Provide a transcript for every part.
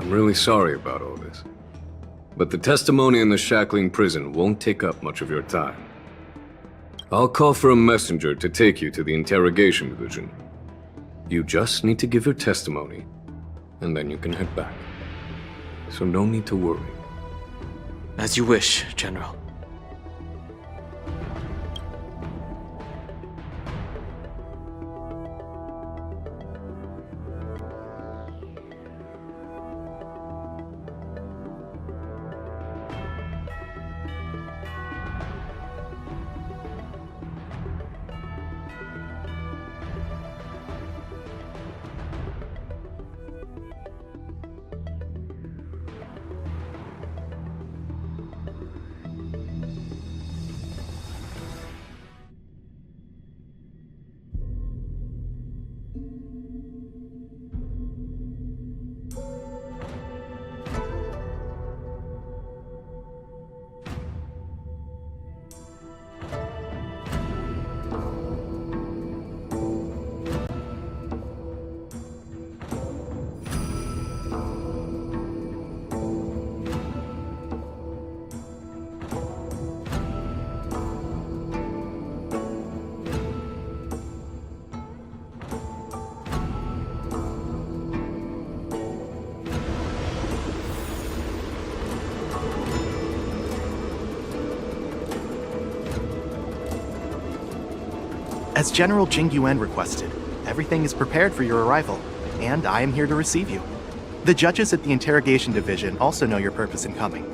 I'm really sorry about all this. But the testimony in the shackling prison won't take up much of your time. I'll call for a messenger to take you to the interrogation division. You just need to give your testimony, and then you can head back. So no need to worry. As you wish, General. As General Jing Yuan requested, everything is prepared for your arrival, and I am here to receive you. The judges at the interrogation division also know your purpose in coming.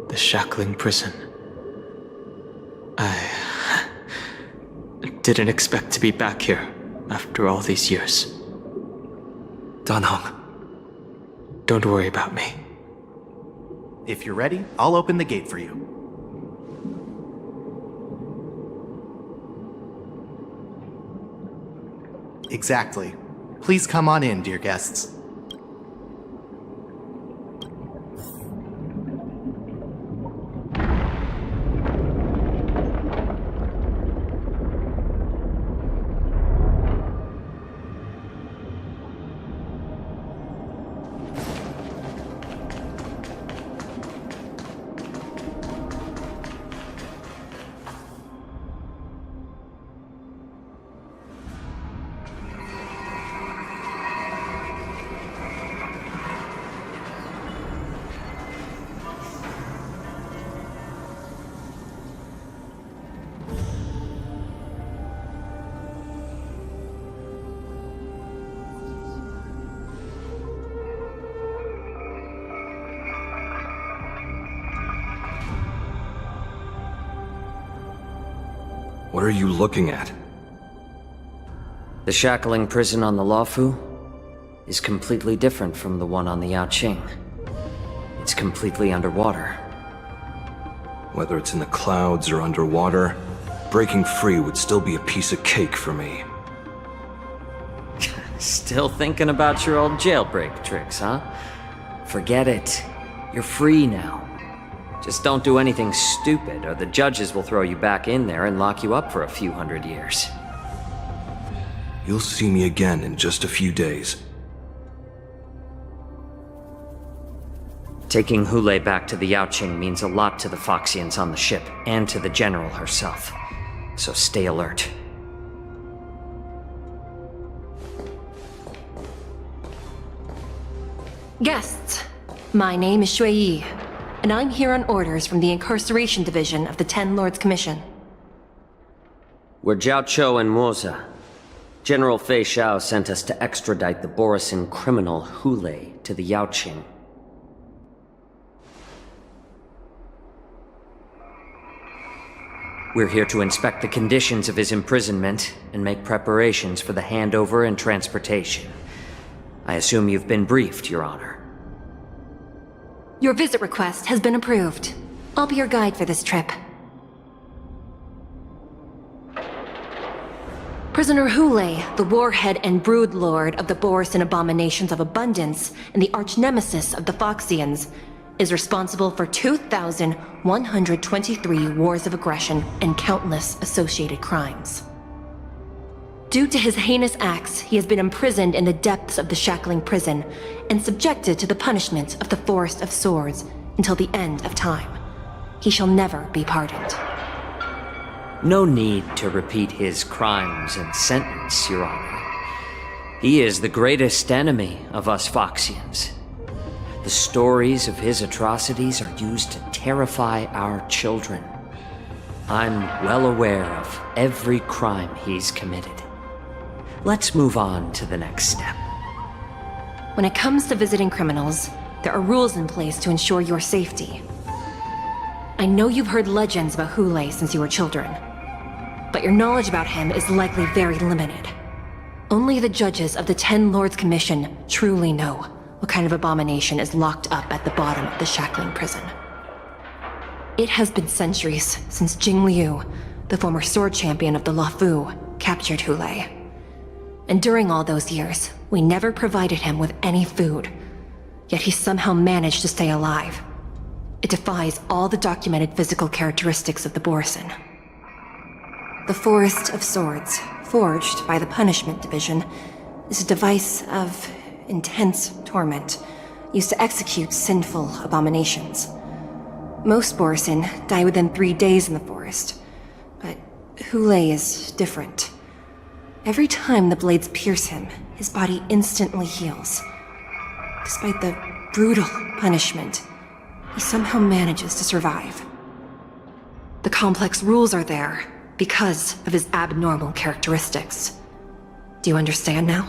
The shackling prison. I didn't expect to be back here after all these years. Danheng. Don't worry about me. If you're ready, I'll open the gate for you. Exactly. Please come on in, dear guests. What are you looking at? The shackling prison on the Luofu is completely different from the one on the Yaoqing. It's completely underwater. Whether it's in the clouds or underwater, breaking free would still be a piece of cake for me. Still thinking about your old jailbreak tricks, huh? Forget it. You're free now. Just don't do anything stupid, or the judges will throw you back in there and lock you up for a few hundred years. You'll see me again in just a few days. Taking Holaay back to the Yaoqing means a lot to the Foxians on the ship, and to the General herself. So stay alert. Guests, my name is Xueyi, and I'm here on orders from the Incarceration Division of the Ten Lords Commission. We're Jiao Cho and Moza. General Fei Xiao sent us to extradite the Borisin criminal Holaay to the Yaoqing. We're here to inspect the conditions of his imprisonment and make preparations for the handover and transportation. I assume you've been briefed, Your Honor. Your visit request has been approved. I'll be your guide for this trip. Prisoner Holaay, the warhead and brood lord of the Borisin abominations of abundance and the arch-nemesis of the Foxians, is responsible for 2,123 wars of aggression and countless associated crimes. Due to his heinous acts, he has been imprisoned in the depths of the shackling prison and subjected to the punishment of the Forest of Swords until the end of time. He shall never be pardoned. No need to repeat his crimes and sentence, Your Honor. He is the greatest enemy of us Foxians. The stories of his atrocities are used to terrify our children. I'm well aware of every crime he's committed. Let's move on to the next step. When it comes to visiting criminals, there are rules in place to ensure your safety. I know you've heard legends about Holaay since you were children, but your knowledge about him is likely very limited. Only the judges of the Ten Lords Commission truly know what kind of abomination is locked up at the bottom of the shackling prison. It has been centuries since Jing Liu, the former sword champion of the Luofu, captured Holaay. And during all those years, we never provided him with any food. Yet he somehow managed to stay alive. It defies all the documented physical characteristics of the Borisin. The Forest of Swords, forged by the Punishment Division, is a device of intense torment, used to execute sinful abominations. Most Borisin die within 3 days in the forest, but Holaay is different. Every time the blades pierce him, his body instantly heals. Despite the brutal punishment, he somehow manages to survive. The complex rules are there because of his abnormal characteristics. Do you understand now?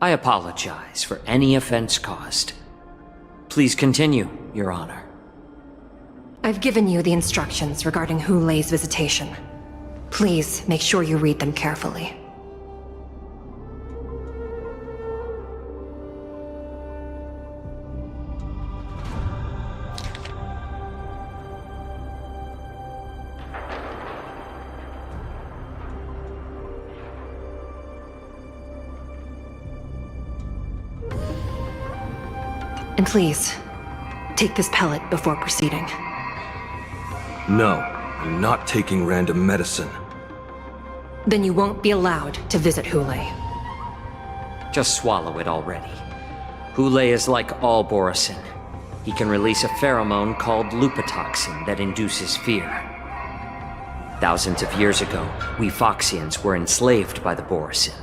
I apologize for any offense caused. Please continue, Your Honor. I've given you the instructions regarding Hulaay's visitation. Please make sure you read them carefully. And please, take this pellet before proceeding. No, I'm not taking random medicine. Then you won't be allowed to visit Holaay. Just swallow it already. Holaay is like all Borisin. He can release a pheromone called lupatoxin that induces fear. Thousands of years ago, we Foxians were enslaved by the Borisin.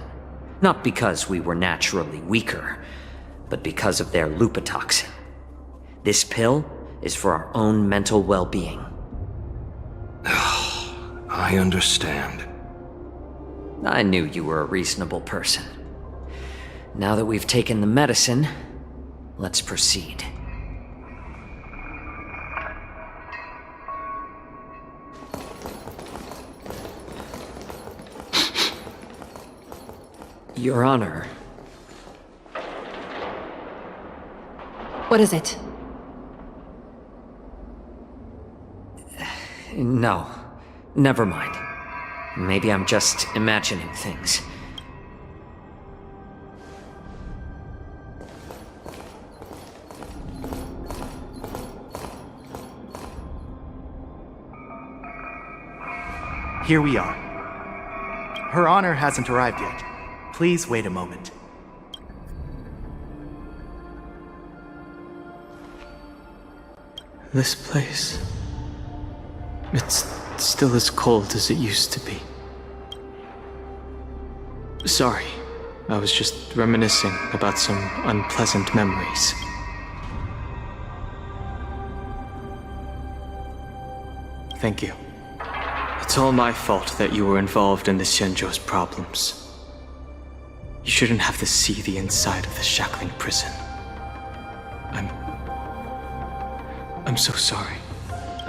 Not because we were naturally weaker, but because of their lupatoxin. This pill is for our own mental well-being. I understand. I knew you were a reasonable person. Now that we've taken the medicine, let's proceed. Your Honor. What is it? No. Never mind. Maybe I'm just imagining things. Here we are. Her Honor hasn't arrived yet. Please wait a moment. This place... it's still as cold as it used to be. Sorry, I was just reminiscing about some unpleasant memories. Thank you. It's all my fault that you were involved in the Xianzhou's problems. You shouldn't have to see the inside of the shackling prison. I'm so sorry.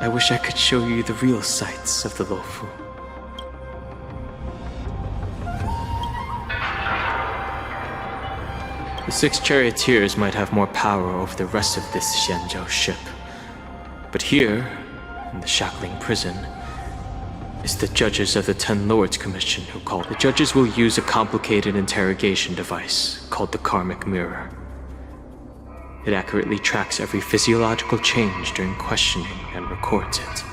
I wish I could show you the real sights of the Luofu. The 6 charioteers might have more power over the rest of this Xianzhou ship. But here, in the shackling prison, is the judges of the 10 Lords Commission who call it. The judges will use a complicated interrogation device called the karmic mirror. It accurately tracks every physiological change during questioning and records it.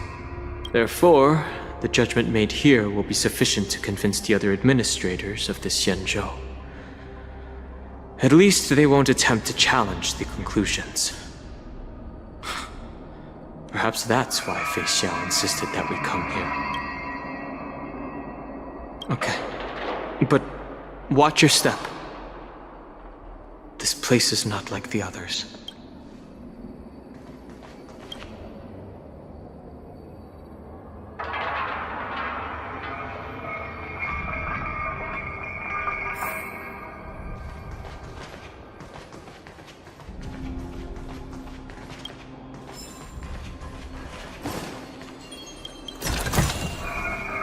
Therefore, the judgment made here will be sufficient to convince the other administrators of the Xianzhou. At least they won't attempt to challenge the conclusions. Perhaps that's why Fei Xiao insisted that we come here. Okay, but watch your step. This place is not like the others.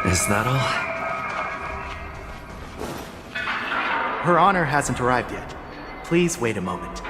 Is that all? Her Honor hasn't arrived yet. Please wait a moment.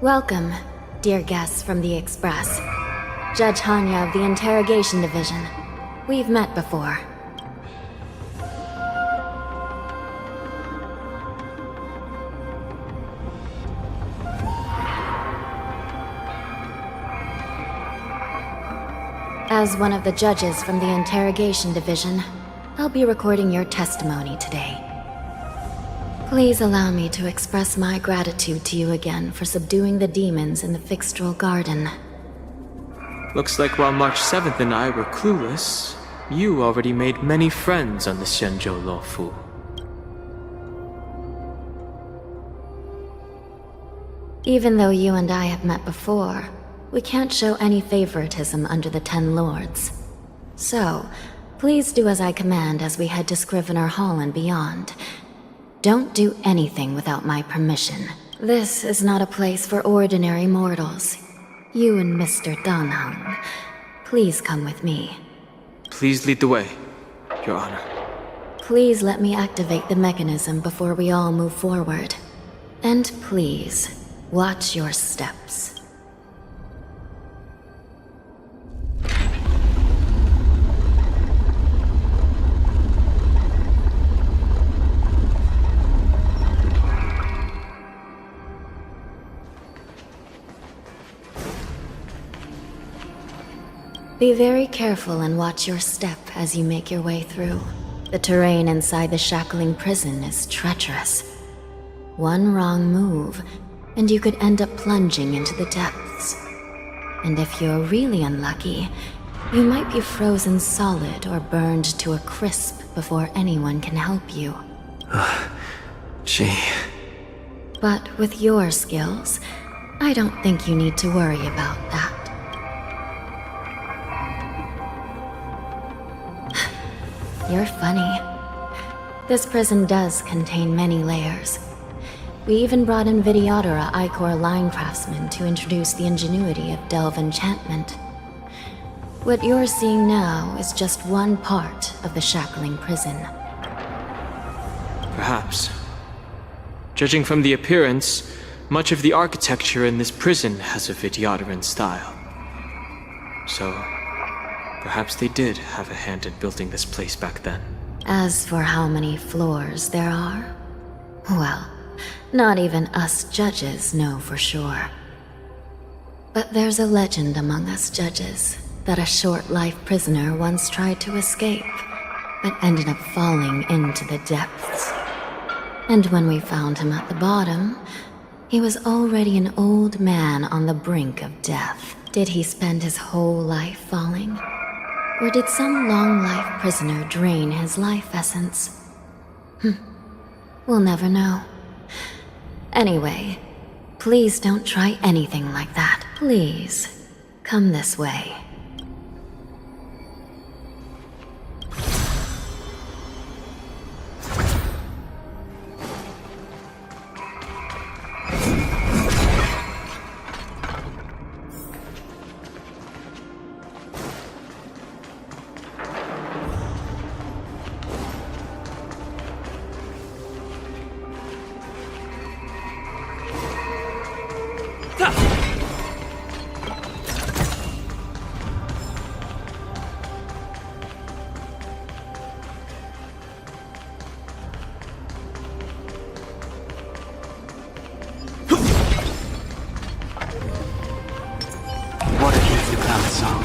Welcome, dear guests from the Express. Judge Hanya of the Interrogation Division. We've met before. As one of the judges from the Interrogation Division, I'll be recording your testimony today. Please allow me to express my gratitude to you again for subduing the demons in the Fixtral Garden. Looks like while March 7th and I were clueless, you already made many friends on the Xianzhou Luofu. Even though you and I have met before, we can't show any favoritism under the 10 Lords. So, please do as I command as we head to Scrivener Hall and beyond. Don't do anything without my permission. This is not a place for ordinary mortals. You and Mr. Danheng, please come with me. Please lead the way, Your Honor. Please let me activate the mechanism before we all move forward. And please, watch your steps. Be very careful and watch your step as you make your way through. The terrain inside the shackling prison is treacherous. One wrong move, and you could end up plunging into the depths. And if you're really unlucky, you might be frozen solid or burned to a crisp before anyone can help you. Gee. But with your skills, I don't think you need to worry about that. You're funny. This prison does contain many layers. We even brought in Videodora Icor line craftsmen to introduce the ingenuity of Delve enchantment. What you're seeing now is just one part of the shackling prison. Perhaps. Judging from the appearance, much of the architecture in this prison has a Videodoran style. So, perhaps they did have a hand in building this place back then. As for how many floors there are, well, not even us judges know for sure. But there's a legend among us judges that a short-life prisoner once tried to escape, but ended up falling into the depths. And when we found him at the bottom, he was already an old man on the brink of death. Did he spend his whole life falling? Or did some long-life prisoner drain his life essence? We'll never know. Anyway, please don't try anything like that. Please, come this way. What a healthy balance song.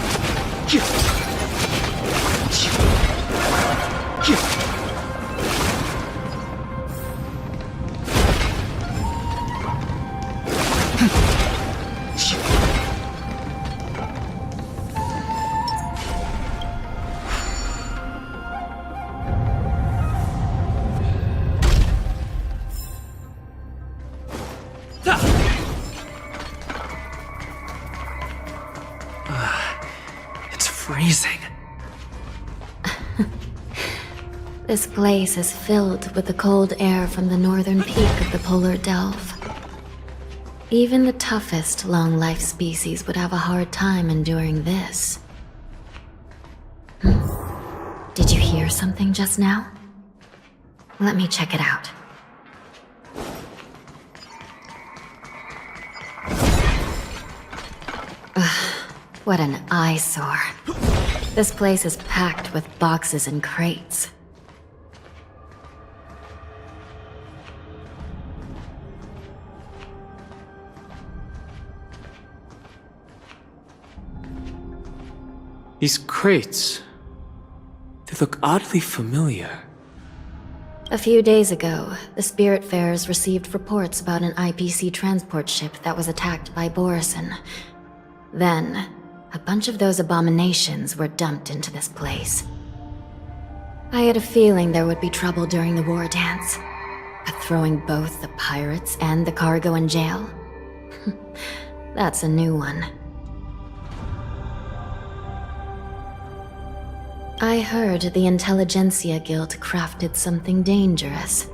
It's freezing. This place is filled with the cold air from the northern peak of the polar delve. Even the toughest long-life species would have a hard time enduring this. Did you hear something just now? Let me check it out. Ugh, what an eyesore. This place is packed with boxes and crates. These crates, they look oddly familiar. A few days ago, the Spiritfarers received reports about an IPC transport ship that was attacked by Borison. Then, a bunch of those abominations were dumped into this place. I had a feeling there would be trouble during the war dance, but throwing both the pirates and the cargo in jail? That's a new one. I heard the Intelligentsia Guild crafted something dangerous.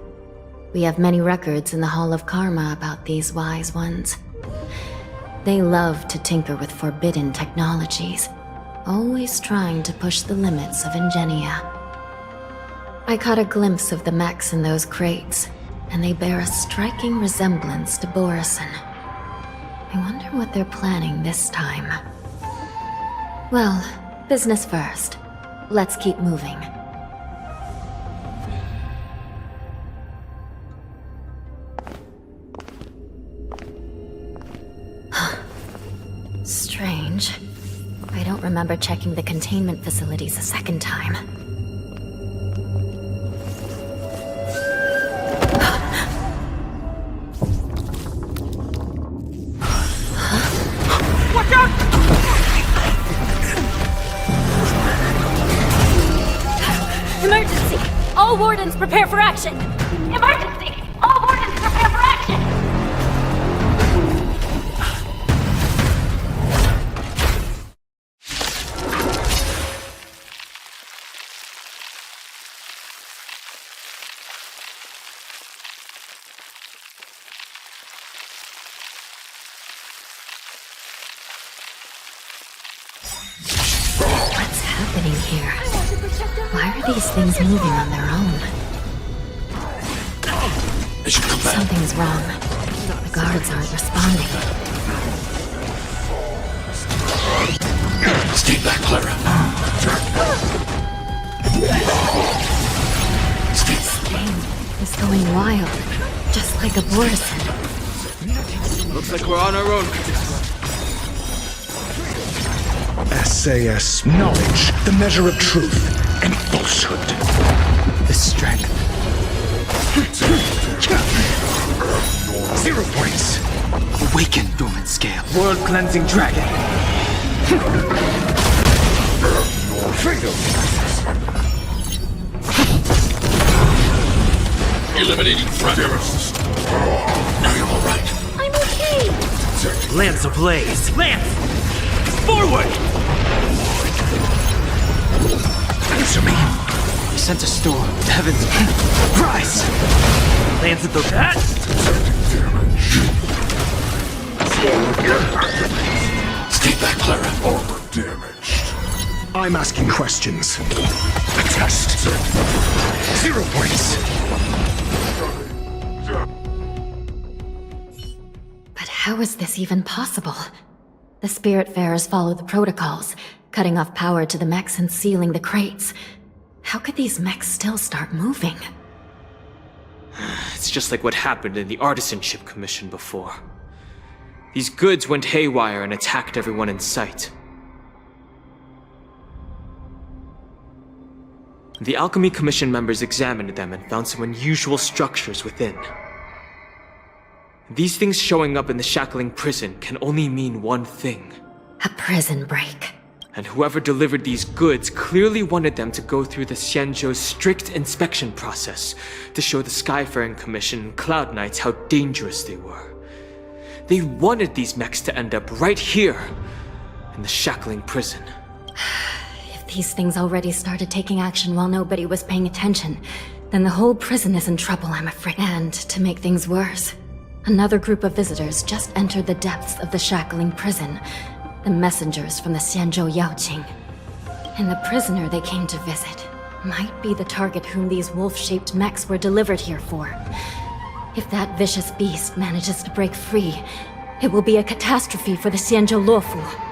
We have many records in the Hall of Karma about these wise ones. They love to tinker with forbidden technologies, always trying to push the limits of Ingenia. I caught a glimpse of the mechs in those crates, and they bear a striking resemblance to Borison. I wonder what they're planning this time. Well, business first. Let's keep moving. Strange. I don't remember checking the containment facilities a second time. Watch out! Emergency! All wardens prepare for action! Emergency! All wardens prepare for action! What's happening here? Why are these things moving on their own? Something's wrong. The guards aren't responding. Stay back, Clara. This thing is going wild, just like a Borison. Looks like we're on our own. SAS knowledge, the measure of truth and falsehood. The strength. 0 points. Awaken, dormant scale. World cleansing dragon. Freedom. Eliminating fragments. Are you alright? I'm okay! Lance ablaze! Lance! Forward! Answer me. I sent a storm. The heavens. Rise! Lance at the best! Stay back, Clara. Armor damaged. I'm asking questions. A test. 0 points. But how is this even possible? The Spiritfarers follow the protocols, cutting off power to the mechs and sealing the crates. How could these mechs still start moving? It's just like what happened in the Artisanship Commission before. These goods went haywire and attacked everyone in sight. The Alchemy Commission members examined them and found some unusual structures within. These things showing up in the Shackling prison can only mean one thing. A prison break. And whoever delivered these goods clearly wanted them to go through the Xianzhou's strict inspection process to show the Skyfaring Commission and Cloud Knights how dangerous they were. They wanted these mechs to end up right here, in the Shackling prison. If these things already started taking action while nobody was paying attention, then the whole prison is in trouble, I'm afraid. And to make things worse, another group of visitors just entered the depths of the Shackling prison. The messengers from the Xianzhou Yaoqing. And the prisoner they came to visit might be the target whom these wolf-shaped mechs were delivered here for. If that vicious beast manages to break free, it will be a catastrophe for the Xianzhou Luofu.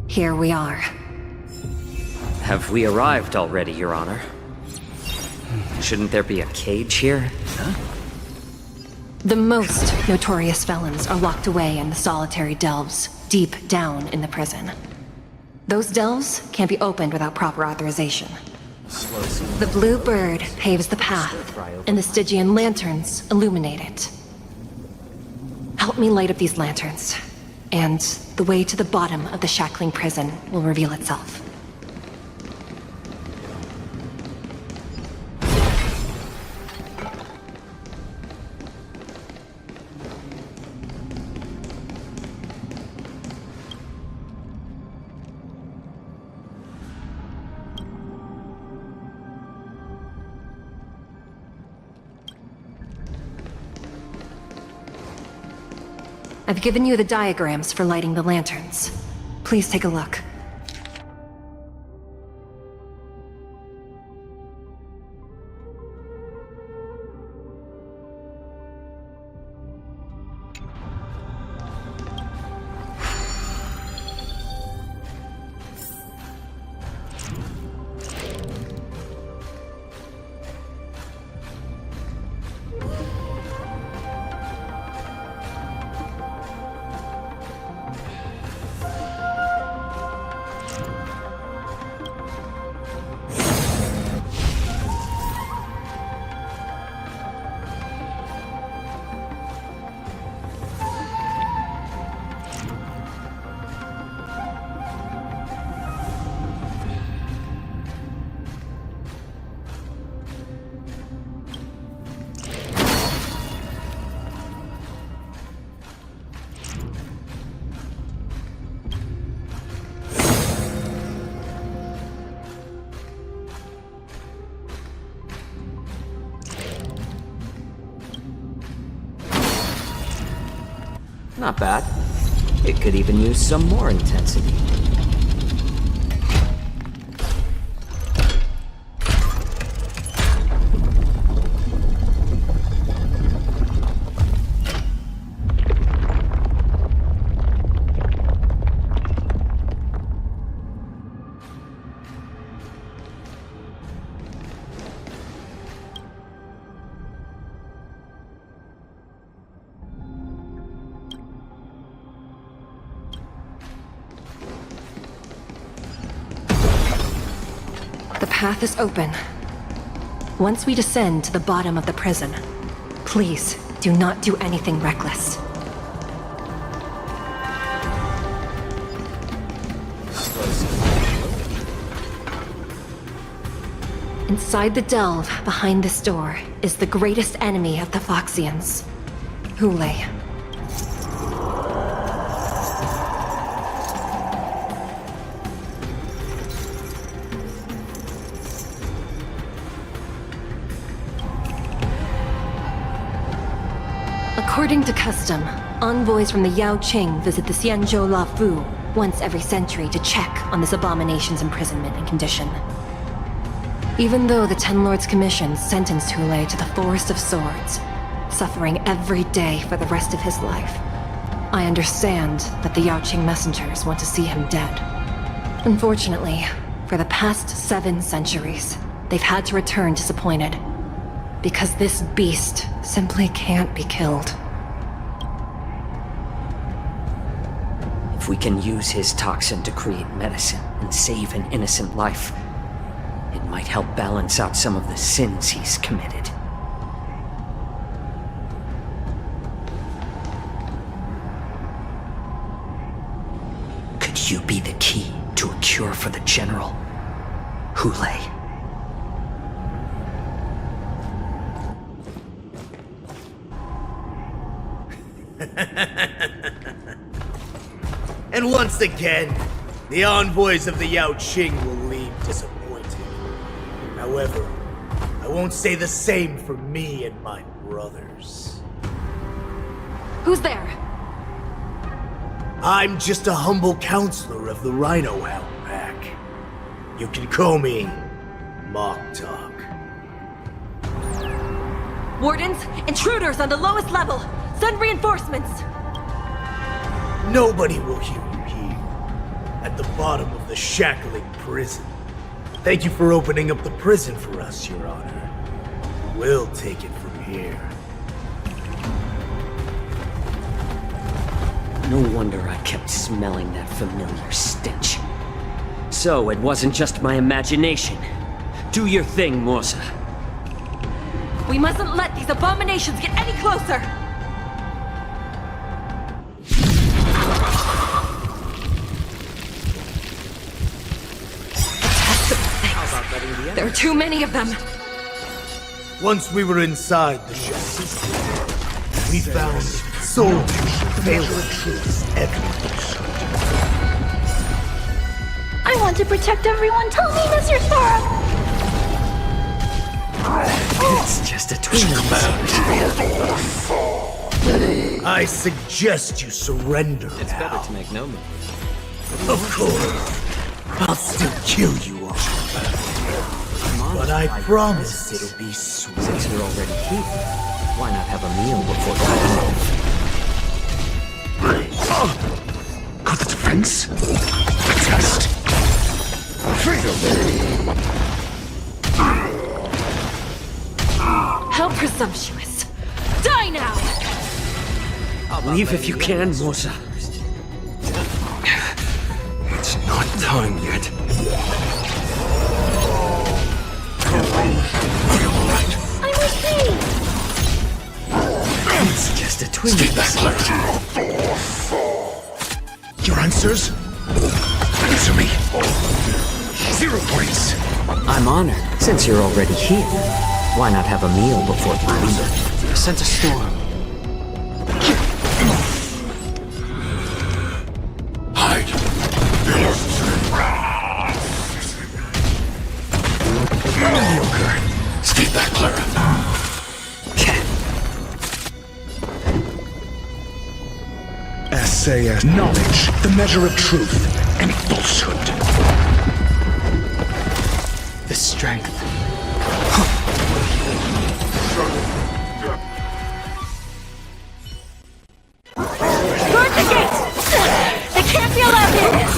Here we are. Have we arrived already, Your Honor? Shouldn't there be a cage here? The most notorious felons are locked away in the solitary delves, deep down in the prison. Those delves can't be opened without proper authorization. The blue bird paves the path, and the Stygian lanterns illuminate it. Help me light up these lanterns, and the way to the bottom of the Shackling prison will reveal itself. I've given you the diagrams for lighting the lanterns. Please take a look. Not bad. It could even use some more intensity. The path is open. Once we descend to the bottom of the prison, please do not do anything reckless. Inside the delve, behind this door, is the greatest enemy of the Foxians, Holaay. According to custom, envoys from the Yao Qing visit the Xianzhou La Fu once every century to check on this abomination's imprisonment and condition. Even though the Ten Lords Commission sentenced Holaay to the Forest of Swords, suffering every day for the rest of his life, I understand that the Yao Qing messengers want to see him dead. Unfortunately, for the past 7 centuries, they've had to return disappointed, because this beast simply can't be killed. If we can use his toxin to create medicine and save an innocent life, it might help balance out some of the sins he's committed. Could you be the key to a cure for the General, Holaay? And once again, the envoys of the Yao Qing will leave disappointed. However, I won't say the same for me and my brothers. Who's there? I'm just a humble counselor of the Rhino Hound Pack. You can call me Mock Talk. Wardens, intruders on the lowest level! Send reinforcements! Nobody will hear you here, at the bottom of the shackling prison. Thank you for opening up the prison for us, Your Honor. We'll take it from here. No wonder I kept smelling that familiar stench. So it wasn't just my imagination. Do your thing, Morsa. We mustn't let these abominations get any closer! There are too many of them! Once we were inside the shack, we found souls failing everywhere. I want to protect everyone. Tell me, Mr. Thorpe! It's just a twin. I suggest you surrender. It's better to make no move. Of course. I'll still kill you all. But I promise it'll be sweet. Since you're already here, why not have a meal before Got the defense? Test. How presumptuous! Die now! Leave if you can, Morsa. It's not time yet. I'm with me! It's just a twin. Your answers? Answer me. 0 points. I'm honored. Since you're already here, why not have a meal before you leave? I sent a storm. Hide. Mediocre. Stay back, Clara. Essay as knowledge, the measure of truth and falsehood. The strength. Guard the gate! They can't be allowed in!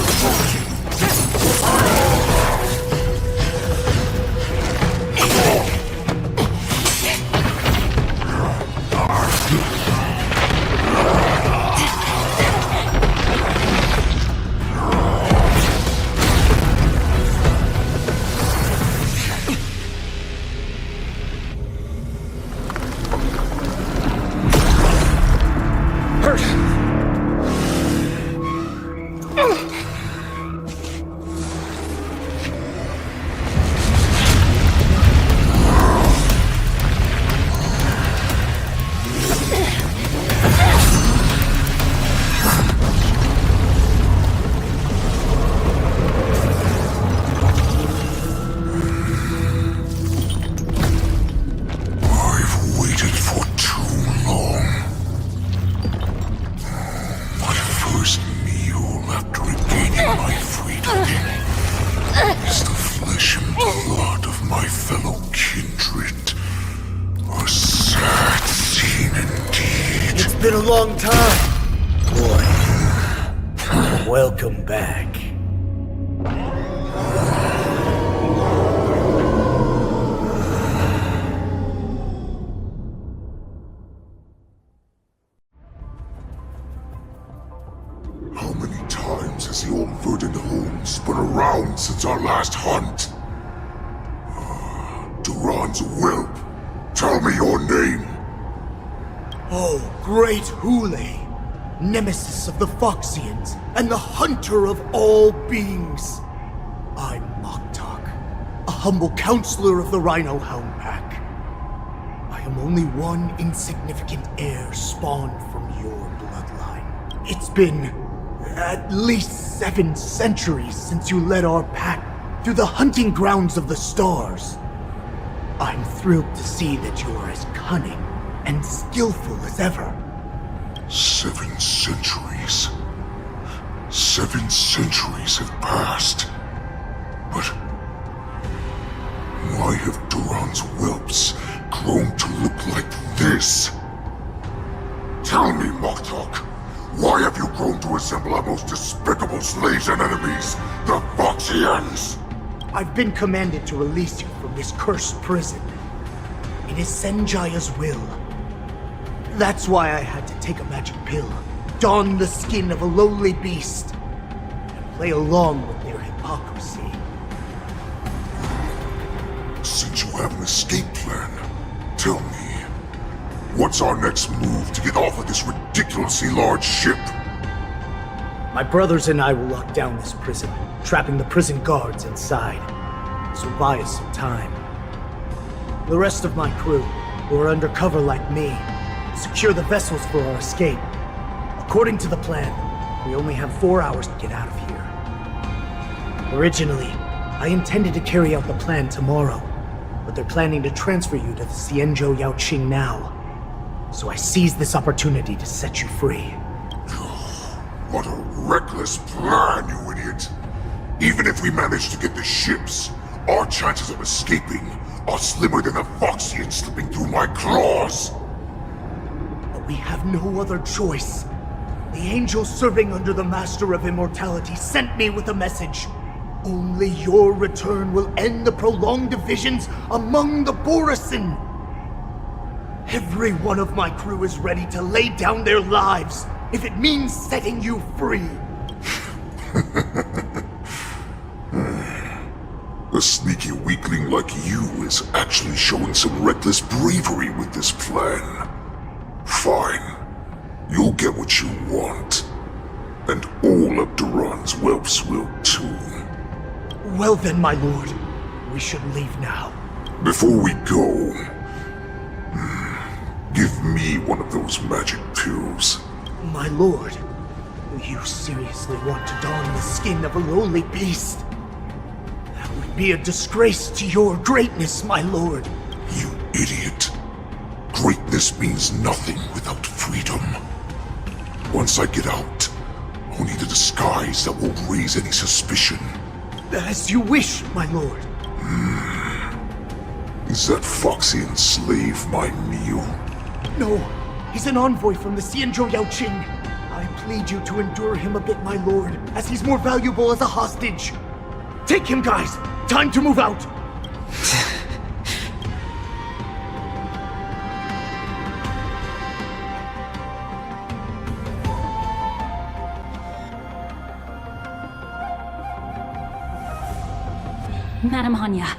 my fellow kindred. A sad scene indeed. It's been a long time, boy. Welcome back. How many times has the old verdant home spun around since our last hunt? Duran's whelp, tell me your name. Oh, great Holaay, nemesis of the Foxians and the hunter of all beings. I'm Moktok, a humble counselor of the Rhino Hound Pack. I am only one insignificant heir spawned from your bloodline. It's been at least 7 centuries since you led our pack through the hunting grounds of the stars. I'm thrilled to see that you are as cunning and skillful as ever. 7 centuries. 7 centuries have passed. But why have Duran's whelps grown to look like this? Tell me, Moktok, why have you grown to resemble our most despicable slaves and enemies, the Foxians? I've been commanded to release you from this cursed prison. It is Senjaya's will. That's why I had to take a magic pill, don the skin of a lowly beast, and play along with their hypocrisy. Since you have an escape plan, tell me, what's our next move to get off of this ridiculously large ship? My brothers and I will lock down this prison, trapping the prison guards inside. This will buy us some time. The rest of my crew, who are undercover like me, secure the vessels for our escape. According to the plan, we only have 4 hours to get out of here. Originally, I intended to carry out the plan tomorrow, but they're planning to transfer you to the Xianzhou Yaoqing now. So I seized this opportunity to set you free. What a reckless plan, you idiot! Even if we manage to get the ships, our chances of escaping are slimmer than a Foxian slipping through my claws! But we have no other choice. The angel serving under the Master of Immortality sent me with a message. Only your return will end the prolonged divisions among the Borisin. Every one of my crew is ready to lay down their lives if it means setting you free. A sneaky weakling like you is actually showing some reckless bravery with this plan. Fine. You'll get what you want. And all of Duran's whelps will too. Well then, my lord. We should leave now. Before we go, give me one of those magic pills. My lord, do you seriously want to don the skin of a lowly beast? That would be a disgrace to your greatness, my lord. You idiot. Greatness means nothing without freedom. Once I get out, I'll need a disguise that won't raise any suspicion. As you wish, my lord. Is that Foxian slave my meal? No, he's an envoy from the Xianzhou Yaoqing. I plead you to endure him a bit, my lord, as he's more valuable as a hostage. Take him, guys! Time to move out! Madam Hanya,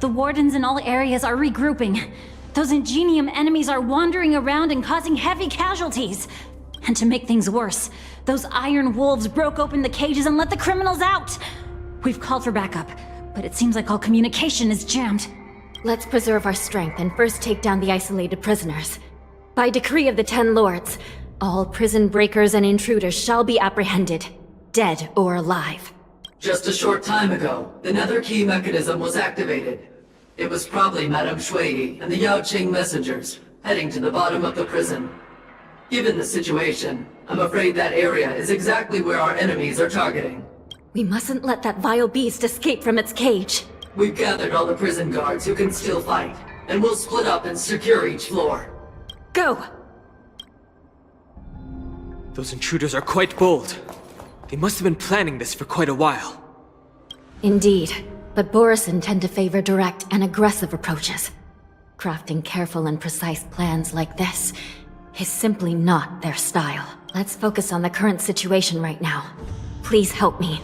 the wardens in all areas are regrouping. Those Ingenium enemies are wandering around and causing heavy casualties. And to make things worse, those iron wolves broke open the cages and let the criminals out. We've called for backup, but it seems like all communication is jammed. Let's preserve our strength and first take down the isolated prisoners. By decree of the 10 Lords, all prison breakers and intruders shall be apprehended, dead or alive. Just a short time ago, the nether key mechanism was activated. It was probably Madame Xueyi and the Yaoqing messengers, heading to the bottom of the prison. Given the situation, I'm afraid that area is exactly where our enemies are targeting. We mustn't let that vile beast escape from its cage. We've gathered all the prison guards who can still fight, and we'll split up and secure each floor. Go! Those intruders are quite bold. They must have been planning this for quite a while. Indeed, but Borisin tend to favor direct and aggressive approaches. Crafting careful and precise plans like this is simply not their style. Let's focus on the current situation right now. Please help me.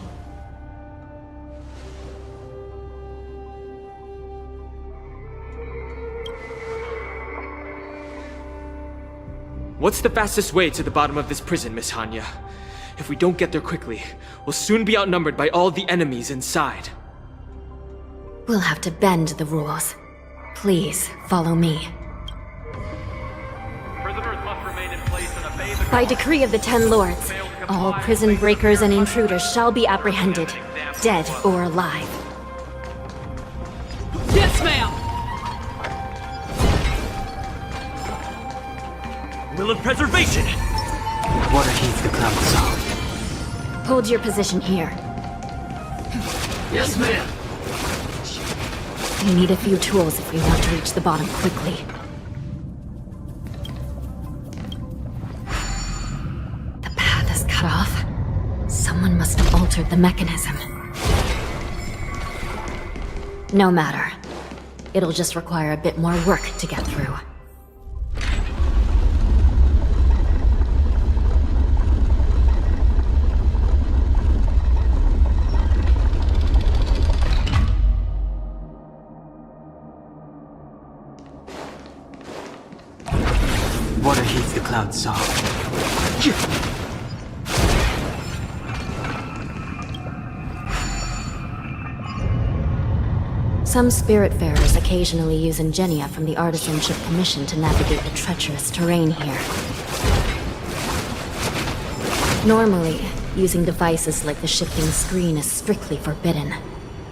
What's the fastest way to the bottom of this prison, Miss Hanya? If we don't get there quickly, we'll soon be outnumbered by all the enemies inside. We'll have to bend the rules. Please, follow me. Prisoners must remain in place and obey the By decree of the Ten Lords, all prison breakers and intruders shall be apprehended, dead or alive. Yes, ma'am! will of preservation! Water heeds the cloud song. Hold your position here. Yes, ma'am. We need a few tools if we want to reach the bottom quickly. The path is cut off. Someone must have altered the mechanism. No matter. It'll just require a bit more work to get through. Water heeds the cloud song. Some Spiritfarers occasionally use ingenia from the Artisanship Commission to navigate the treacherous terrain here. Normally, using devices like the shifting screen is strictly forbidden,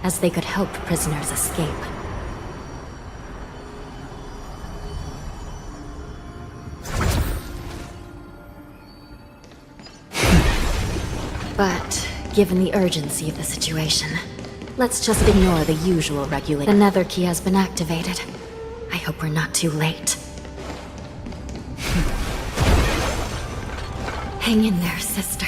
as they could help prisoners escape. But, given the urgency of the situation, let's just ignore the usual regulation. The nether key has been activated. I hope we're not too late. Hang in there, sister.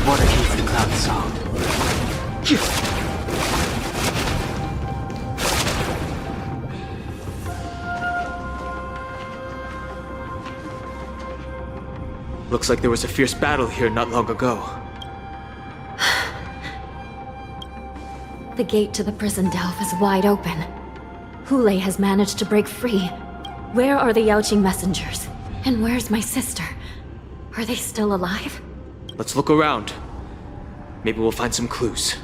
Water heeds the cloud song. Looks like there was a fierce battle here not long ago. The gate to the prison delve is wide open. Holaay has managed to break free. Where are the Yaoqing messengers? And where's my sister? Are they still alive? Let's look around. Maybe we'll find some clues.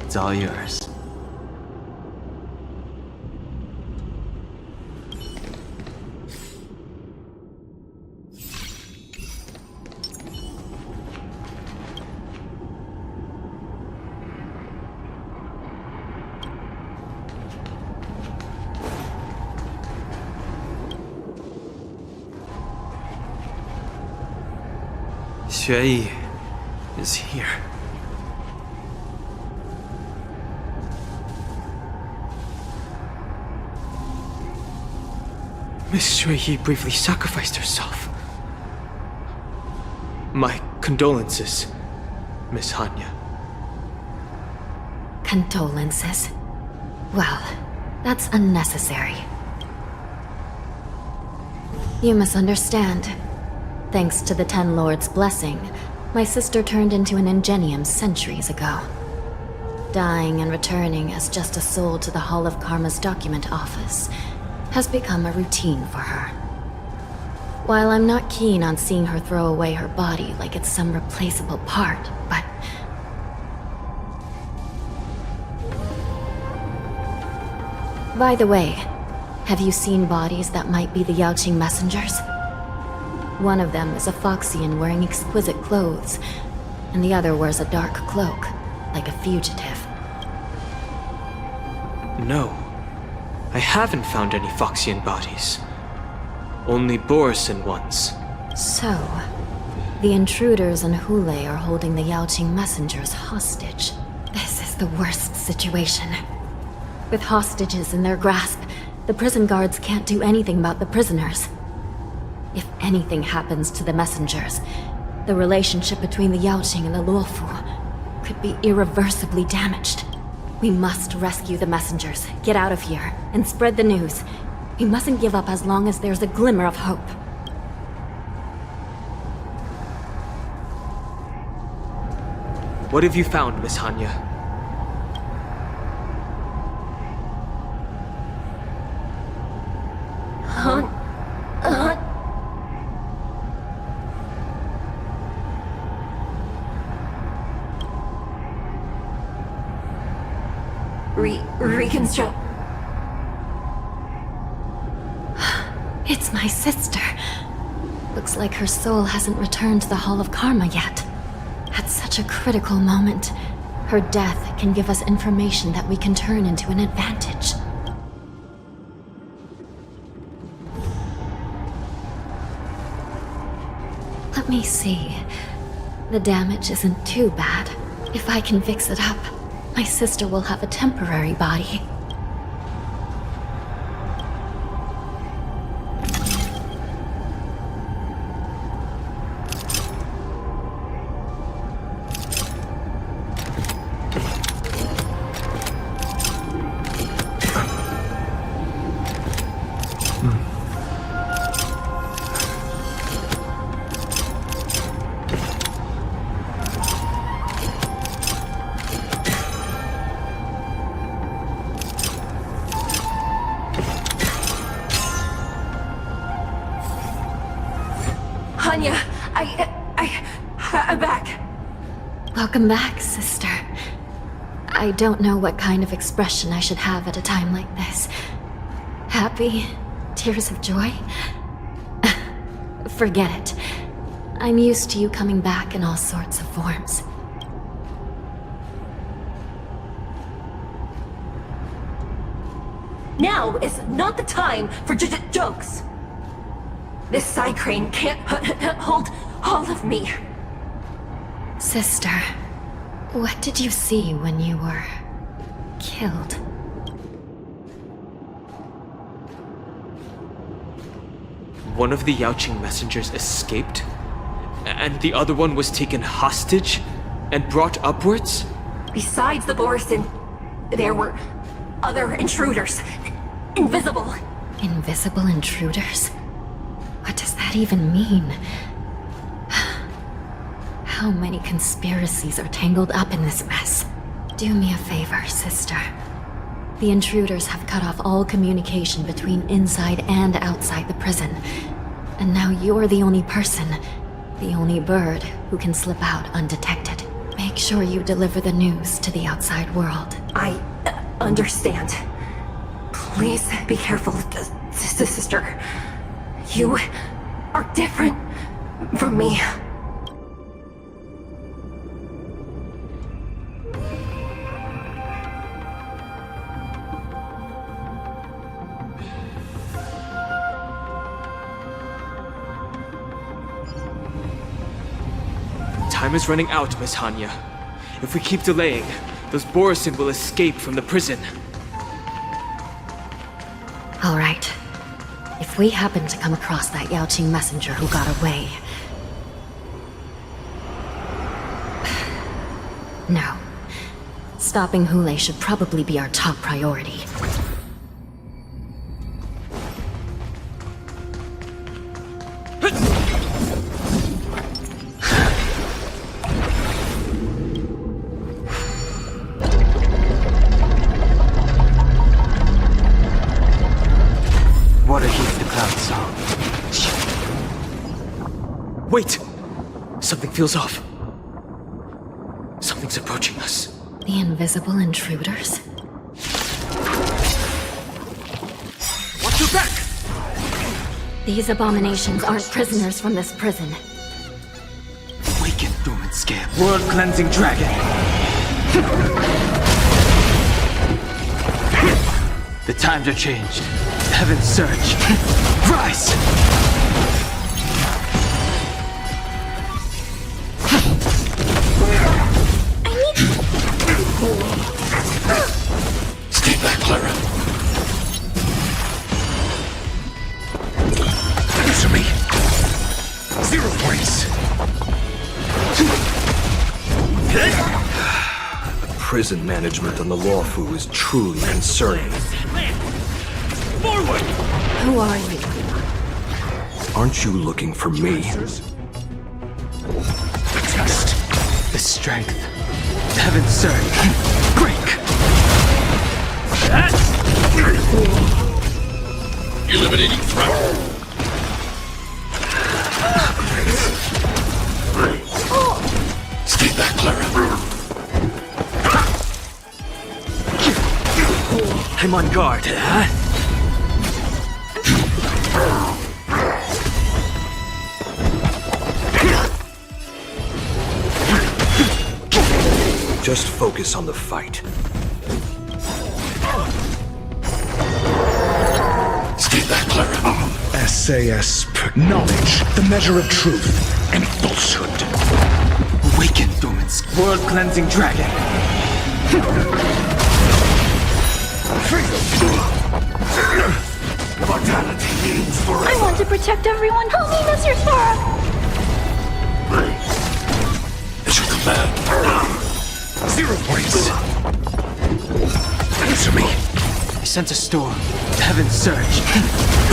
It's all yours. Xueyi is here. Miss Xueyi briefly sacrificed herself. My condolences, Miss Hanya. Condolences? Well, that's unnecessary. You misunderstand. Thanks to the Ten Lords' blessing, my sister turned into an ingenium centuries ago. Dying and returning as just a soul to the Hall of Karma's document office has become a routine for her. While I'm not keen on seeing her throw away her body like it's some replaceable part, but... By the way, have you seen bodies that might be the Yaoqing messengers? One of them is a Foxian wearing exquisite clothes, and the other wears a dark cloak, like a fugitive. No. I haven't found any Foxian bodies. Only Borisin ones. So, the intruders and Holaay are holding the Yaoqing messengers hostage. This is the worst situation. With hostages in their grasp, the prison guards can't do anything about the prisoners. If anything happens to the messengers, the relationship between the Yaoqing and the Luofu could be irreversibly damaged. We must rescue the messengers, get out of here, and spread the news. We mustn't give up as long as there's a glimmer of hope. What have you found, Miss Hanya? Reconstruct. It's my sister. Looks like her soul hasn't returned to the Hall of Karma yet. At such a critical moment, her death can give us information that we can turn into an advantage. Let me see. The damage isn't too bad. If I can fix it up, my sister will have a temporary body. Hanya, I'm back. Welcome back, sister. I don't know what kind of expression I should have at a time like this. Happy? Tears of joy? Forget it. I'm used to you coming back in all sorts of forms. Now is not the time for jokes. This side crane can't hold all of me. Sister, what did you see when you were killed? One of the Yaoqing messengers escaped, and the other one was taken hostage and brought upwards? Besides the Borisin, there were other intruders. Invisible. Invisible intruders? What does that even mean? How many conspiracies are tangled up in this mess? Do me a favor, sister. The intruders have cut off all communication between inside and outside the prison. And now you're the only person, the only bird, who can slip out undetected. Make sure you deliver the news to the outside world. I understand. Please be careful, sister. You are different from me. Time is running out, Miss Hanya. If we keep delaying, those Borisin will escape from the prison. All right. If we happen to come across that Yaoqing messenger who got away... No. Stopping Holaay should probably be our top priority. Water heats the cloud song. Wait! Something feels off. Something's approaching us. The invisible intruders? Watch your back! These abominations aren't prisoners from this prison. Awaken, dormant scales. World-cleansing dragon. The times are changed. Heaven surge. Rise! Stay back, Clara. Answer me. 0 points. The prison management on the Lawfu is truly concerning. Forward! Who are you? Aren't you looking for me? Test the strength. Heaven surge. Break! Eliminating threat. Stay back, Clara. I'm on guard, huh? Just focus on the fight. Stay back, Clara. SASP. Knowledge, the measure of truth and falsehood. Awaken, Dormant's world-cleansing dragon. Mortality means forever. I want to protect everyone. Help me, Mr. Sora! At your command. 0 points. Answer me. I sense a storm. Heaven surge.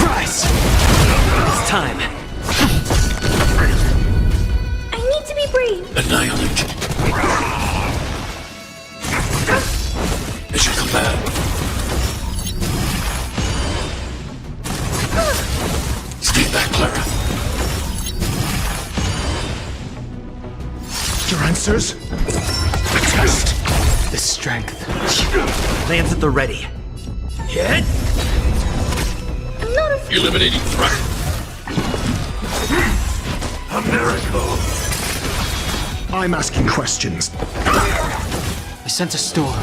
Rise! It's time. I need to be brave. Annihilate. At your command. Stay back, Clara. Your answers? Test. The strength. Lands at the ready. Hit! I'm not afraid. Eliminating threat. A miracle. I'm asking questions. I sense a storm.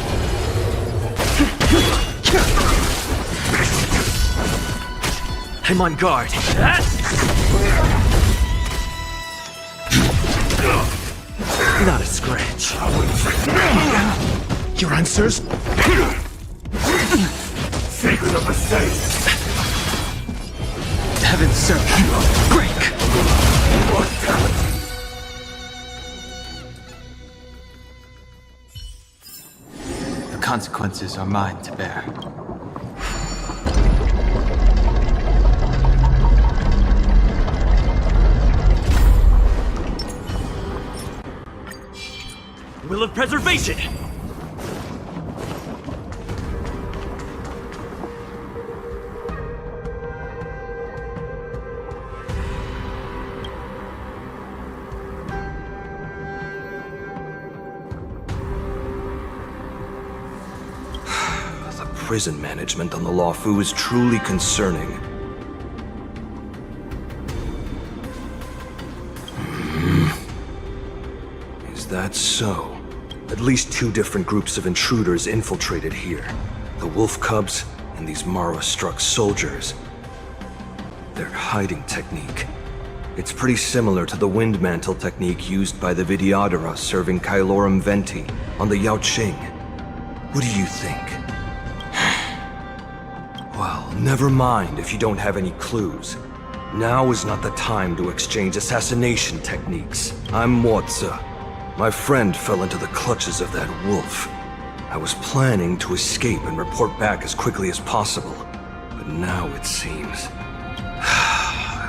I'm on guard. Not a scratch. Your answers? Secret of the saints. Heaven surge. Break! The consequences are mine to bear. Will of preservation! The prison management on the Lawfu is truly concerning. Is that so? At least 2 different groups of intruders infiltrated here. The wolf cubs and these Mara-struck soldiers. Their hiding technique. It's pretty similar to the wind mantle technique used by the Vidyadhara serving Kailorum Venti on the Yaoqing. What do you think? Well, never mind if you don't have any clues. Now is not the time to exchange assassination techniques. I'm Mozi. My friend fell into the clutches of that wolf. I was planning to escape and report back as quickly as possible. But now it seems...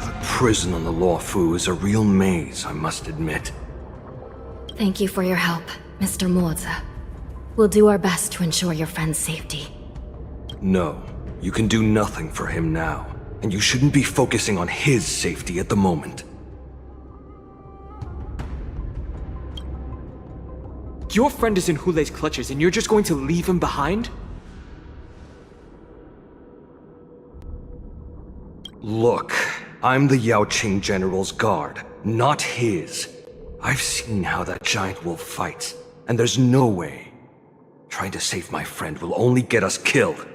the prison on the Lawfu is a real maze, I must admit. Thank you for your help, Mr. Mozi. We'll do our best to ensure your friend's safety. No, you can do nothing for him now. And you shouldn't be focusing on his safety at the moment. Your friend is in Hulay's clutches and you're just going to leave him behind? Look, I'm the Yaoqing General's guard, not his. I've seen how that giant wolf fights, and there's no way. Trying to save my friend will only get us killed.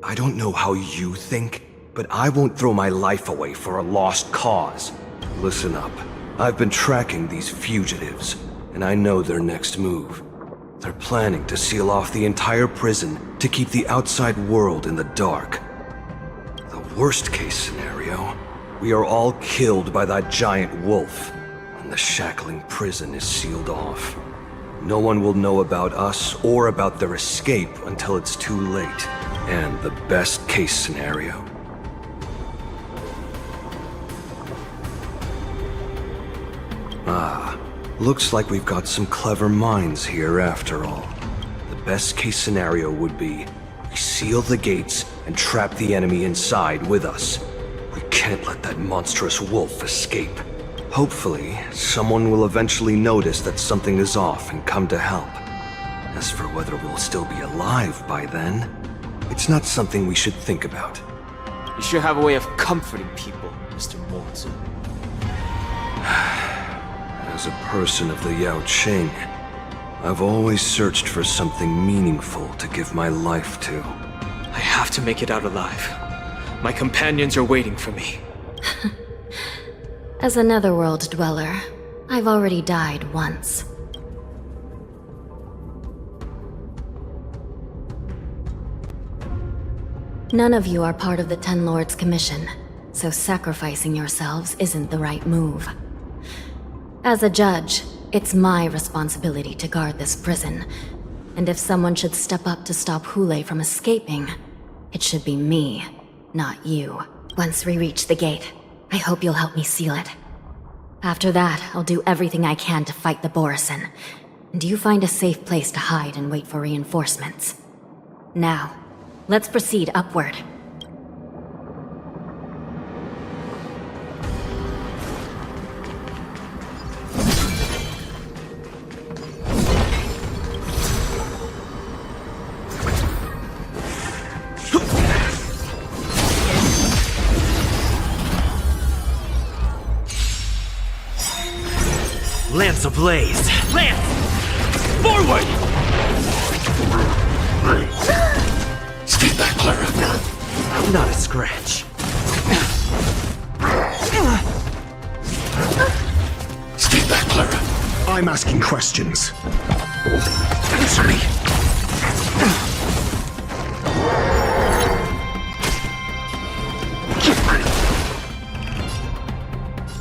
I don't know how you think, but I won't throw my life away for a lost cause. Listen up. I've been tracking these fugitives, and I know their next move. They're planning to seal off the entire prison to keep the outside world in the dark. The worst case scenario, we are all killed by that giant wolf, and the shackling prison is sealed off. No one will know about us or about their escape until it's too late. And the best case scenario. Looks like we've got some clever minds here after all. The best case scenario would be we seal the gates and trap the enemy inside with us. We can't let that monstrous wolf escape. Hopefully, someone will eventually notice that something is off and come to help. As for whether we'll still be alive by then, it's not something we should think about. You sure have a way of comforting people, Mr. Mortse. As a person of the Yao Qing, I've always searched for something meaningful to give my life to. I have to make it out alive. My companions are waiting for me. As a netherworld dweller, I've already died once. None of you are part of the Ten Lords' Commission, so sacrificing yourselves isn't the right move. As a judge, it's my responsibility to guard this prison, and if someone should step up to stop Holaay from escaping, it should be me, not you. Once we reach the gate, I hope you'll help me seal it. After that, I'll do everything I can to fight the Borisin, and you find a safe place to hide and wait for reinforcements. Now, let's proceed upward. Lance ablaze! Lance! Forward! Stay back, Clara. Not a scratch. Stay back, Clara. I'm asking questions. Answer me.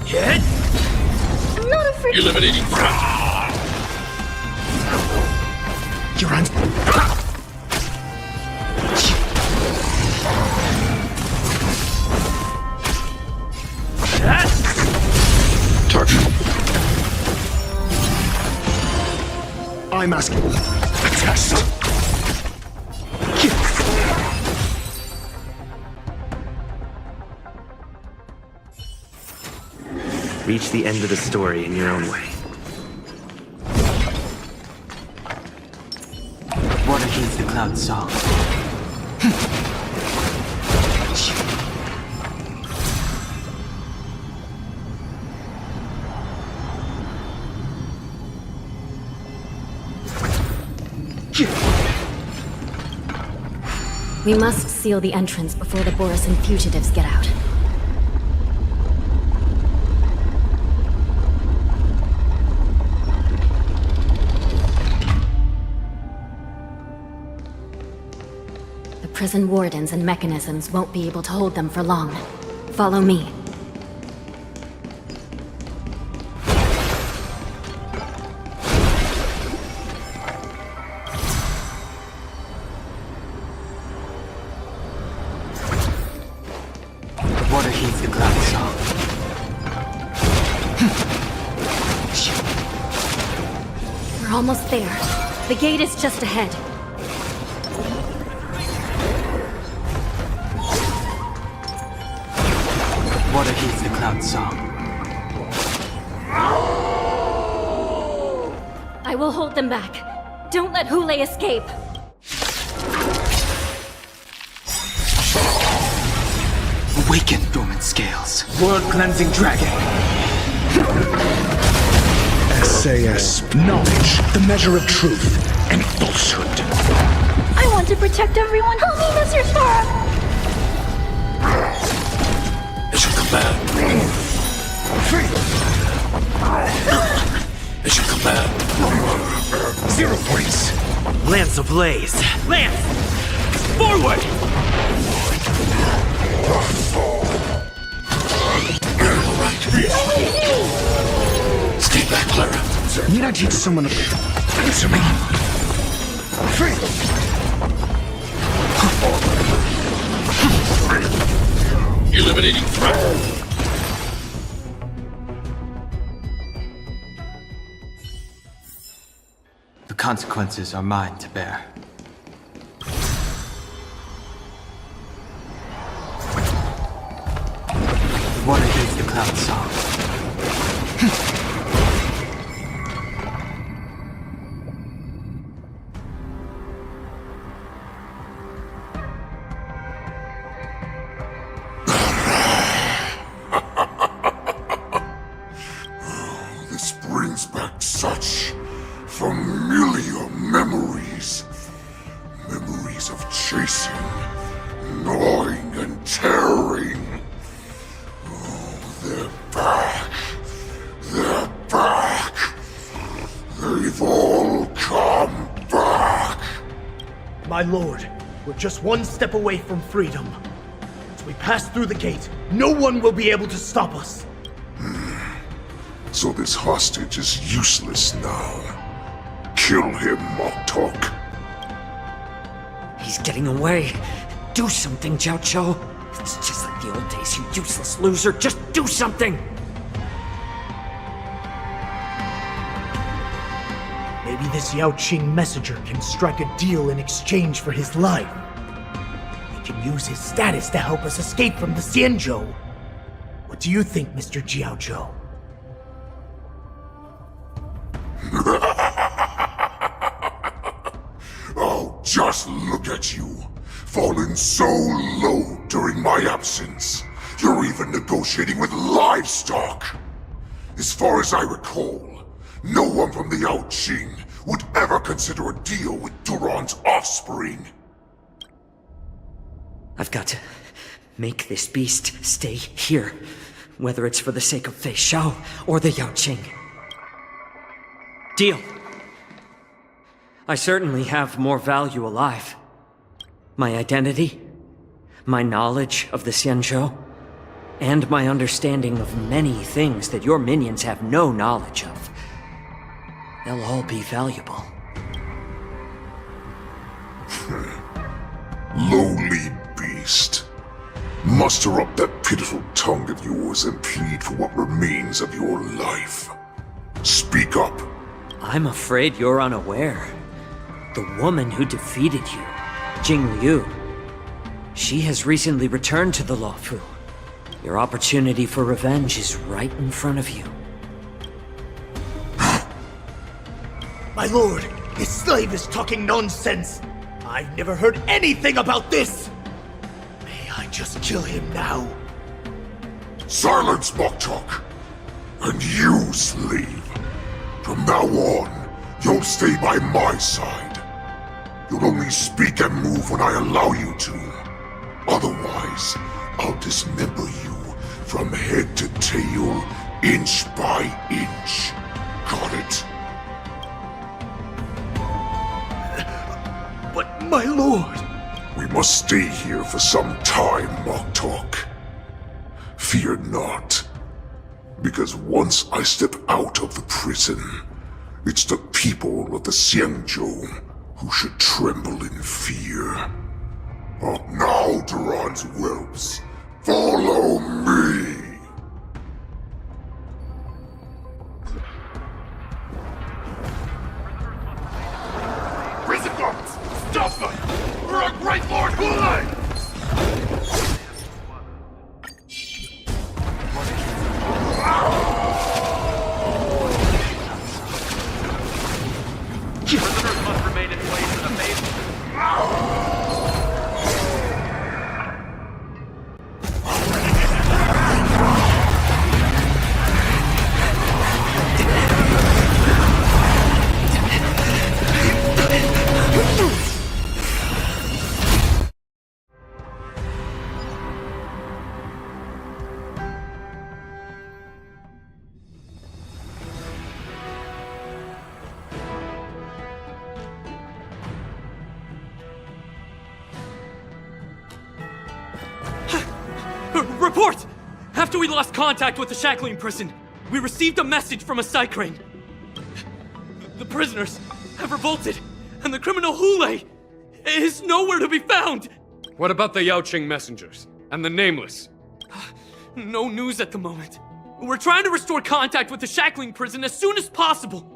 Hit! Not afraid. Eliminating front. Your hands. Target. I'm asking. A test. Reach the end of the story in your own way. Water heeds the cloud song. We must seal the entrance before the Borisin fugitives get out. The prison wardens and mechanisms won't be able to hold them for long. Follow me. Water heeds the cloud song. We're almost there. The gate is just ahead. Water heeds the cloud song. I will hold them back. Don't let Holaay escape. Awaken, dormant scales. World-cleansing dragon. say as knowledge, the measure of truth and falsehood. I want to protect everyone. Help me, Mr. Sparrow! As you command. As you command. 0 points. Lance ablaze. Lance! Forward! Stay back, Clara. Need I teach someone to answer me? Eliminating threat. The consequences are mine to bear. What is the cloud song? This brings back such familiar memories. Memories of chasing, gnawing, and tearing. Oh, they're back. They're back. They've all come back. My lord, we're just one step away from freedom. As we pass through the gate, no one will be able to stop us. So this hostage is useless now. Kill him, Moktok. He's getting away. Do something, Jiao. It's just like the old days, you useless loser. Just do something! Maybe this Yao Qing messenger can strike a deal in exchange for his life. He can use his status to help us escape from the Xianzhou. What do you think, Mr. Jiao Zhou? Oh, just look at you. Fallen so low during my absence. You're even negotiating with livestock. As far as I recall, no one from the Yao Qing would ever consider a deal with Duran's offspring. I've got to make this beast stay here. Whether it's for the sake of Fei Shao or the Yao Qing. Deal. I certainly have more value alive. My identity, my knowledge of the Xianzhou, and my understanding of many things that your minions have no knowledge of. They'll all be valuable. Lowly beast. Muster up that pitiful tongue of yours and plead for what remains of your life. Speak up. I'm afraid you're unaware. The woman who defeated you, Jing Liu, she has recently returned to the Luofu. Your opportunity for revenge is right in front of you. My lord, his slave is talking nonsense. I've never heard anything about this. May I just kill him now? Silence, Moktok! And you, slave. From now on, you'll stay by my side. You'll only speak and move when I allow you to. Otherwise, I'll dismember you from head to tail, inch by inch. Got it? But my lord... We must stay here for some time, Moktok. Fear not. Because once I step out of the prison, it's the people of the Xianzhou who should tremble in fear. But now, Duran's whelps, follow me! Prison guards, stop them! For our great Lord Holaay! Prisoners must remain in place in the basement. Report! After we lost contact with the shackling prison, we received a message from a psycrane. The prisoners have revolted, and the criminal Holaay is nowhere to be found! What about the Yaoqing messengers? And the Nameless? No news at the moment. We're trying to restore contact with the shackling prison as soon as possible.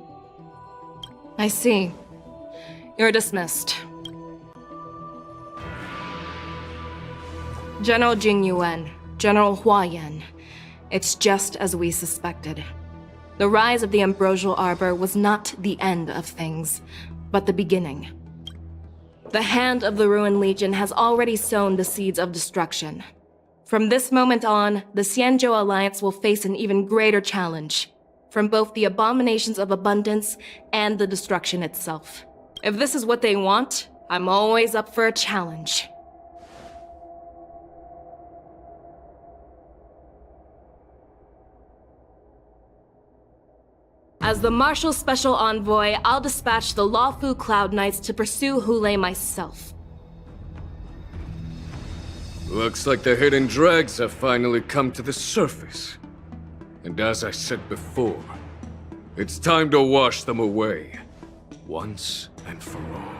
I see. You're dismissed. General Jing Yuan, General Hua Yan. It's just as we suspected. The rise of the Ambrosial Arbor was not the end of things, but the beginning. The hand of the Ruined Legion has already sown the seeds of destruction. From this moment on, the Xianzhou Alliance will face an even greater challenge, from both the abominations of abundance and the destruction itself. If this is what they want, I'm always up for a challenge. As the Marshal Special Envoy, I'll dispatch the Lawfu Cloud Knights to pursue Holaay myself. Looks like the hidden dregs have finally come to the surface. And as I said before, it's time to wash them away, once and for all.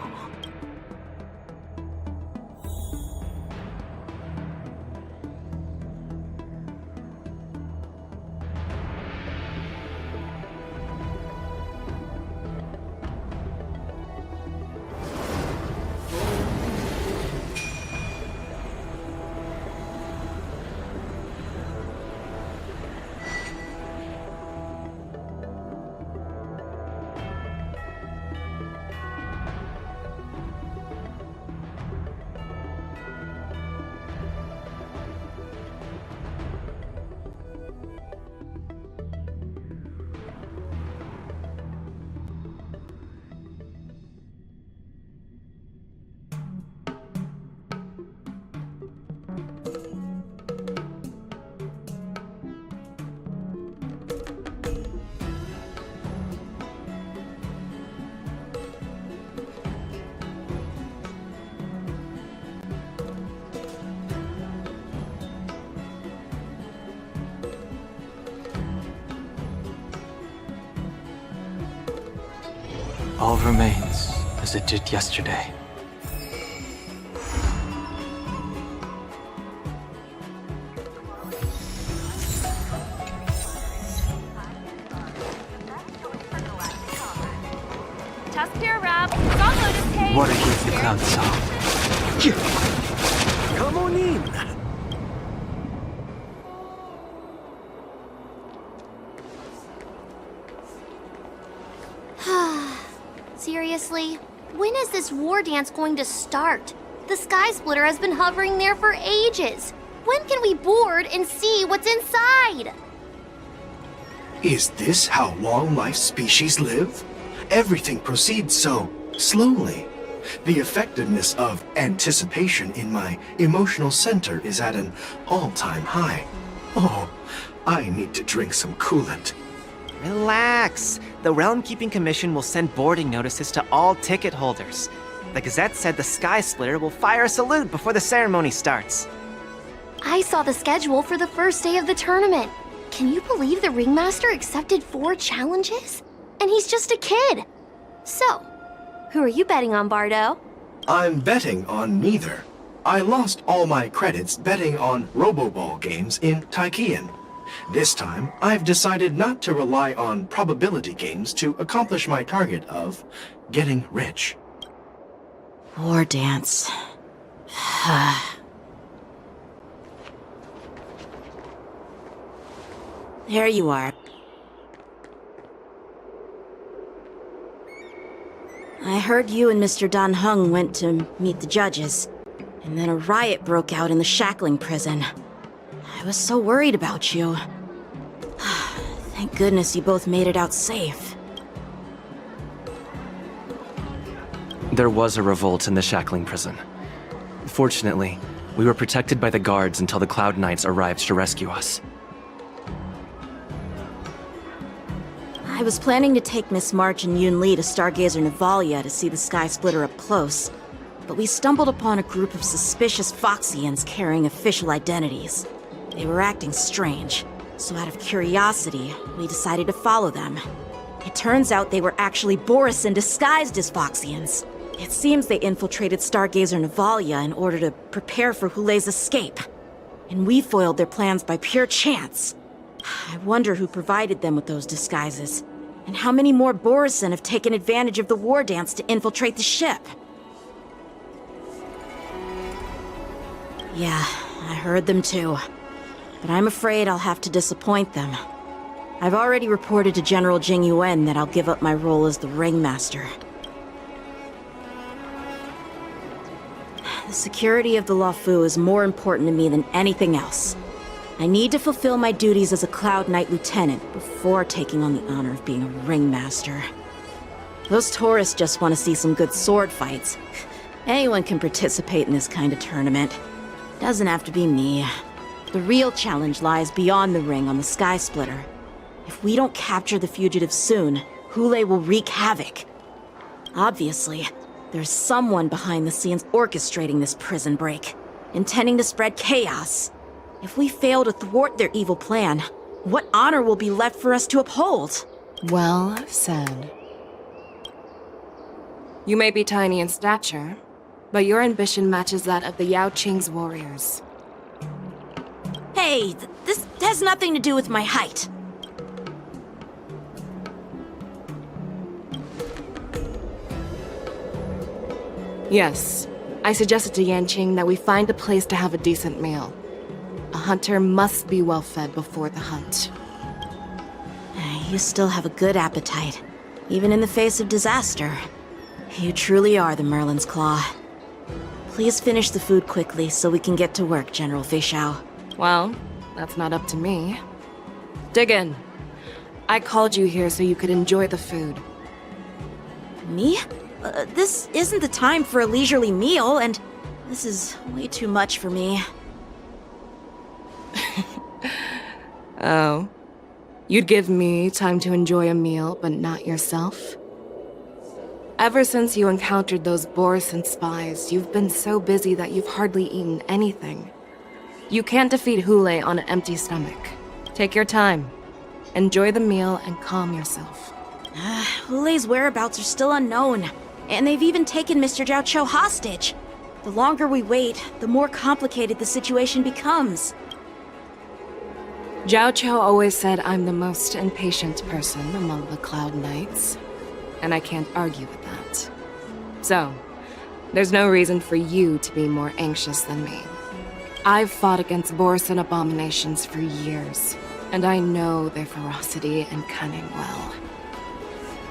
All remains as it did yesterday. Water keeps the clouds soft. Come on in. Seriously? When is this war dance going to start? The Sky Splitter has been hovering there for ages. When can we board and see what's inside? Is this how long-life species live? Everything proceeds so slowly. The effectiveness of anticipation in my emotional center is at an all-time high. Oh, I need to drink some coolant. Relax. The Realm Keeping Commission will send boarding notices to all ticket holders. The Gazette said the Sky Splitter will fire a salute before the ceremony starts. I saw the schedule for the first day of the tournament. Can you believe the Ringmaster accepted 4 challenges? And he's just a kid. So, who are you betting on, Bardo? I'm betting on neither. I lost all my credits betting on Roboball games in Taikian. This time, I've decided not to rely on probability games to accomplish my target of getting rich. War dance. There you are. I heard you and Mr. Dan Heng went to meet the judges, and then a riot broke out in the shackling prison. I was so worried about you. Thank goodness you both made it out safe. There was a revolt in the shackling prison. Fortunately, we were protected by the guards until the Cloud Knights arrived to rescue us. I was planning to take Miss March and Yun Li to Stargazer Navalia to see the Sky Splitter up close, but we stumbled upon a group of suspicious Foxians carrying official identities. They were acting strange, so out of curiosity, we decided to follow them. It turns out they were actually Borisin disguised as Foxians. It seems they infiltrated Stargazer Navalia in order to prepare for Houlay's escape. And we foiled their plans by pure chance. I wonder who provided them with those disguises, and how many more Borisin have taken advantage of the war dance to infiltrate the ship. Yeah, I heard them too. But I'm afraid I'll have to disappoint them. I've already reported to General Jing Yuan that I'll give up my role as the Ringmaster. The security of the Luofu is more important to me than anything else. I need to fulfill my duties as a Cloud Knight Lieutenant before taking on the honor of being a Ringmaster. Those tourists just want to see some good sword fights. Anyone can participate in this kind of tournament. Doesn't have to be me. The real challenge lies beyond the ring on the Sky Splitter. If we don't capture the fugitives soon, Houlayy will wreak havoc. Obviously, there's someone behind the scenes orchestrating this prison break, intending to spread chaos. If we fail to thwart their evil plan, what honor will be left for us to uphold? Well said. You may be tiny in stature, but your ambition matches that of the Yao Qing's warriors. Hey, this has nothing to do with my height. Yes, I suggested to Yanqing that we find a place to have a decent meal. A hunter must be well fed before the hunt. You still have a good appetite, even in the face of disaster. You truly are the Merlin's Claw. Please finish the food quickly so we can get to work, General Fei Xiao. Well, that's not up to me. Dig in. I called you here so you could enjoy the food. Me? This isn't the time for a leisurely meal, and this is way too much for me. Oh. You'd give me time to enjoy a meal, but not yourself? Ever since you encountered those Borisin spies, you've been so busy that you've hardly eaten anything. You can't defeat Houlayy on an empty stomach. Take your time. Enjoy the meal and calm yourself. Houlay's whereabouts are still unknown, and they've even taken Mr. Jiao Cho hostage. The longer we wait, the more complicated the situation becomes. Jiao Cho always said I'm the most impatient person among the Cloud Knights, and I can't argue with that. So, there's no reason for you to be more anxious than me. I've fought against Borisin abominations for years, and I know their ferocity and cunning well.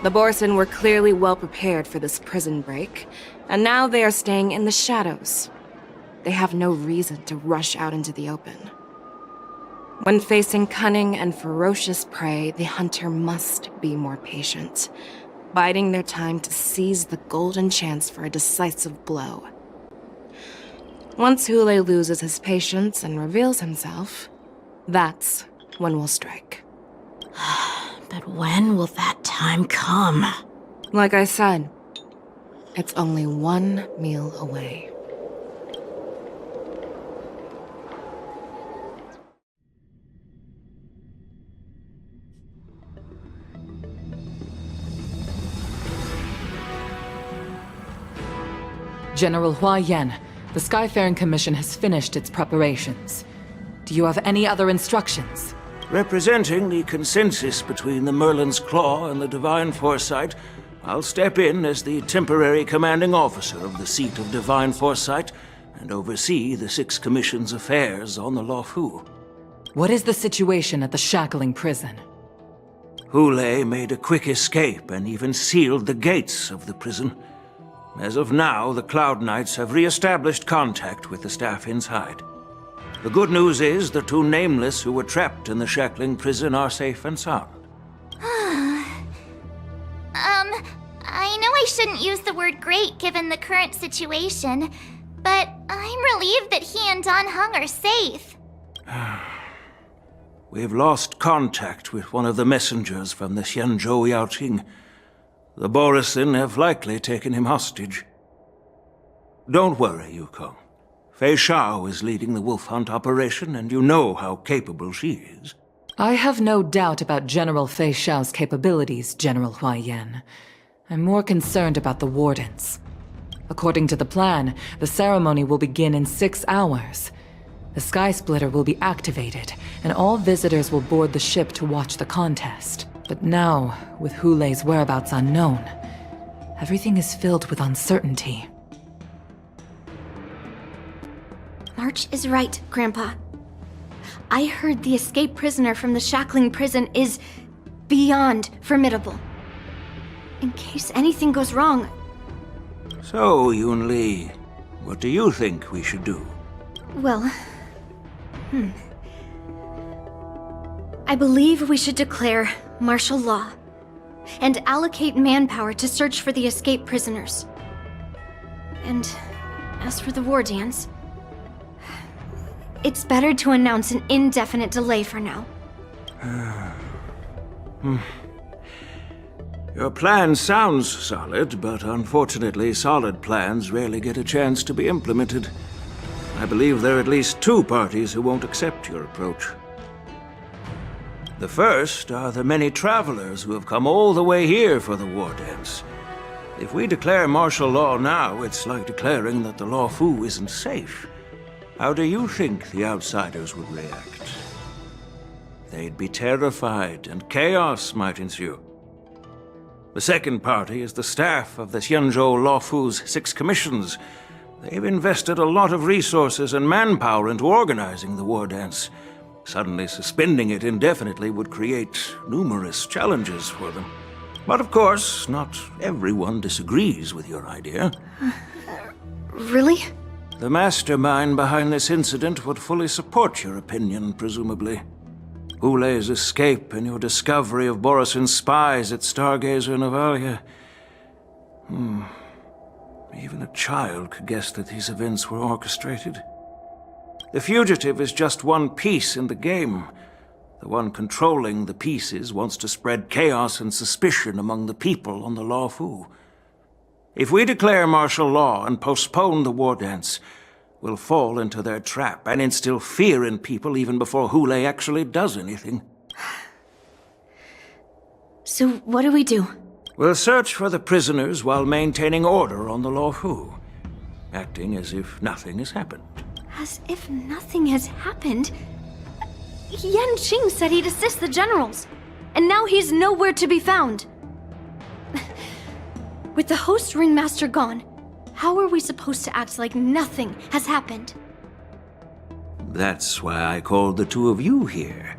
The Borisin were clearly well prepared for this prison break, and now they are staying in the shadows. They have no reason to rush out into the open. When facing cunning and ferocious prey, the hunter must be more patient, biding their time to seize the golden chance for a decisive blow. Once Houlayy loses his patience and reveals himself, that's when we'll strike. But when will that time come? Like I said, it's only one meal away. General Huayan, the Skyfaring Commission has finished its preparations. Do you have any other instructions? Representing the consensus between the Merlin's Claw and the Divine Foresight, I'll step in as the temporary commanding officer of the seat of Divine Foresight and oversee the Six Commission's affairs on the Luofu. What is the situation at the Shackling Prison? Houlayy made a quick escape and even sealed the gates of the prison. As of now, the Cloud Knights have re-established contact with the staff inside. The good news is the two Nameless who were trapped in the Shackling prison are safe and sound. I know I shouldn't use the word great given the current situation, but I'm relieved that he and Dan Heng are safe. We've lost contact with one of the messengers from the Xianzhou Yaoqing. The Borisin have likely taken him hostage. Don't worry, Yukong. Fei Shao is leading the wolf hunt operation, and you know how capable she is. I have no doubt about General Fei Shao's capabilities, General Huaiyan. I'm more concerned about the Wardens. According to the plan, the ceremony will begin in 6 hours. The Sky Splitter will be activated, and all visitors will board the ship to watch the contest. But now, with Hulay's whereabouts unknown, everything is filled with uncertainty. March is right, Grandpa. I heard the escaped prisoner from the shackling prison is beyond formidable. In case anything goes wrong. So, Yun-Li, what do you think we should do? Well, I believe we should declare martial law and allocate manpower to search for the escaped prisoners. And as for the war dance, it's better to announce an indefinite delay for now. Your plan sounds solid, but unfortunately solid plans rarely get a chance to be implemented. I believe there are at least 2 parties who won't accept your approach. The first are the many travelers who have come all the way here for the war dance. If we declare martial law now, it's like declaring that the Law Fu isn't safe. How do you think the outsiders would react? They'd be terrified, and chaos might ensue. The second party is the staff of the Xianzhou Law Fu's 6 commissions. They've invested a lot of resources and manpower into organizing the war dance. Suddenly suspending it indefinitely would create numerous challenges for them. But of course, not everyone disagrees with your idea. Really? The mastermind behind this incident would fully support your opinion, presumably. Hulay's escape and your discovery of Borisin's spies at Stargazer Navalia. Even a child could guess that these events were orchestrated. The fugitive is just one piece in the game. The one controlling the pieces wants to spread chaos and suspicion among the people on the Law Fu. If we declare martial law and postpone the war dance, we'll fall into their trap and instill fear in people even before Hulay actually does anything. So what do we do? We'll search for the prisoners while maintaining order on the Law Fu, acting as if nothing has happened. As if nothing has happened? Yan Qing said he'd assist the generals, and now he's nowhere to be found. With the host ringmaster gone, how are we supposed to act like nothing has happened? That's why I called the 2 of you here.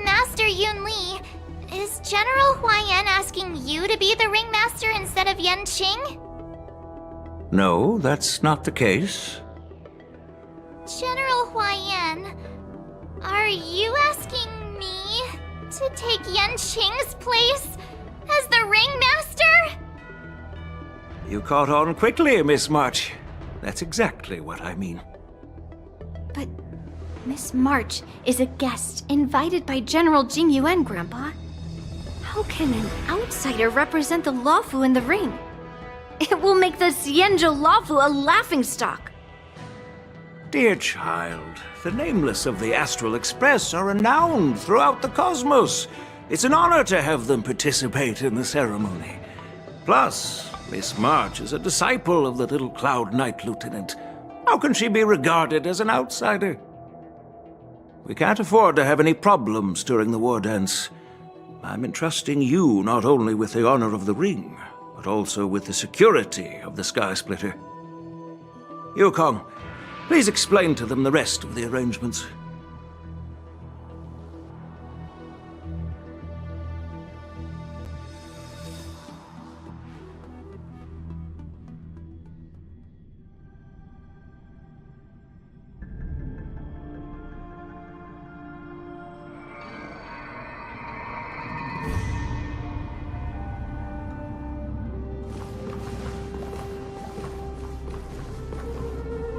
Master Yun-Li, is General Huaiyan asking you to be the ringmaster instead of Yan Qing? No, that's not the case. General Huaiyan, are you asking me to take Yan Qing's place as the ringmaster? You caught on quickly, Miss March. That's exactly what I mean. But Miss March is a guest invited by General Jing Yuan, Grandpa. How can an outsider represent the Law Fu in the ring? It will make the Xianzhou Law Fu a laughingstock. Dear child, the nameless of the Astral Express are renowned throughout the cosmos. It's an honor to have them participate in the ceremony. Plus, Miss March is a disciple of the little Cloud Knight Lieutenant. How can she be regarded as an outsider? We can't afford to have any problems during the war dance. I'm entrusting you not only with the honor of the ring, but also with the security of the Sky Splitter. Yukong, please explain to them the rest of the arrangements.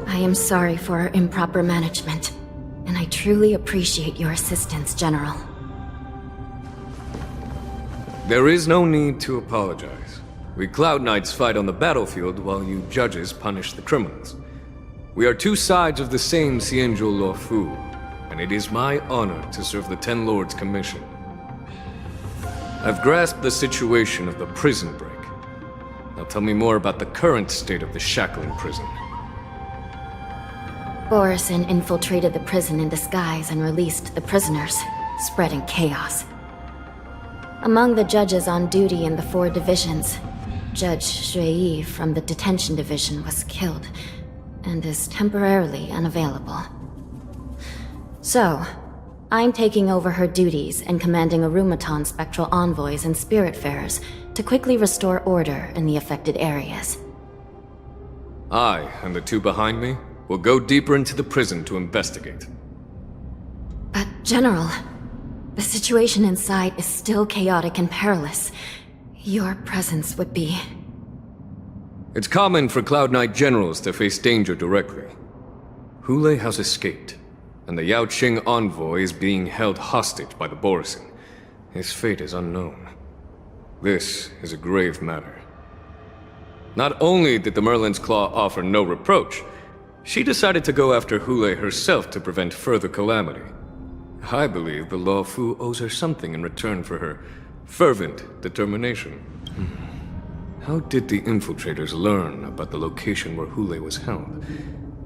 I am sorry for our improper management, and I truly appreciate your assistance, General. There is no need to apologize. We Cloud Knights fight on the battlefield while you judges punish the criminals. We are two sides of the same Xianzhou Luofu, and it is my honor to serve the Ten Lords' commission. I've grasped the situation of the prison break. Now tell me more about the current state of the shackling prison. Borisin infiltrated the prison in disguise and released the prisoners, spreading chaos. Among the judges on duty in the 4 divisions, Judge Xueyi from the detention division was killed and is temporarily unavailable. So, I'm taking over her duties and commanding Arumaton spectral envoys and spiritfarers to quickly restore order in the affected areas. I, and the 2 behind me, will go deeper into the prison to investigate. But, General, the situation inside is still chaotic and perilous. Your presence would be... It's common for Cloud Knight generals to face danger directly. Holaay has escaped, and the Yaoqing envoy is being held hostage by the Borisin. His fate is unknown. This is a grave matter. Not only did the Merlin's Claw offer no reproach, she decided to go after Holaay herself to prevent further calamity. I believe the Luofu owes her something in return for her fervent determination. How did the infiltrators learn about the location where Holaay was held?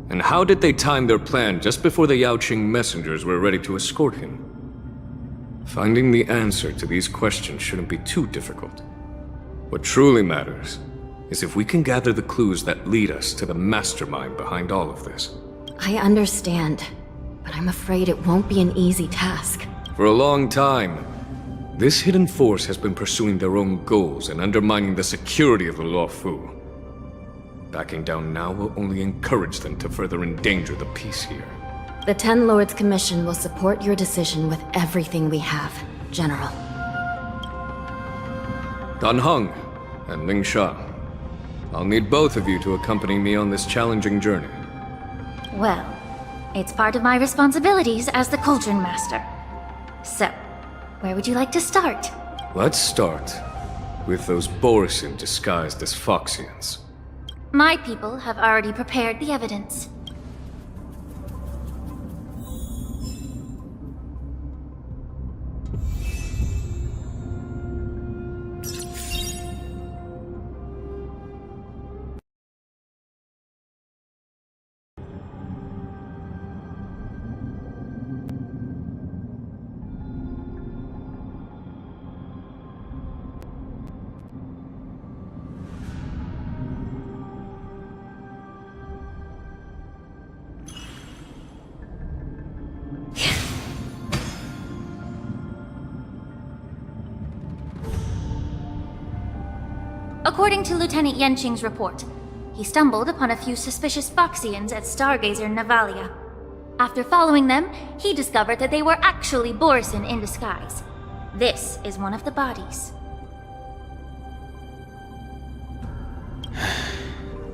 And how did they time their plan just before the Yaoqing messengers were ready to escort him? Finding the answer to these questions shouldn't be too difficult. What truly matters is if we can gather the clues that lead us to the mastermind behind all of this. I understand, but I'm afraid it won't be an easy task. For a long time, this hidden force has been pursuing their own goals and undermining the security of the Luofu. Backing down now will only encourage them to further endanger the peace here. The Ten Lords Commission will support your decision with everything we have, General. Dan Heng and Ling Sha, I'll need both of you to accompany me on this challenging journey. Well, it's part of my responsibilities as the Cauldron Master. So, where would you like to start? Let's start with those Borisin disguised as Foxians. My people have already prepared the evidence. According to Lieutenant Yenqing's report, he stumbled upon a few suspicious Foxians at Stargazer Navalia. After following them, he discovered that they were actually Borisin in disguise. This is one of the bodies.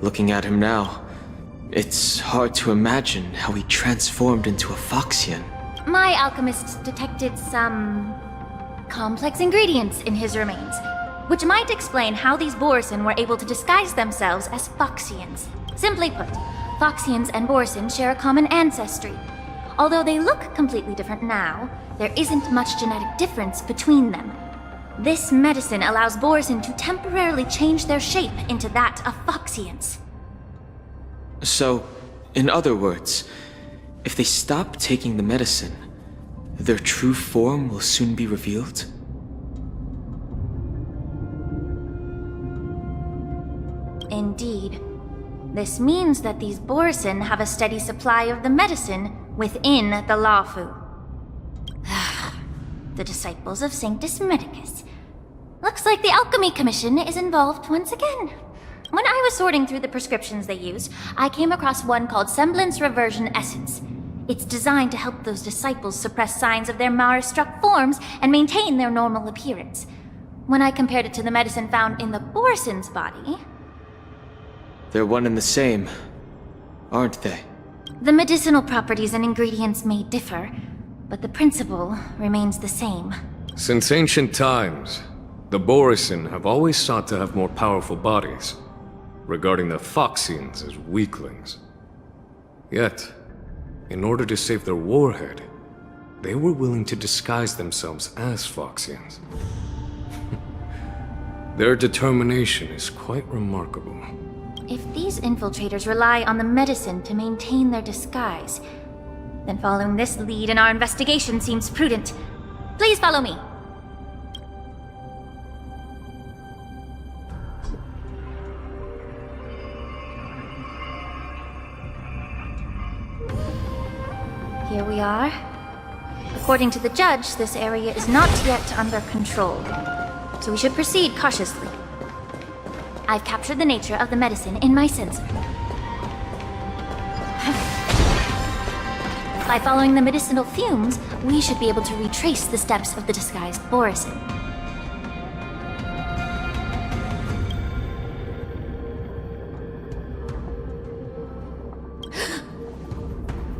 Looking at him now, it's hard to imagine how he transformed into a Foxian. My alchemists detected some complex ingredients in his remains, which might explain how these Borisin were able to disguise themselves as Foxians. Simply put, Foxians and Borisin share a common ancestry. Although they look completely different now, there isn't much genetic difference between them. This medicine allows Borisin to temporarily change their shape into that of Foxians. So, in other words, if they stop taking the medicine, their true form will soon be revealed? Indeed. This means that these Borisin have a steady supply of the medicine within the Luofu. The disciples of Sanctus Medicus. Looks like the Alchemy Commission is involved once again. When I was sorting through the prescriptions they use, I came across one called Semblance Reversion Essence. It's designed to help those disciples suppress signs of their Mara-struck forms and maintain their normal appearance. When I compared it to the medicine found in the Borisin's body... They're one and the same, aren't they? The medicinal properties and ingredients may differ, but the principle remains the same. Since ancient times, The Borisin have always sought to have more powerful bodies, regarding the Foxians as weaklings. Yet, in order to save their warhead, they were willing to disguise themselves as Foxians. Their determination is quite remarkable. If these infiltrators rely on the medicine to maintain their disguise, then following this lead in our investigation seems prudent. Please follow me. Here we are. According to the judge, this area is not yet under control, so we should proceed cautiously. I've captured the nature of the medicine in my sensor. By following the medicinal fumes, we should be able to retrace the steps of the disguised Borisin.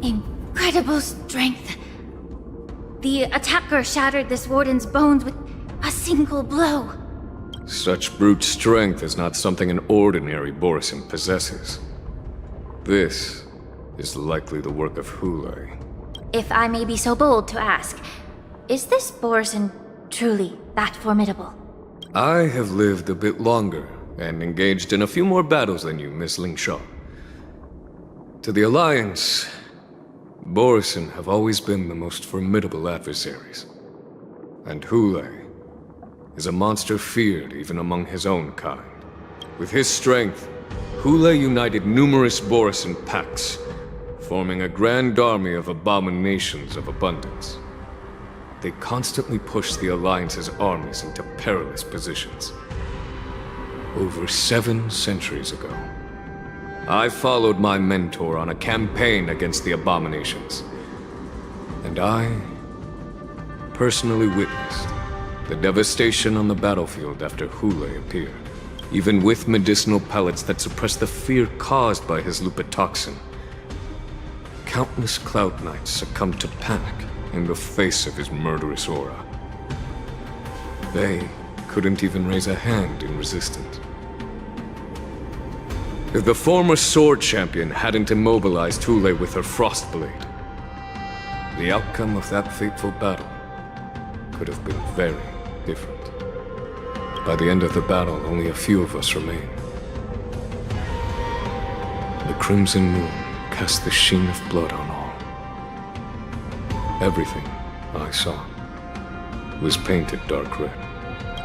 Incredible strength. The attacker shattered this warden's bones with a single blow. Such brute strength is not something an ordinary Borisin possesses. This is likely the work of Holaay. If I may be so bold to ask, is this Borisin truly that formidable? I have lived a bit longer and engaged in a few more battles than you, Miss Lingshaw. To the Alliance, Borisin have always been the most formidable adversaries. And Holaay is a monster feared even among his own kind. With his strength, Holaay united numerous Borisin packs, forming a grand army of abominations of abundance. They constantly pushed the Alliance's armies into perilous positions. Over 7 centuries ago, I followed my mentor on a campaign against the abominations. And I personally witnessed the devastation on the battlefield after Holaay appeared. Even with medicinal pellets that suppressed the fear caused by his lupitoxin, countless Cloud Knights succumbed to panic in the face of his murderous aura. They couldn't even raise a hand in resistance. If the former Sword Champion hadn't immobilized Holaay with her Frostblade, the outcome of that fateful battle could have been very different. By the end of the battle, only a few of us remained. The Crimson Moon cast the sheen of blood on all. Everything I saw was painted dark red.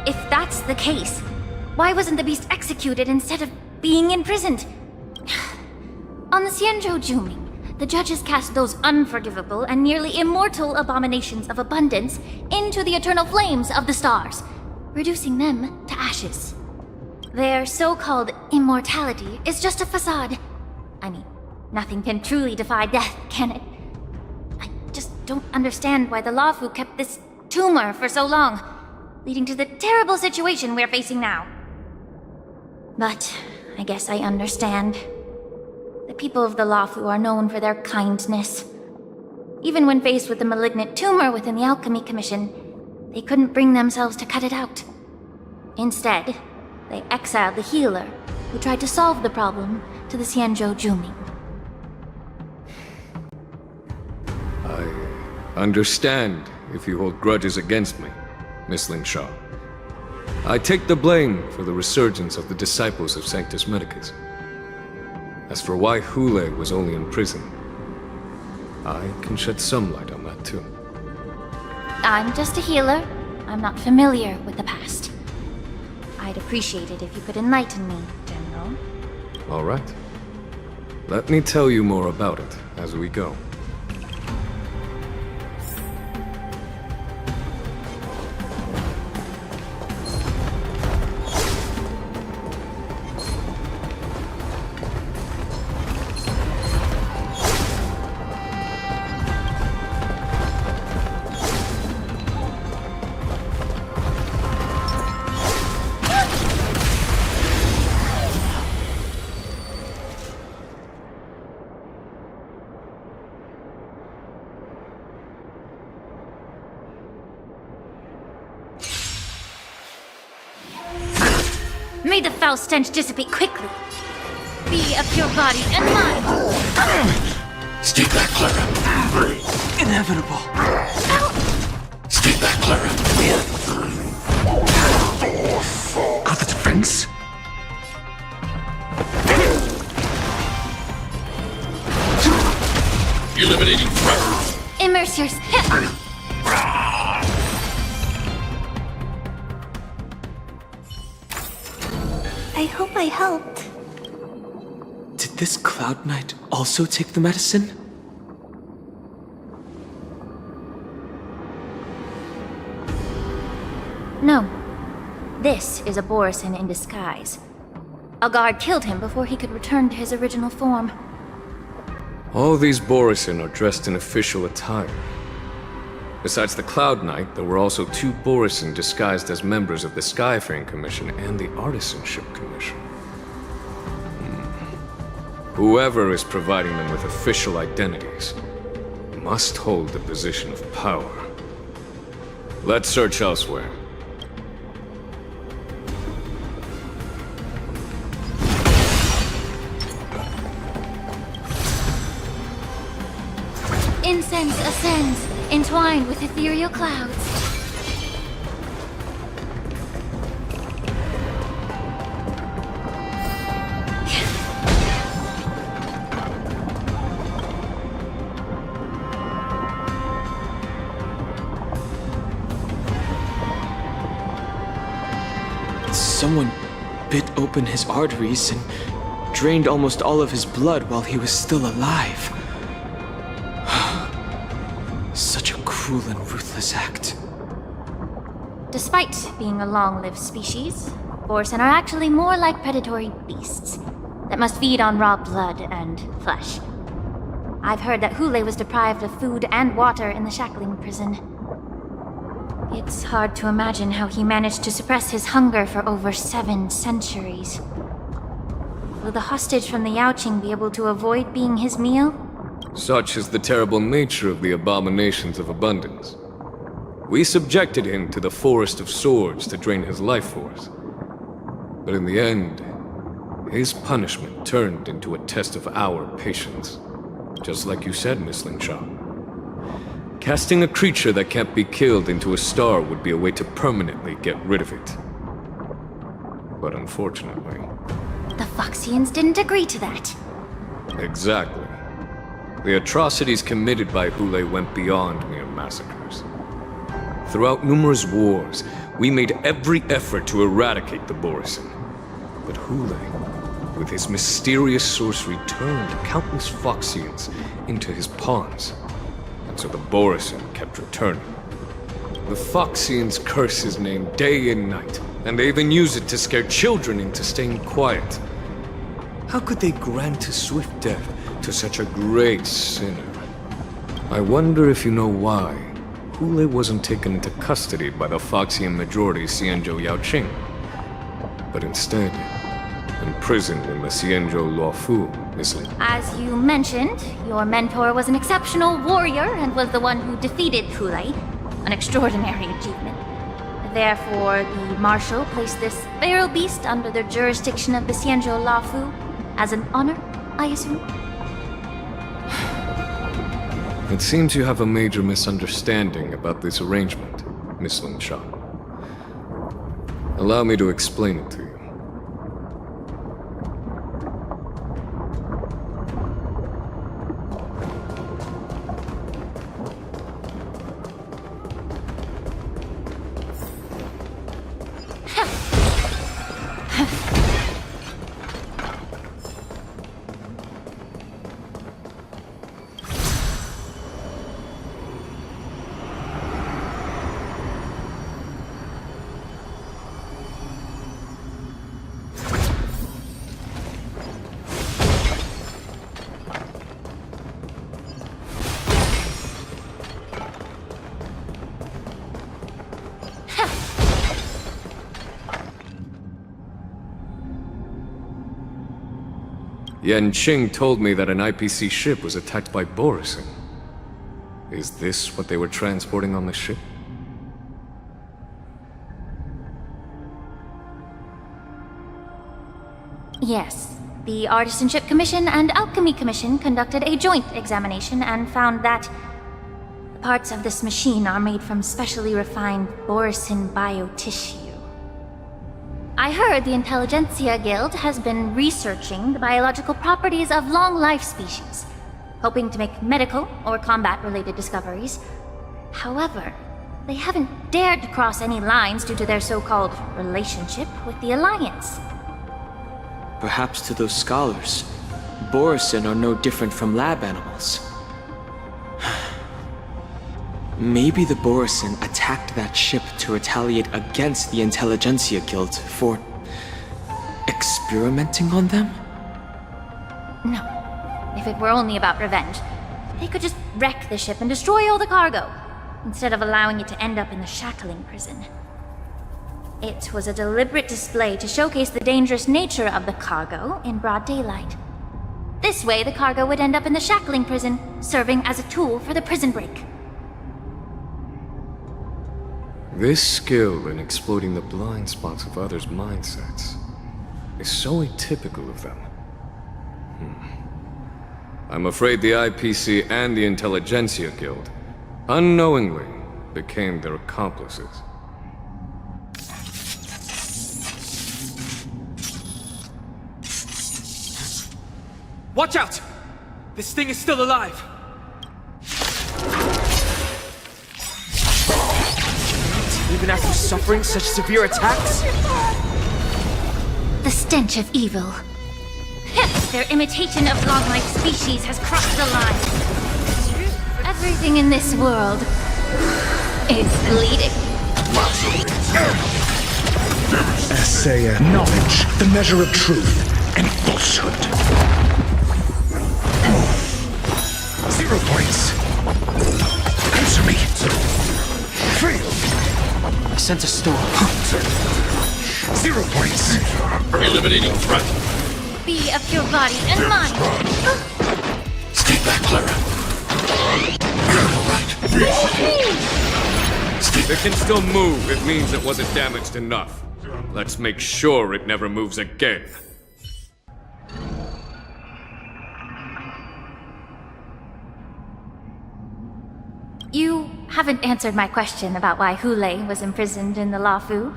If that's the case, why wasn't the beast executed instead of being imprisoned? On the Xianzhou Juming, the judges cast those unforgivable and nearly immortal abominations of abundance into the eternal flames of the stars, reducing them to ashes. Their so-called immortality is just a facade. I mean, nothing can truly defy death, can it? I just don't understand why the Luofu kept this tumor for so long, leading to the terrible situation we're facing now. But I guess I understand. The people of the Luofu are known for their kindness. Even when faced with the malignant tumor within the Alchemy Commission, they couldn't bring themselves to cut it out. Instead, they exiled the healer, who tried to solve the problem, to the Xianzhou Juming. I understand if you hold grudges against me, Miss Lingshaw. I take the blame for the resurgence of the disciples of Sanctus Medicus. As for why Holaay was only in prison, I can shed some light on that too. I'm just a healer. I'm not familiar with the past. I'd appreciate it if you could enlighten me, General. All right. Let me tell you more about it as we go. May the foul stench dissipate quickly. Be of your body and mind. Stay back, Clara. Inevitable. Stay back, Clara. Got the defense? Eliminating threat. Immerse your... I hope I helped. Did this Cloud Knight also take the medicine? No. This is a Borisin in disguise. A guard killed him before he could return to his original form. All these Borisin are dressed in official attire. Besides the Cloud Knight, there were also 2 Borisin disguised as members of the Skyfaring Commission and the Artisanship Commission. Whoever is providing them with official identities must hold a position of power. Let's search elsewhere. Incense ascends, entwined with ethereal clouds. Someone bit open his arteries and drained almost all of his blood while he was still alive. Such a cruel and ruthless act. Despite being a long-lived species, Borisin are actually more like predatory beasts that must feed on raw blood and flesh. I've heard that Holaay was deprived of food and water in the shackling prison. It's hard to imagine how he managed to suppress his hunger for over 7 centuries. Will the hostage from the Yaoqing be able to avoid being his meal? Such is the terrible nature of the abominations of abundance. We subjected him to the Forest of Swords to drain his life force. But in the end, his punishment turned into a test of our patience. Just like you said, Miss Lingshaw. Casting a creature that can't be killed into a star would be a way to permanently get rid of it. But unfortunately... The Foxians didn't agree to that. Exactly. The atrocities committed by Holaay went beyond mere massacres. Throughout numerous wars, we made every effort to eradicate the Borisin. But Holaay, with his mysterious sorcery, turned countless Foxians into his pawns. And so the Borisin kept returning. The Foxians curse his name day and night, and they even use it to scare children into staying quiet. How could they grant a swift death to such a great sinner? I wonder if you know why Holaay wasn't taken into custody by the Foxian majority Xianzhou Yaoqing, but instead imprisoned in the Xianzhou Luofu, Miss Lin. As you mentioned, your mentor was an exceptional warrior and was the one who defeated Holaay, an extraordinary achievement. Therefore, the Marshal placed this feral beast under the jurisdiction of the Xianzhou Luofu as an honor, I assume? It seems you have a major misunderstanding about this arrangement, Miss Lingshaw. Allow me to explain it to you. Yanqing told me that an IPC ship was attacked by Borisin. Is this what they were transporting on the ship? Yes. The Artisanship Commission and Alchemy Commission conducted a joint examination and found that the parts of this machine are made from specially refined Borisin biotissue. I heard the Intelligentsia Guild has been researching the biological properties of long-life species, hoping to make medical or combat-related discoveries. However, they haven't dared to cross any lines due to their so-called relationship with the Alliance. Perhaps to those scholars, Borisin are no different from lab animals. Maybe the Borisin attacked that ship to retaliate against the Intelligentsia Guild for experimenting on them? No. If it were only about revenge, they could just wreck the ship and destroy all the cargo, instead of allowing it to end up in the shackling prison. It was a deliberate display to showcase the dangerous nature of the cargo in broad daylight. This way, the cargo would end up in the shackling prison, serving as a tool for the prison break. This skill in exploiting the blind spots of others' mindsets is so atypical of them. I'm afraid the IPC and the Intelligentsia Guild unknowingly became their accomplices. Watch out! This thing is still alive! Even after suffering such severe attacks? The stench of evil. Their imitation of long-life species has crossed the line. Everything in this world is bleeding. Essaya, knowledge, the measure of truth and falsehood. 0 points. Answer me. Fail. I sent a storm. 0 points. Eliminating threat. Be of your body and mind. Stay back, Clara. If it can still move, it means it wasn't damaged enough. Let's make sure it never moves again. You haven't answered my question about why Holaay was imprisoned in the Lafu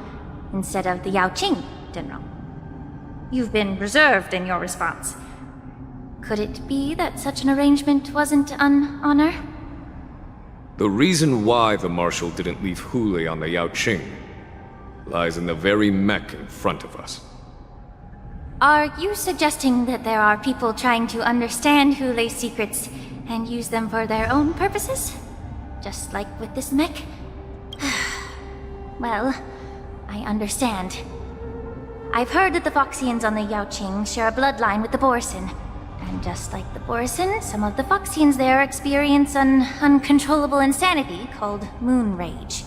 instead of the Yaoqing, General. You've been reserved in your response. Could it be that such an arrangement wasn't an honor? The reason why the Marshal didn't leave Holaay on the Yaoqing lies in the very mech in front of us. Are you suggesting that there are people trying to understand Hulaay's secrets and use them for their own purposes? Just like with this mech? Well, I understand. I've heard that the Foxians on the Yaoqing share a bloodline with the Borisin. And just like the Borisin, some of the Foxians there experience an uncontrollable insanity called moon rage.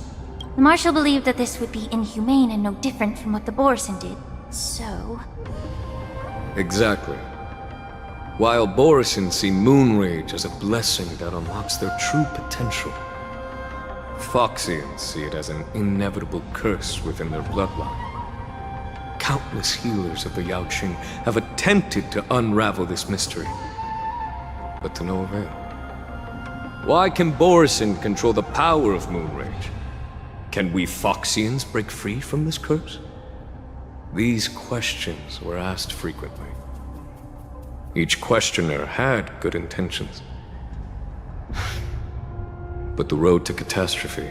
The Marshal believed that this would be inhumane and no different from what the Borisin did, so... Exactly. While Borisin see moon rage as a blessing that unlocks their true potential, Foxians see it as an inevitable curse within their bloodline. Countless healers of the Yaoqing have attempted to unravel this mystery, but to no avail. Why can Borisin control the power of moon rage? Can we Foxians break free from this curse? These questions were asked frequently. Each questioner had good intentions. But the road to catastrophe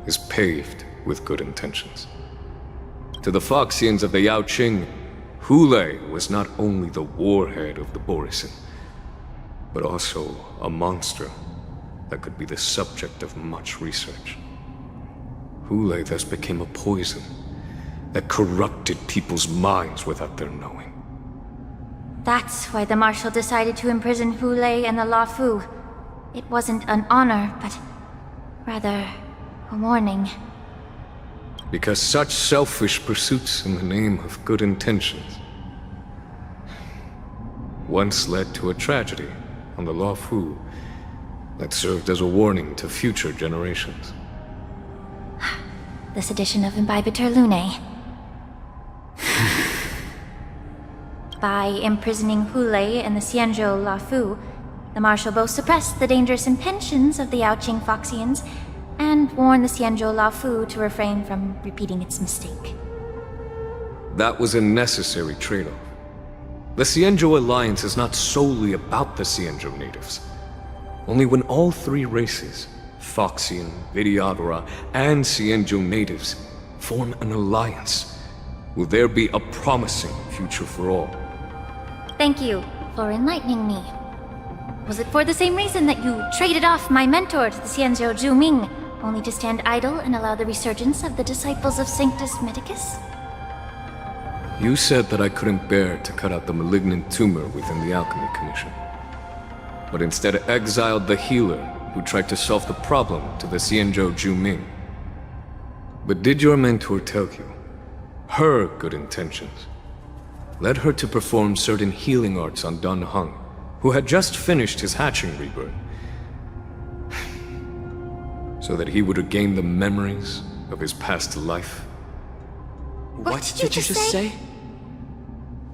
is paved with good intentions. To the Foxians of the Yaoqing, Holaay was not only the warhead of the Borisin, but also a monster that could be the subject of much research. Holaay thus became a poison that corrupted people's minds without their knowing. That's why the Marshal decided to imprison Holaay and the Lafu. It wasn't an honor, but rather a warning. Because such selfish pursuits in the name of good intentions once led to a tragedy on the Lafu that served as a warning to future generations. The sedition of Imbibitor Lunae. By imprisoning Holaay and the Xianzhou Lafu, the Marshal both suppressed the dangerous intentions of the Yaoqing Foxians and warned the Xianzhou Lafu to refrain from repeating its mistake. That was a necessary trade-off. The Xianzhou alliance is not solely about the Xianzhou natives. Only when all three races, Foxian, Videodora, and Xianzhou natives, form an alliance, will there be a promising future for all. Thank you for enlightening me. Was it for the same reason that you traded off my mentor to the Xianzhou Zhuming, only to stand idle and allow the resurgence of the disciples of Sanctus Medicus? You said that I couldn't bear to cut out the malignant tumor within the Alchemy Commission, but instead exiled the healer who tried to solve the problem to the Xianzhou Zhuming. But did your mentor tell you her good intentions led her to perform certain healing arts on Dan Heng, who had just finished his hatching rebirth, so that he would regain the memories of his past life? What did you just say?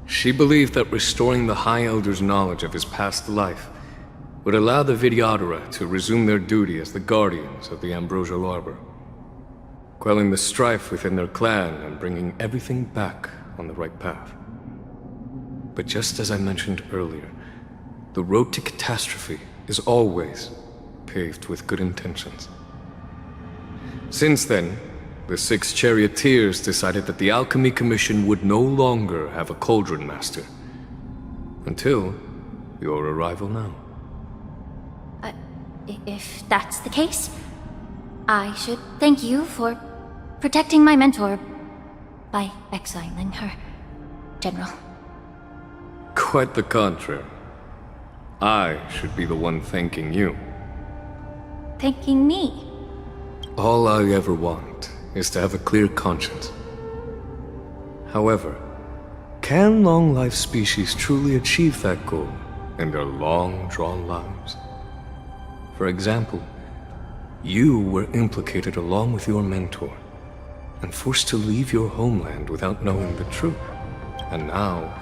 She believed that restoring the High Elder's knowledge of his past life would allow the Videodora to resume their duty as the guardians of the Ambrosial Arbor, quelling the strife within their clan and bringing everything back on the right path. But just as I mentioned earlier, the road to catastrophe is always paved with good intentions. Since then, the 6 charioteers decided that the Alchemy Commission would no longer have a cauldron master. Until your arrival now. If that's the case, I should thank you for protecting my mentor by exiling her, General. Quite the contrary. I should be the one thanking you. Thanking me? All I ever want is to have a clear conscience. However, can long-life species truly achieve that goal in their long-drawn lives? For example, you were implicated along with your mentor, and forced to leave your homeland without knowing the truth. And now,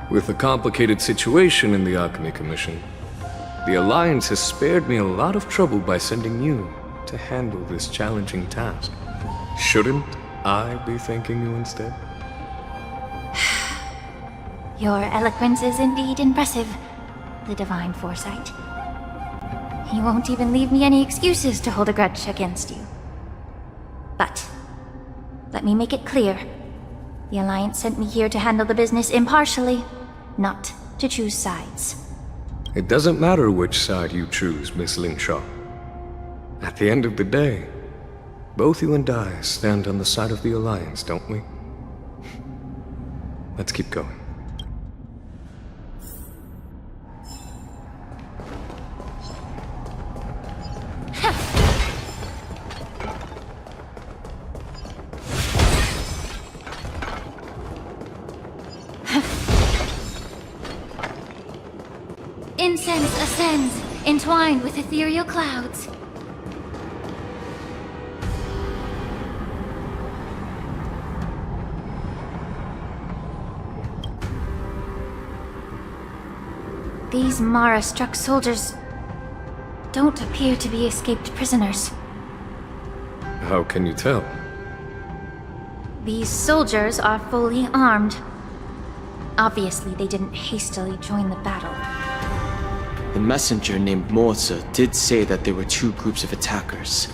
with the complicated situation in the Alchemy Commission, the Alliance has spared me a lot of trouble by sending you to handle this challenging task. Shouldn't I be thanking you instead? Your eloquence is indeed impressive, the divine foresight. You won't even leave me any excuses to hold a grudge against you. But, let me make it clear. The Alliance sent me here to handle the business impartially, not to choose sides. It doesn't matter which side you choose, Miss Lingshaw. At the end of the day, both you and I stand on the side of the Alliance, don't we? Let's keep going. Incense ascends, entwined with ethereal clouds. These Mara-struck soldiers don't appear to be escaped prisoners. How can you tell? These soldiers are fully armed. Obviously, they didn't hastily join the battle. The messenger named Mozi did say that there were 2 groups of attackers.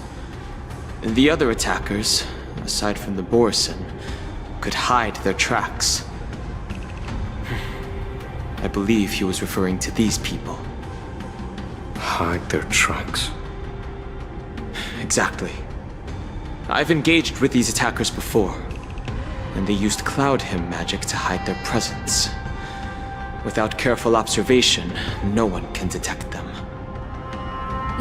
And the other attackers, aside from the Borson, could hide their tracks. I believe he was referring to these people. Hide their tracks? Exactly. I've engaged with these attackers before, and they used Cloud Hymn magic to hide their presence. Without careful observation, no one can detect them.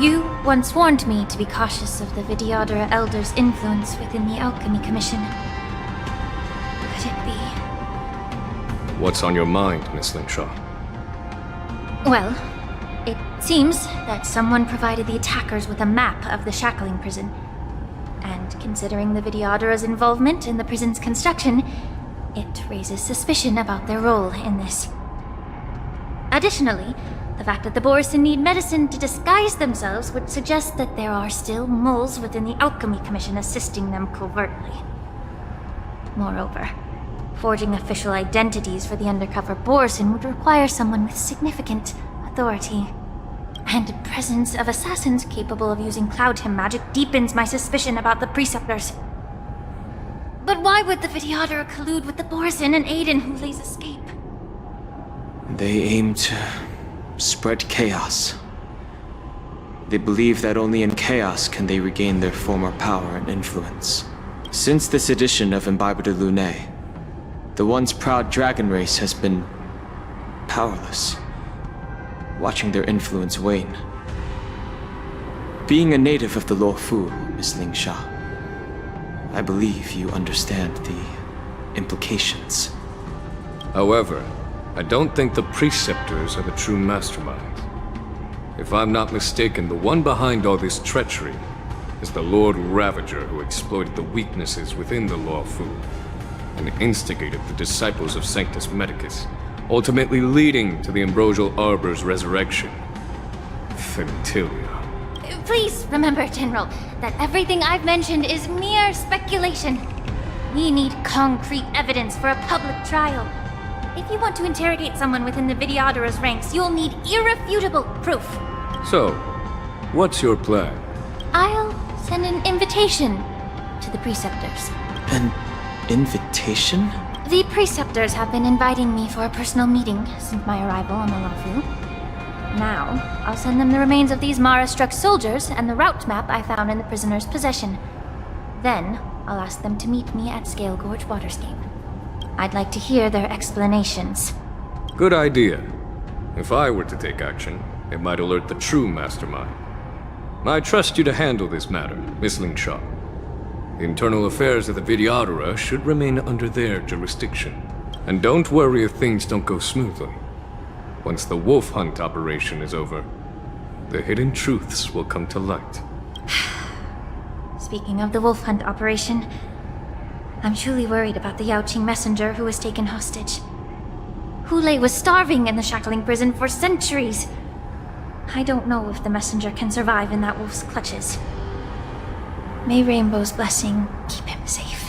You once warned me to be cautious of the Videodora Elder's influence within the Alchemy Commission. Could it be? What's on your mind, Miss Lingshaw? Well, it seems that someone provided the attackers with a map of the shackling prison. And considering the Videodora's involvement in the prison's construction, It raises suspicion about their role in this. Additionally, the fact that the Borson need medicine to disguise themselves would suggest that there are still moles within the Alchemy Commission assisting them covertly. Moreover, forging official identities for the undercover Borson would require someone with significant authority. And the presence of assassins capable of using Cloud Hymn magic deepens my suspicion about the Preceptors. But why would the Videodora collude with the Borson and aid in Hulei's escape? They aim to spread chaos. They believe that only in chaos can they regain their former power and influence. Since this edition of Imbibe de Lune, the once proud dragon race has been powerless, watching their influence wane. Being a native of the Luofu, Miss Lingsha, I believe you understand the implications. However, I don't think the Preceptors are the true masterminds. If I'm not mistaken, the one behind all this treachery is the Lord Ravager who exploited the weaknesses within the Luofu and instigated the disciples of Sanctus Medicus, ultimately leading to the Ambrosial Arbor's resurrection. Fentilia. Please remember, General, that everything I've mentioned is mere speculation. We need concrete evidence for a public trial. If you want to interrogate someone within the Videodora's ranks, you'll need irrefutable proof. So, what's your plan? I'll send an invitation to the Preceptors. An invitation? The Preceptors have been inviting me for a personal meeting since my arrival on the Luofu. Now, I'll send them the remains of these Mara-struck soldiers and the route map I found in the prisoner's possession. Then, I'll ask them to meet me at Scale Gorge Waterscape. I'd like to hear their explanations. Good idea. If I were to take action, it might alert the true mastermind. I trust you to handle this matter, Miss Lingsha. The internal affairs of the Videodora should remain under their jurisdiction. And don't worry if things don't go smoothly. Once the wolf hunt operation is over, the hidden truths will come to light. Speaking of the wolf hunt operation, I'm truly worried about the Yaoqing messenger who was taken hostage. Hulei was starving in the shackling prison for centuries. I don't know if the messenger can survive in that wolf's clutches. May Rainbow's blessing keep him safe.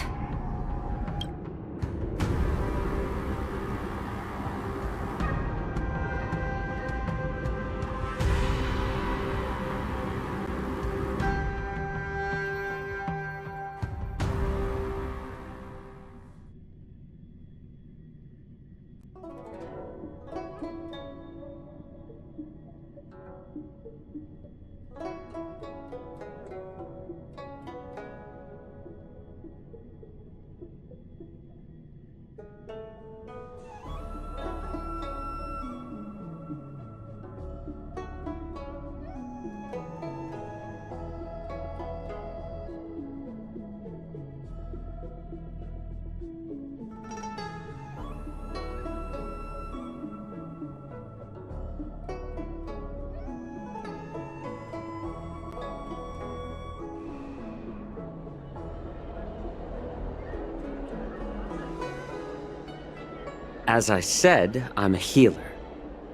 As I said, I'm a healer.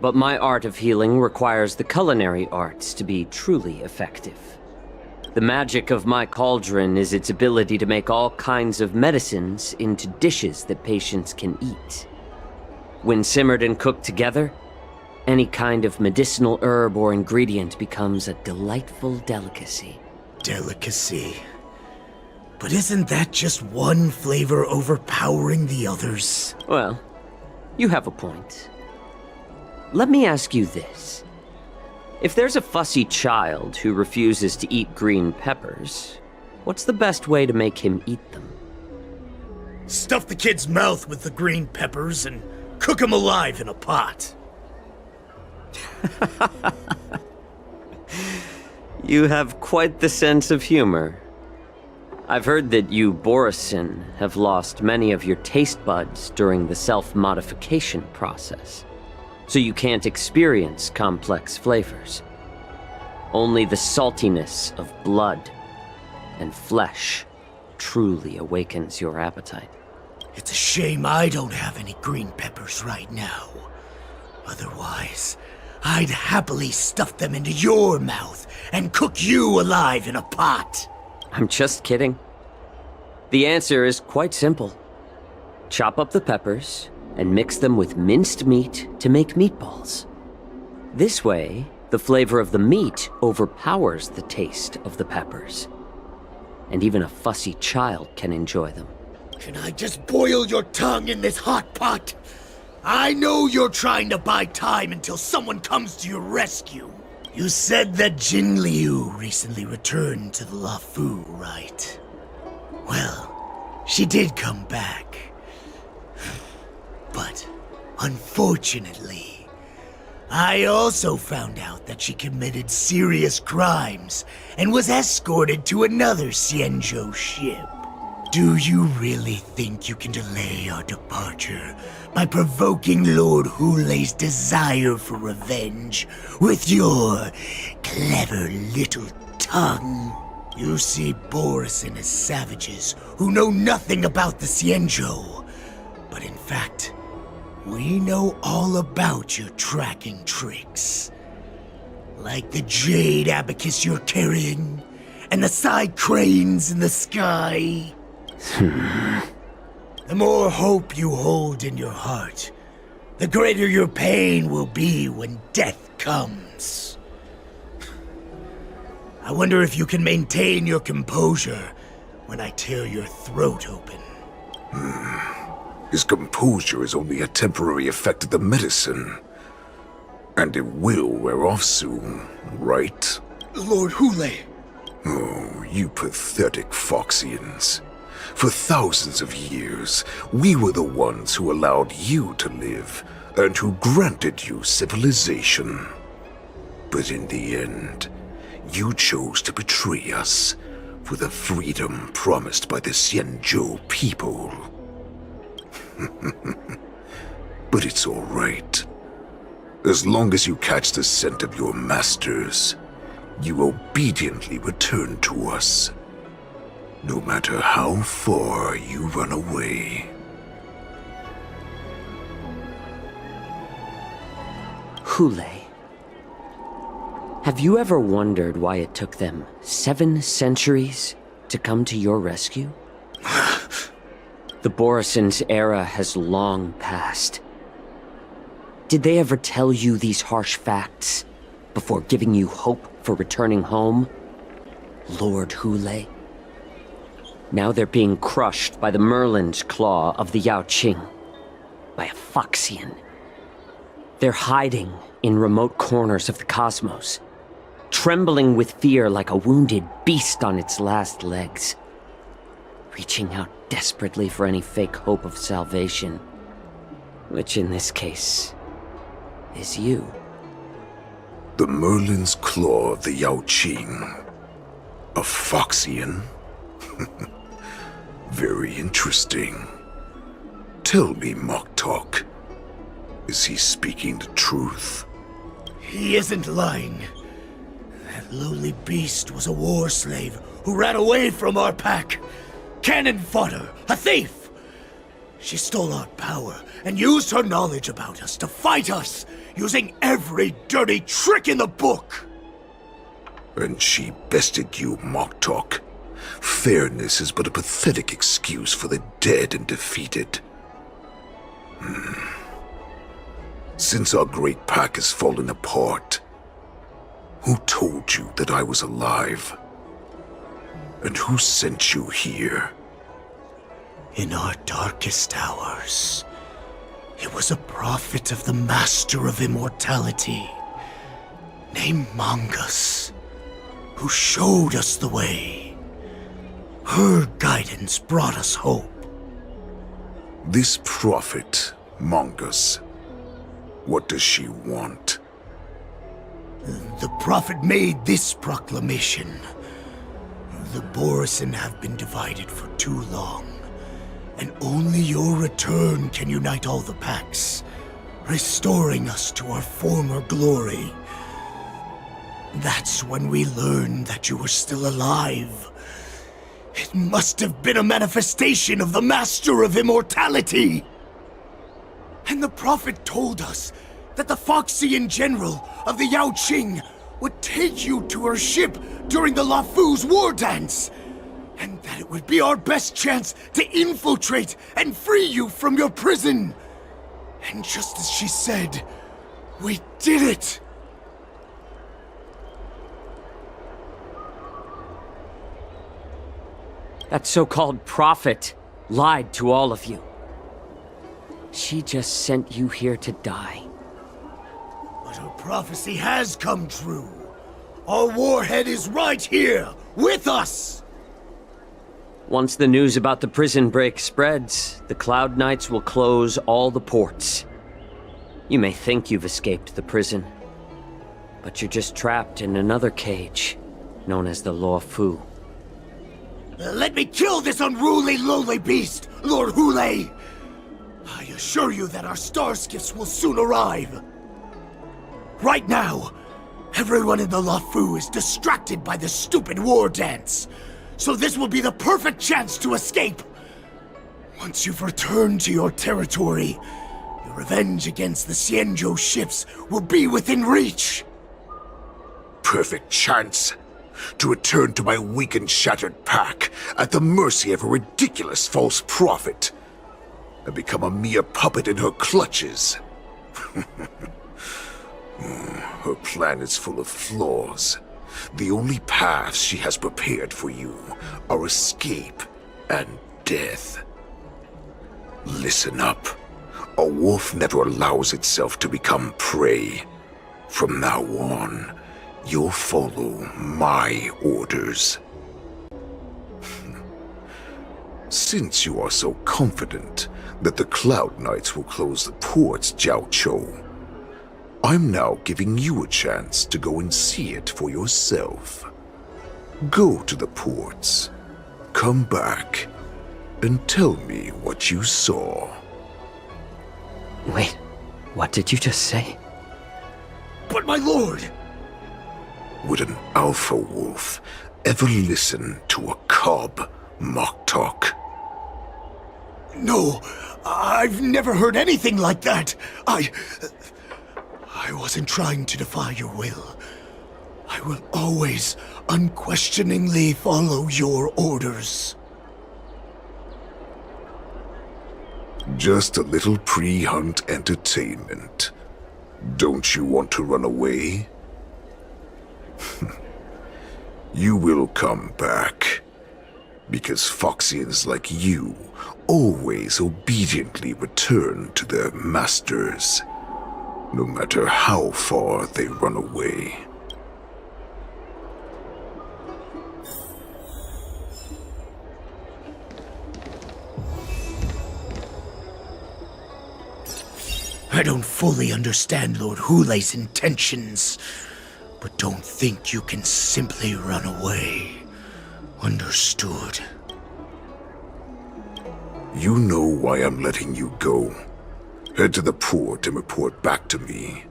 But my art of healing requires the culinary arts to be truly effective. The magic of my cauldron is its ability to make all kinds of medicines into dishes that patients can eat. When simmered and cooked together, any kind of medicinal herb or ingredient becomes a delightful delicacy. Delicacy. But isn't that just one flavor overpowering the others? Well, you have a point. Let me ask you this. If there's a fussy child who refuses to eat green peppers, what's the best way to make him eat them? Stuff the kid's mouth with the green peppers and cook him alive in a pot. You have quite the sense of humor. I've heard that you, Borison, have lost many of your taste buds during the self-modification process, so you can't experience complex flavors. Only the saltiness of blood and flesh truly awakens your appetite. It's a shame I don't have any green peppers right now. Otherwise, I'd happily stuff them into your mouth and cook you alive in a pot. I'm just kidding. The answer is quite simple. Chop up the peppers and mix them with minced meat to make meatballs. This way, the flavor of the meat overpowers the taste of the peppers. And even a fussy child can enjoy them. Can I just boil your tongue in this hot pot? I know you're trying to buy time until someone comes to your rescue. You said that Jin Liu recently returned to the Luofu, right? Well, she did come back. But, unfortunately, I also found out that she committed serious crimes and was escorted to another Xianzhou ship. Do you really think you can delay our departure by provoking Lord Hulay's desire for revenge with your clever little tongue? You see Borison as savages who know nothing about the Xianzhou, but in fact, we know all about your tracking tricks. Like the jade abacus you're carrying, and the side cranes in the sky. The more hope you hold in your heart, the greater your pain will be when death comes. I wonder if you can maintain your composure when I tear your throat open. His composure is only a temporary effect of the medicine. And it will wear off soon, right? Lord Hulay! Oh, you pathetic Foxians. For thousands of years, we were the ones who allowed you to live, and who granted you civilization. But in the end, you chose to betray us for the freedom promised by the Xianzhou people. But it's all right. As long as you catch the scent of your masters, you obediently return to us. No matter how far you run away. Hulay. Have you ever wondered why it took them 7 centuries to come to your rescue? The Borison's era has long passed. Did they ever tell you these harsh facts before giving you hope for returning home? Lord Hulay? Now they're being crushed by the Merlin's claw of the Yao Qing, by a Foxian. They're hiding in remote corners of the cosmos, trembling with fear like a wounded beast on its last legs, reaching out desperately for any fake hope of salvation, which in this case is you. The Merlin's claw of the Yao Qing. A Foxian? Very interesting. Tell me, Moktok, is he speaking the truth? He isn't lying. That lowly beast was a war slave who ran away from our pack. Cannon fodder, a thief! She stole our power and used her knowledge about us to fight us, using every dirty trick in the book! And she bested you, Moktok. Fairness is but a pathetic excuse for the dead and defeated. Since our great pack has fallen apart, who told you that I was alive? And who sent you here? In our darkest hours, it was a prophet of the Master of Immortality, named Mongus, who showed us the way. Her guidance brought us hope. This prophet, Mongus, what does she want? The prophet made this proclamation. The Borison have been divided for too long, and only your return can unite all the packs, restoring us to our former glory. That's when we learned that you were still alive. It This must have been a manifestation of the Master of Immortality! And the Prophet told us that the Foxian General of the Yao Qing would take you to her ship during the Lafu's war dance! And that it would be our best chance to infiltrate and free you from your prison! And just as she said, we did it! That so-called prophet lied to all of you. She just sent you here to die. But her prophecy has come true. Our warhead is right here, with us! Once the news about the prison break spreads, the Cloud Knights will close all the ports. You may think you've escaped the prison, but you're just trapped in another cage, known as the Law Fu. Let me kill this unruly, lowly beast, Lord Holaay! I assure you that our star skiffs will soon arrive. Right now, everyone in the Lafu is distracted by the stupid war dance, so this will be the perfect chance to escape. Once you've returned to your territory, your revenge against the Xianzhou ships will be within reach. Perfect chance to return to my weak and shattered pack at the mercy of a ridiculous false prophet and become a mere puppet in her clutches. Her plan is full of flaws. The only paths she has prepared for you are escape and death. Listen up. A wolf never allows itself to become prey. From now on, you'll follow my orders. Since you are so confident that the Cloud Knights will close the ports, Jiao Chou, I'm now giving you a chance to go and see it for yourself. Go to the ports, come back, and tell me what you saw. Wait, what did you just say? But my lord! Would an alpha wolf ever listen to a cub, Moktok? No, I've never heard anything like that. I wasn't trying to defy your will. I will always unquestioningly follow your orders. Just a little pre-hunt entertainment. Don't you want to run away? You will come back. Because Foxians like you always obediently return to their masters, no matter how far they run away. I don't fully understand Lord Holaay's intentions, but don't think you can simply run away. Understood. You know why I'm letting you go. Head to the port and report back to me.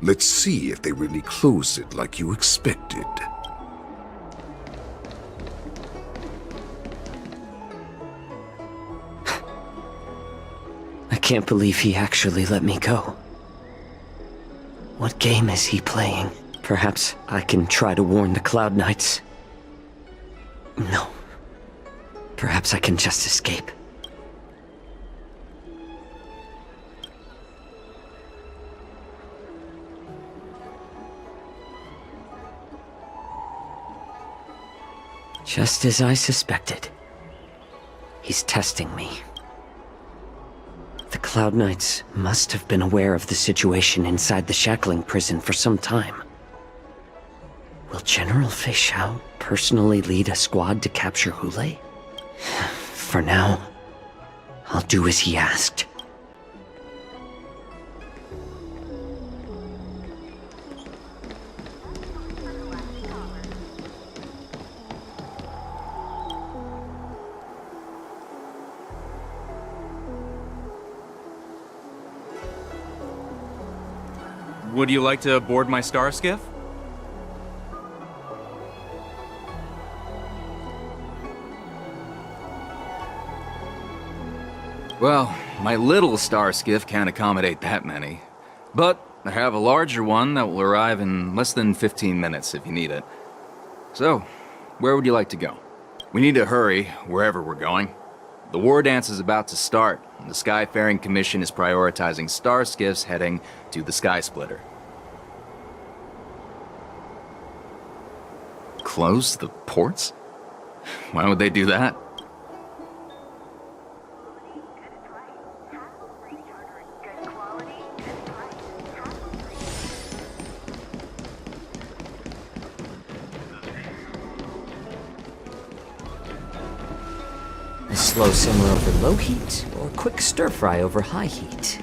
Let's see if they really closed it like you expected. I can't believe he actually let me go. What game is he playing? Perhaps I can try to warn the Cloud Knights. No. Perhaps I can just escape. Just as I suspected. He's testing me. The Cloud Knights must have been aware of the situation inside the shackling prison for some time. Will General Fei Xiao personally lead a squad to capture Holaay? For now, I'll do as he asked. Would you like to board my star skiff? Well, my little star skiff can't accommodate that many. But I have a larger one that will arrive in less than 15 minutes if you need it. So, where would you like to go? We need to hurry, wherever we're going. The war dance is about to start, and the Skyfaring Commission is prioritizing star skiffs heading to the Sky Splitter. Close the ports? Why would they do that? A slow simmer over low heat, or quick stir fry over high heat?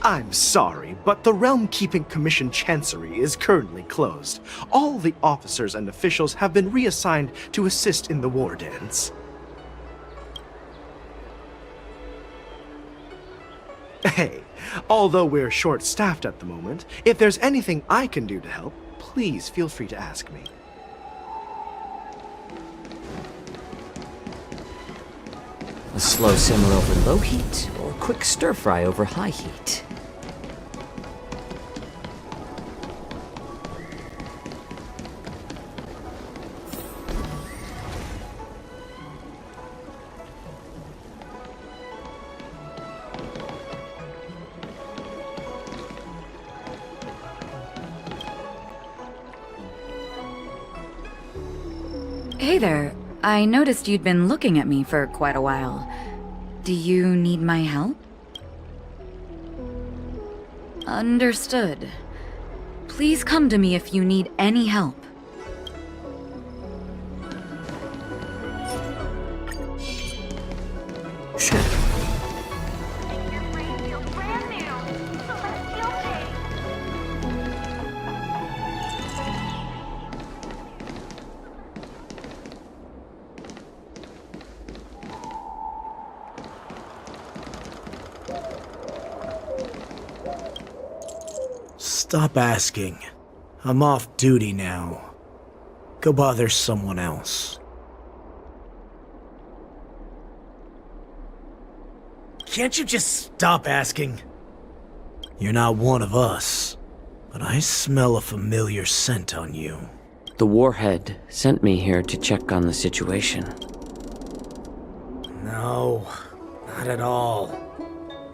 I'm sorry, but the Realm Keeping Commission Chancery is currently closed. All the officers and officials have been reassigned to assist in the war dance. Hey, although we're short-staffed at the moment, if there's anything I can do to help, please feel free to ask me. A slow simmer over low heat, or quick stir fry over high heat? Hey there. I noticed you'd been looking at me for quite a while. Do you need my help? Understood. Please come to me if you need any help. Stop asking. I'm off duty now. Go bother someone else. Can't you just stop asking? You're not one of us, but I smell a familiar scent on you. The Warhead sent me here to check on the situation. No, not at all.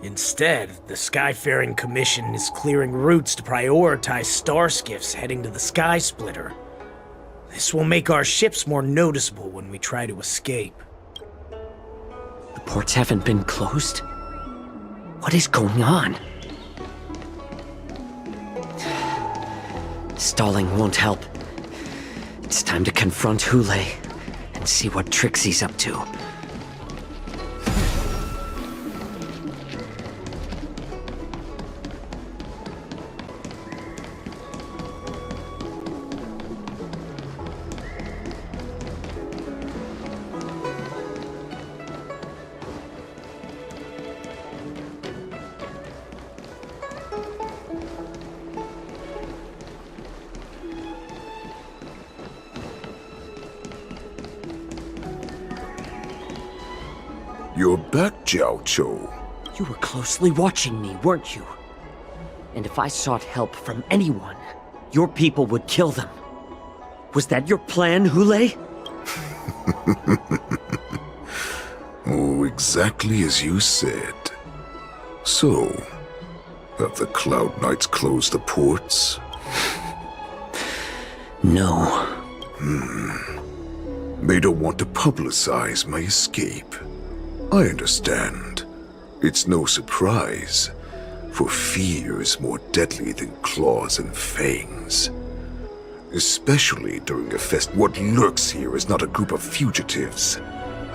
Instead, the Skyfaring Commission is clearing routes to prioritize star skiffs heading to the Sky Splitter. This will make our ships more noticeable when we try to escape. The ports haven't been closed? What is going on? Stalling won't help. It's time to confront Holaay and see what tricks he's up to. You're back, Jiao Cho. You were closely watching me, weren't you? And if I sought help from anyone, your people would kill them. Was that your plan, Holaay? Oh, exactly as you said. So, have the Cloud Knights closed the ports? No. They don't want to publicize my escape. I understand. It's no surprise, for fear is more deadly than claws and fangs. Especially during a fest. What lurks here is not a group of fugitives,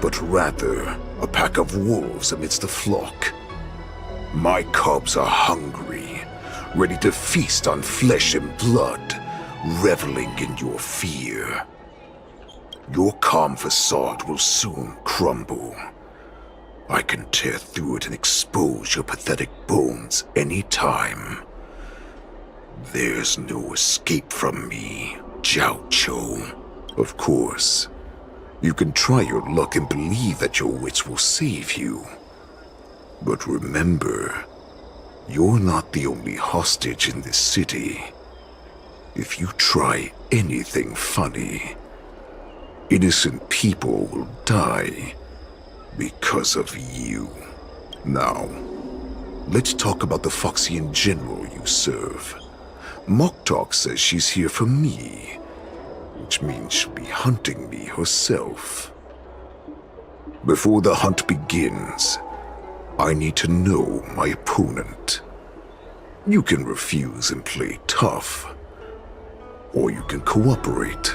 but rather a pack of wolves amidst a flock. My cubs are hungry, ready to feast on flesh and blood, reveling in your fear. Your calm facade will soon crumble. I can tear through it and expose your pathetic bones any time. There's no escape from me, Jiao Cho. Of course, you can try your luck and believe that your wits will save you. But remember, you're not the only hostage in this city. If you try anything funny, innocent people will die because of you. Now, let's talk about the Foxian general you serve. Moktok says she's here for me, which means she'll be hunting me herself. Before the hunt begins, I need to know my opponent. You can refuse and play tough, or you can cooperate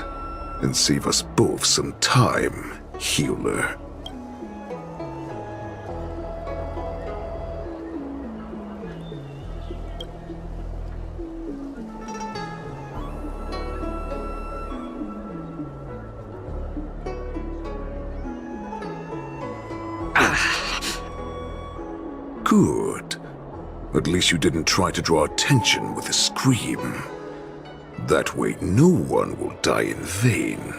and save us both some time, healer. Good. At least you didn't try to draw attention with a scream. That way no one will die in vain.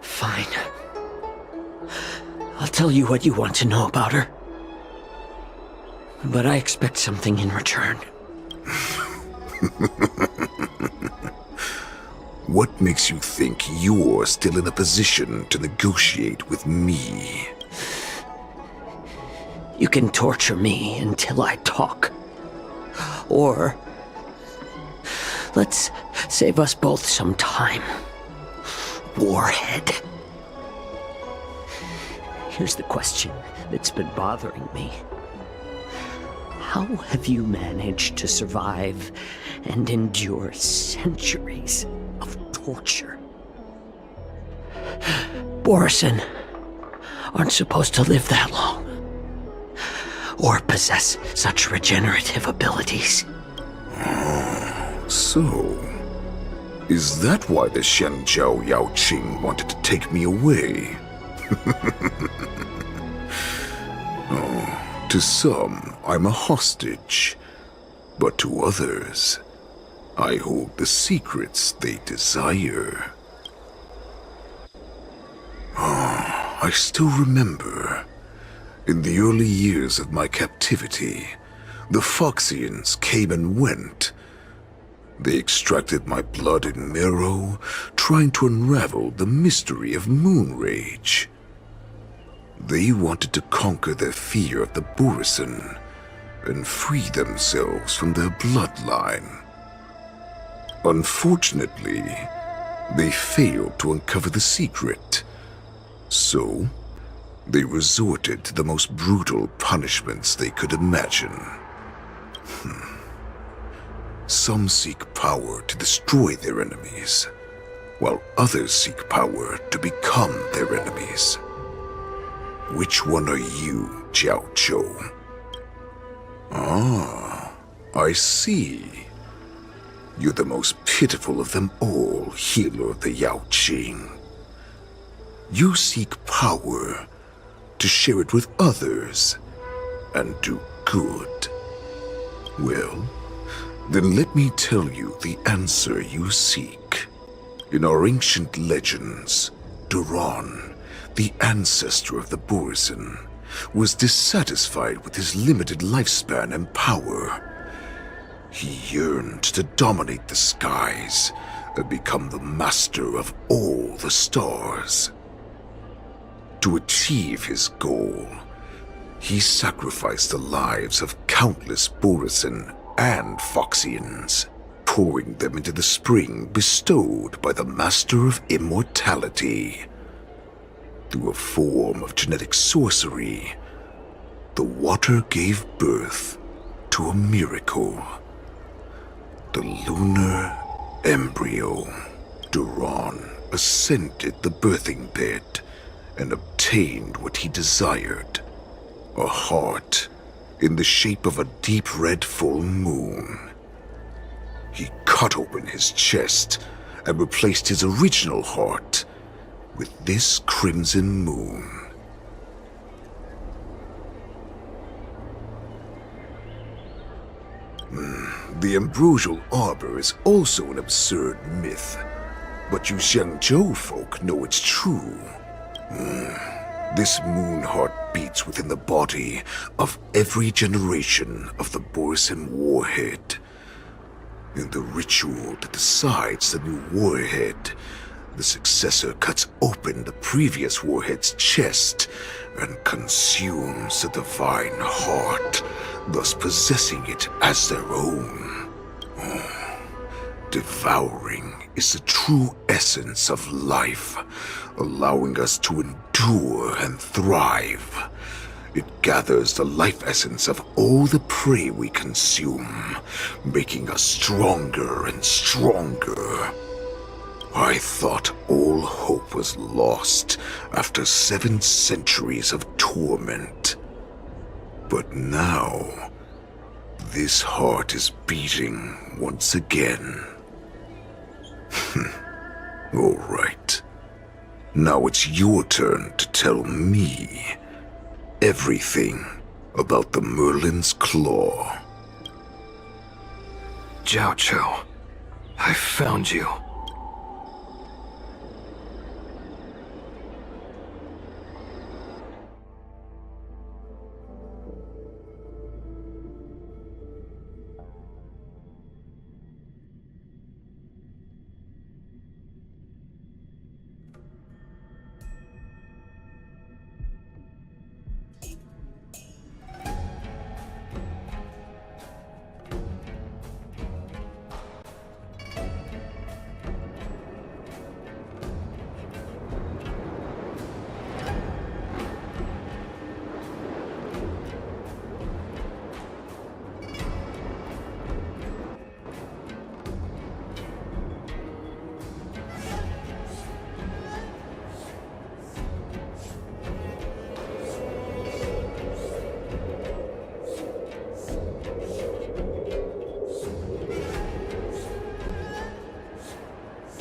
Fine. I'll tell you what you want to know about her. But I expect something in return. What makes you think you're still in a position to negotiate with me? You can torture me until I talk. Or let's save us both some time. Warhead. Here's the question that's been bothering me. How have you managed to survive and endure centuries of torture? Borison aren't supposed to live that long, or possess such regenerative abilities. So, is that why the Shenjiao Yaoqing wanted to take me away? To some, I'm a hostage, but to others, I hold the secrets they desire. I still remember, in the early years of my captivity, the Foxians came and went. They extracted my blood and marrow, trying to unravel the mystery of moon rage. They wanted to conquer their fear of the Borison and free themselves from their bloodline. Unfortunately, they failed to uncover the secret. So, they resorted to the most brutal punishments they could imagine. Some seek power to destroy their enemies, while others seek power to become their enemies. Which one are you, Jiao Cho? I see. You're the most pitiful of them all, healer of the Yaoqing. You seek power to share it with others and do good. Well, then let me tell you the answer you seek. In our ancient legends, Duran, the ancestor of the Borison, was dissatisfied with his limited lifespan and power. He yearned to dominate the skies and become the master of all the stars. To achieve his goal, he sacrificed the lives of countless Borison and Foxians, pouring them into the spring bestowed by the Master of Immortality. Through a form of genetic sorcery, the water gave birth to a miracle. The lunar embryo. Duran ascended the birthing bed and obtained what he desired, a heart in the shape of a deep red full moon. He cut open his chest and replaced his original heart with this crimson moon. The ambrosial arbor is also an absurd myth, but you Xiangzhou folk know it's true. This moon heart beats within the body of every generation of the Borsen warhead. In the ritual that decides the new warhead, the successor cuts open the previous warhead's chest and consumes the divine heart, thus possessing it as their own. Devouring is the true essence of life, allowing us to endure and thrive. It gathers the life essence of all the prey we consume, making us stronger and stronger. I thought all hope was lost after 7 centuries of torment. But now, this heart is beating once again. All right. Now it's your turn to tell me everything about the Merlin's Claw. Jiao Chou, I found you.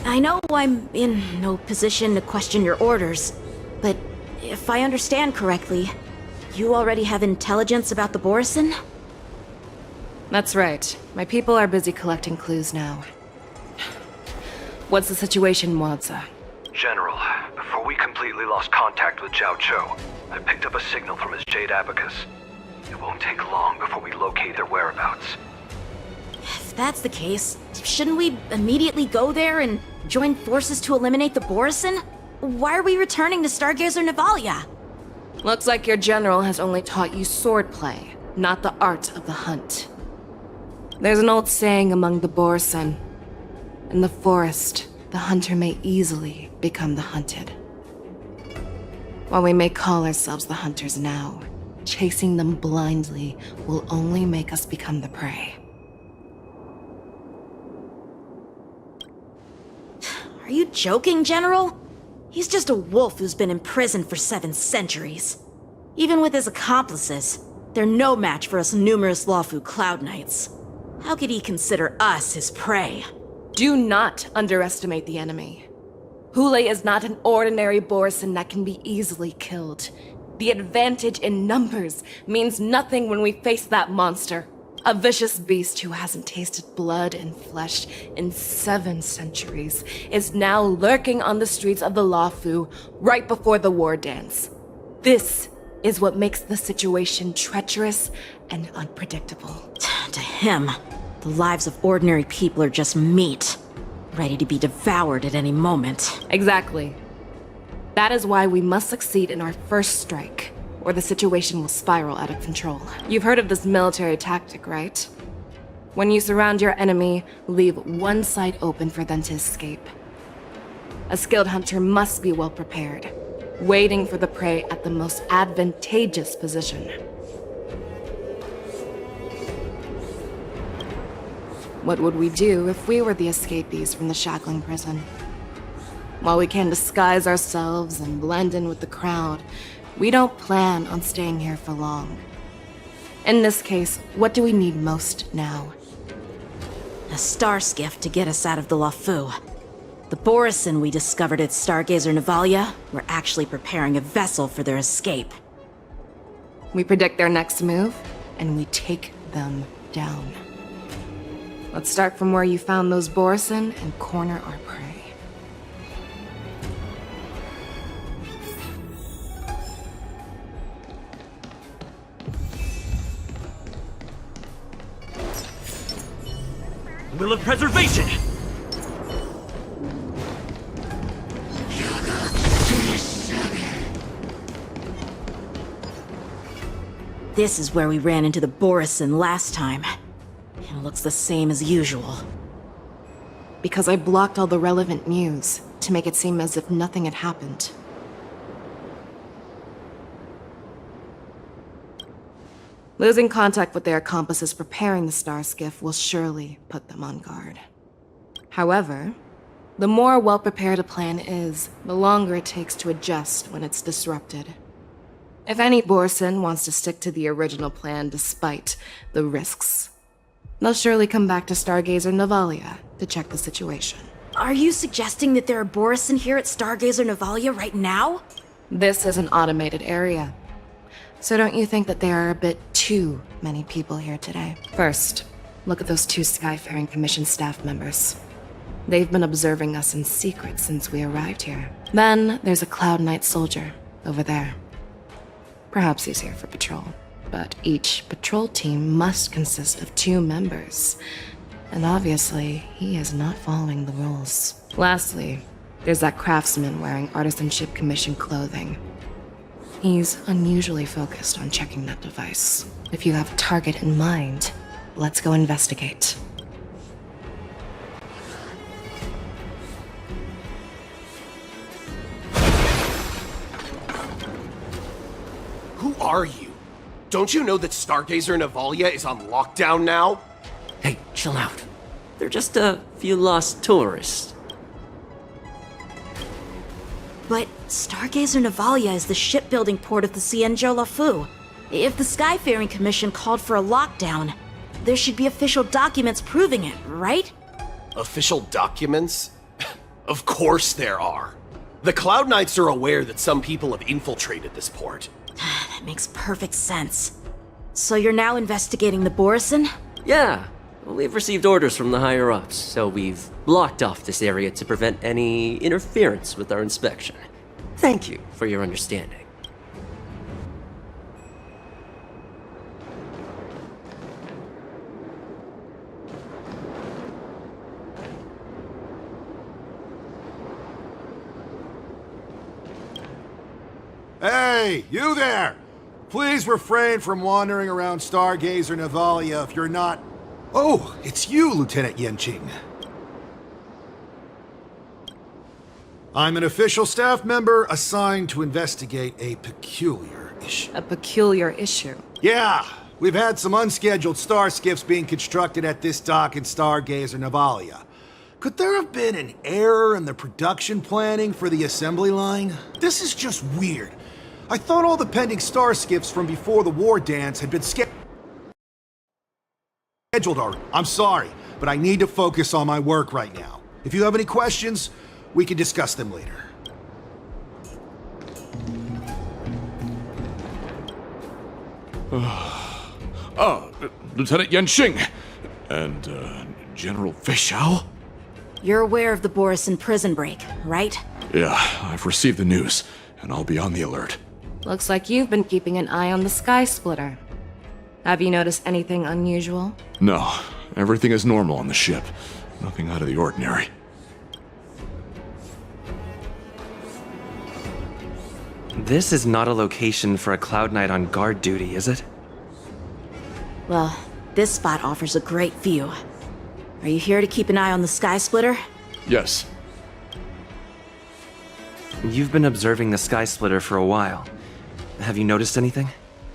I know I'm in no position to question your orders, but if I understand correctly, you already have intelligence about the Borsen? That's right. My people are busy collecting clues now. What's the situation, Moza? General, before we completely lost contact with Jiao Chou, I picked up a signal from his Jade Abacus. It won't take long before we locate their whereabouts. If that's the case, shouldn't we immediately go there and join forces to eliminate the Borsen? Why are we returning to Stargazer Navalia? Looks like your general has only taught you swordplay, not the art of the hunt. There's an old saying among the Borsen. In the forest, the hunter may easily become the hunted. While we may call ourselves the hunters now, chasing them blindly will only make us become the prey. Are you joking, General? He's just a wolf who's been in prison for 7 centuries. Even with his accomplices, they're no match for us numerous Lawfu Cloud Knights. How could he consider us his prey? Do not underestimate the enemy. Holaay is not an ordinary Borsen that can be easily killed. The advantage in numbers means nothing when we face that monster. A vicious beast who hasn't tasted blood and flesh in 7 centuries is now lurking on the streets of the Lawfu right before the war dance. This is what makes the situation treacherous and unpredictable. To him, the lives of ordinary people are just meat, ready to be devoured at any moment. Exactly. That is why we must succeed in our first strike, or the situation will spiral out of control. You've heard of this military tactic, right? When you surround your enemy, leave one side open for them to escape. A skilled hunter must be well prepared, waiting for the prey at the most advantageous position. What would we do if we were the escapees from the shackling prison? While we can disguise ourselves and blend in with the crowd, we don't plan on staying here for long. In this case, what do we need most now? A star skiff to get us out of the Lawfu. The Borsen we discovered at Stargazer Navalia were actually preparing a vessel for their escape. We predict their next move, and we take them down. Let's start from where you found those Borison and corner our prey. Will of preservation! This is where we ran into the Borison last time. It looks the same as usual. Because I blocked all the relevant news to make it seem as if nothing had happened. Losing contact with their accomplices preparing the star skiff will surely put them on guard. However, the more well-prepared a plan is, the longer it takes to adjust when it's disrupted. If any Borison wants to stick to the original plan despite the risks, they'll surely come back to Stargazer Navalia to check the situation. Are you suggesting that there are Borison here at Stargazer Navalia right now? This is an automated area. So don't you think that there are a bit too many people here today? First, look at those 2 Skyfaring Commission staff members. They've been observing us in secret since we arrived here. Then there's a Cloud Knight soldier over there. Perhaps he's here for patrol, but each patrol team must consist of 2 members. And obviously, he is not following the rules. Lastly, there's that craftsman wearing Artisanship Commission clothing. He's unusually focused on checking that device. If you have a target in mind, let's go investigate. Who are you? Don't you know that Stargazer Navalia is on lockdown now? Hey, chill out. They're just a few lost tourists. But Stargazer Navalia is the shipbuilding port of the Cienjo Lafu. If the Skyfaring Commission called for a lockdown, there should be official documents proving it, right? Official documents? Of course there are. The Cloud Knights are aware that some people have infiltrated this port. That makes perfect sense. So you're now investigating the Borison? Yeah, we've received orders from the higher-ups, so we've blocked off this area to prevent any interference with our inspection. Thank you for your understanding. Hey, you there! Please refrain from wandering around Stargazer Navalia if you're not... Oh, it's you, Lieutenant Yenching. I'm an official staff member assigned to investigate a peculiar issue. A peculiar issue? Yeah, we've had some unscheduled star skiffs being constructed at this dock in Stargazer Navalia. Could there have been an error in the production planning for the assembly line? This is just weird. I thought all the pending star skiffs from before the war dance had been scheduled already. I'm sorry, but I need to focus on my work right now. If you have any questions, we can discuss them later. Lieutenant Yenching and General Feixiao? You're aware of the Borison prison break, right? Yeah, I've received the news, and I'll be on the alert. Looks like you've been keeping an eye on the Sky Splitter. Have you noticed anything unusual? No, everything is normal on the ship. Nothing out of the ordinary. This is not a location for a Cloud Knight on guard duty, is it? Well, this spot offers a great view. Are you here to keep an eye on the Sky Splitter? Yes. You've been observing the Sky Splitter for a while. Have you noticed anything?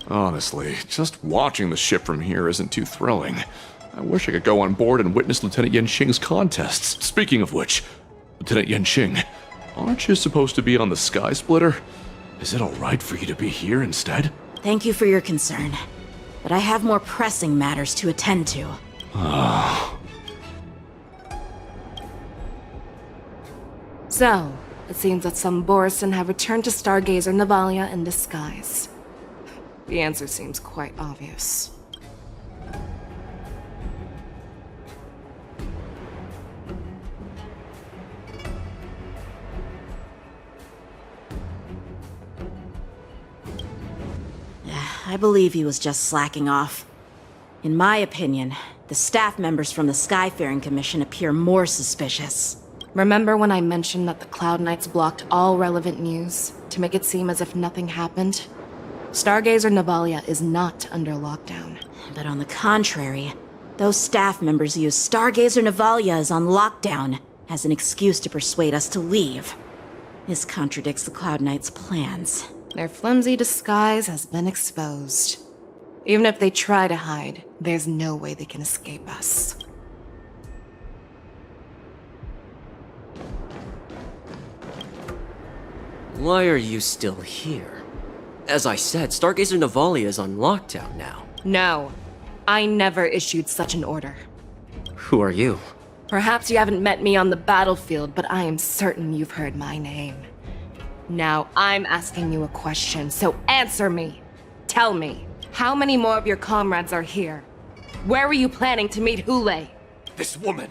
Honestly, just watching the ship from here isn't too thrilling. I wish I could go on board and witness Lieutenant Yenching's contests. Speaking of which, Lieutenant Yenching, aren't you supposed to be on the Sky Splitter? Is it alright for you to be here instead? Thank you for your concern, but I have more pressing matters to attend to. So, it seems that some Borison have returned to Stargazer Navalia in disguise. The answer seems quite obvious. I believe he was just slacking off. In my opinion, the staff members from the Skyfaring Commission appear more suspicious. Remember when I mentioned that the Cloud Knights blocked all relevant news to make it seem as if nothing happened? Stargazer Navalia is not under lockdown. But on the contrary, those staff members use Stargazer Navalia is on lockdown as an excuse to persuade us to leave. This contradicts the Cloud Knights' plans. Their flimsy disguise has been exposed. Even if they try to hide, there's no way they can escape us. Why are you still here? As I said, Stargazer Navalia is on lockdown now. No, I never issued such an order. Who are you? Perhaps you haven't met me on the battlefield, but I am certain you've heard my name. Now I'm asking you a question, so answer me. Tell me, how many more of your comrades are here? Where were you planning to meet Holaay? This woman,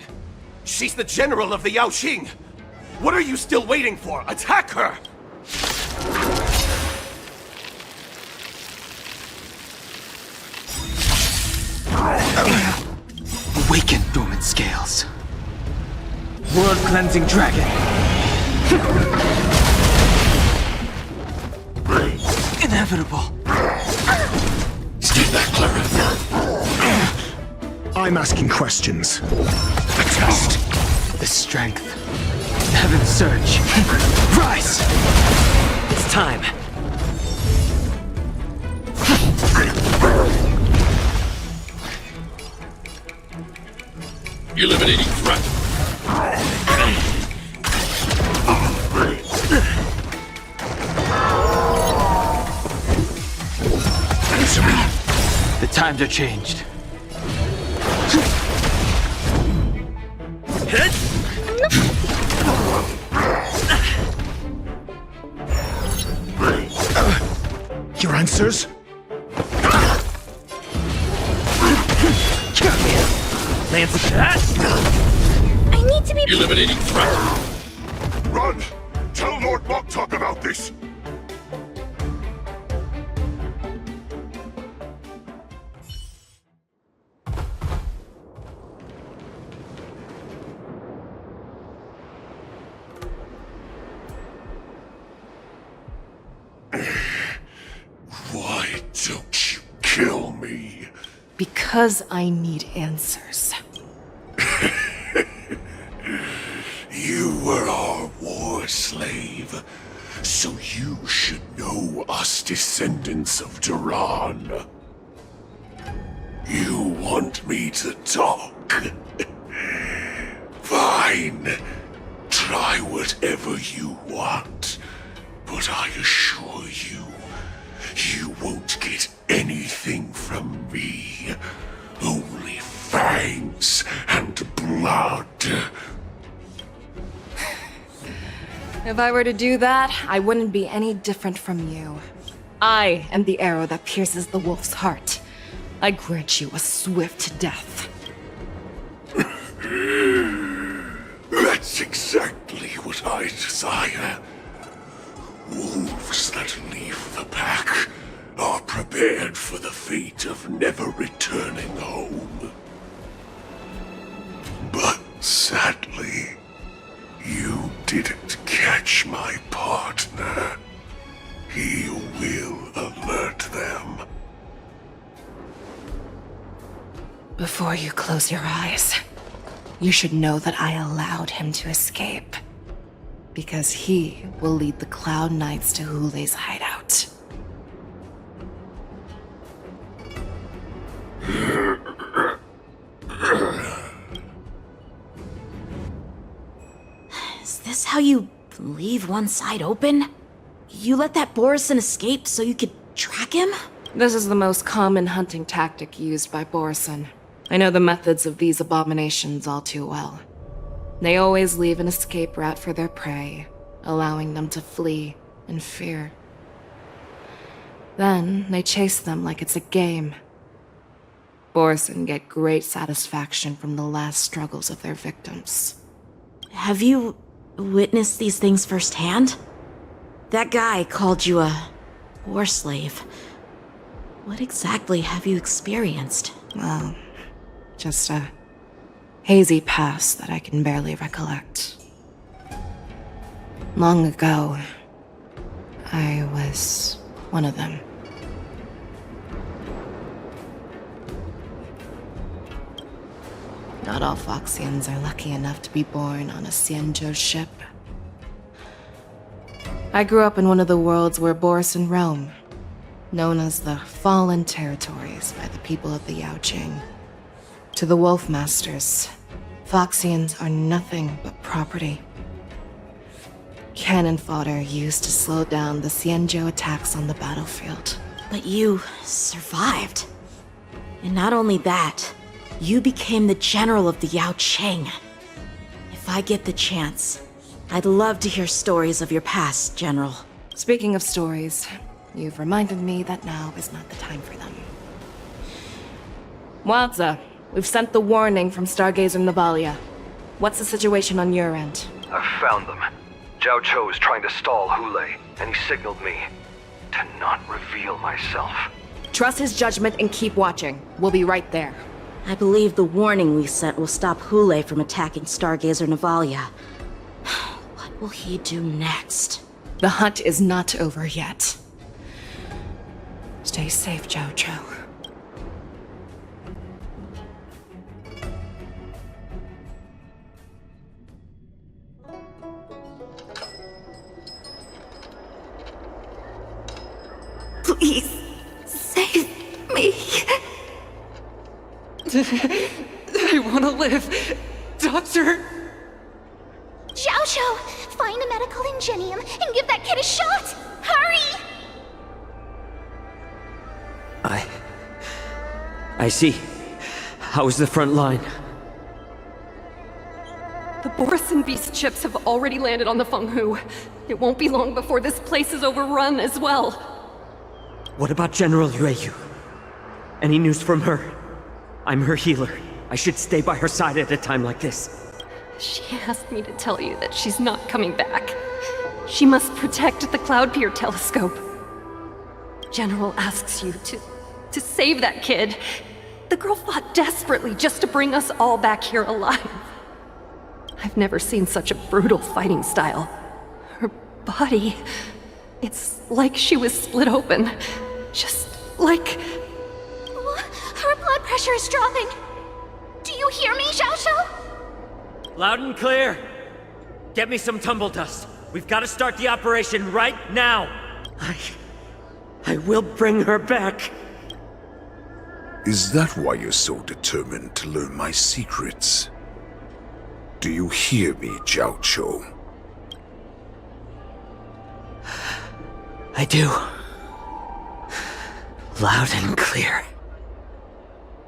she's the general of the Yaoxing. What are you still waiting for? Attack her! Awaken, dormant scales. World-cleansing dragon. Inevitable. Stay back, Clara. I'm asking questions. A test. The strength. Heaven surge. Rise! It's time. Eliminating threat. Answer me. The times are changed. Your answers? Lance attack! I need to be... Eliminating threat. Run! Tell Lord Moktok about this! Why don't you kill me? Because I need answers. You were our war slave, so you should know us descendants of Duran. You want me to talk? Fine. Try whatever you want, but I assure you, you won't get anything from me. Only fangs and blood. If I were to do that, I wouldn't be any different from you. I am the arrow that pierces the wolf's heart. I grant you a swift death. That's exactly what I desire. Wolves that leave the pack are prepared for the fate of never returning home. But sadly, you didn't catch my partner. He will alert them. Before you close your eyes, you should know that I allowed him to escape. Because he will lead the Cloud Knights to Hulaay's hideout. Is this how you leave one side open? You let that Borison escape so you could track him? This is the most common hunting tactic used by Borison. I know the methods of these abominations all too well. They always leave an escape route for their prey, allowing them to flee in fear. Then they chase them like it's a game. Borison get great satisfaction from the last struggles of their victims. Have you witnessed these things firsthand? That guy called you a war slave. What exactly have you experienced? Well, just a hazy past that I can barely recollect. Long ago, I was one of them. Not all Foxians are lucky enough to be born on a Xianzhou ship. I grew up in one of the worlds where Borisin roam, known as the Fallen Territories by the people of the Yaoqing. To the Wolf Masters, Foxians are nothing but property. Cannon fodder used to slow down the Xianzhou attacks on the battlefield. But you survived. And not only that, you became the general of the Yaoqing. If I get the chance, I'd love to hear stories of your past, General. Speaking of stories, you've reminded me that now is not the time for them. Wadza, we've sent the warning from Stargazer Navalia. What's the situation on your end? I've found them. Zhao Cho is trying to stall Holaay, and he signaled me to not reveal myself. Trust his judgment and keep watching. We'll be right there. I believe the warning we sent will stop Holaay from attacking Stargazer Navalia. What will he do next? The hunt is not over yet. Stay safe, Zhao Cho. Please, save me. I want to live. Doctor! Zhao Cho, find a medical ingenium and give that kid a shot! Hurry! I see. How's the front line? The Borisin beast ships have already landed on the Fenghu. It won't be long before this place is overrun as well. What about General Yueyu? Any news from her? I'm her healer. I should stay by her side at a time like this. She asked me to tell you that she's not coming back. She must protect the Cloudpeer telescope. General asks you to save that kid. The girl fought desperately just to bring us all back here alive. I've never seen such a brutal fighting style. Her body, it's like she was split open. Just like... Her blood pressure is dropping. Do you hear me, Zhao Cho? Loud and clear. Get me some tumble dust. We've got to start the operation right now. I will bring her back. Is that why you're so determined to learn my secrets? Do you hear me, Zhao Cho? I do. Loud and clear.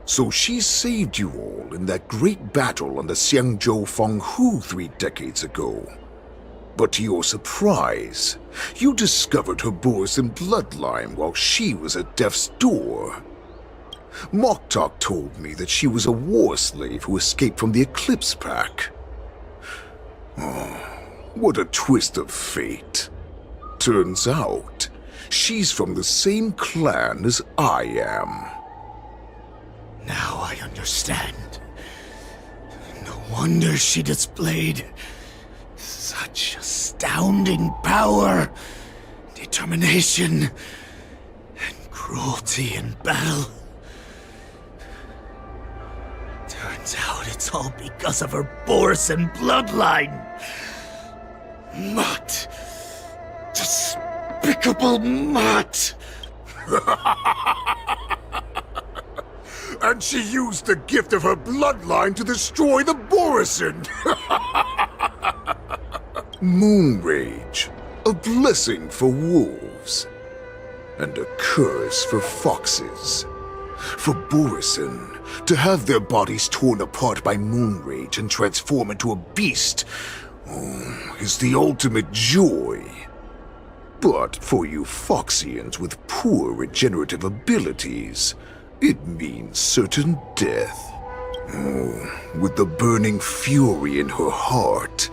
So she saved you all in that great battle on the Xianzhou Fenghu 3 decades ago. But to your surprise, you discovered her Borisin bloodline while she was at death's door. Moktok told me that she was a war slave who escaped from the Eclipse Pack. Oh, what a twist of fate. Turns out, she's from the same clan as I am. Now I understand. No wonder she displayed such astounding power, determination, and cruelty in battle. Turns out it's all because of her Borisin bloodline. Mutt. Despicable Mutt. And she used the gift of her bloodline to destroy the Borisin! Moon Rage, a blessing for wolves, and a curse for foxes. For Borisin, to have their bodies torn apart by Moon Rage and transform into a beast is the ultimate joy. But for you Foxians with poor regenerative abilities, it means certain death. With the burning fury in her heart,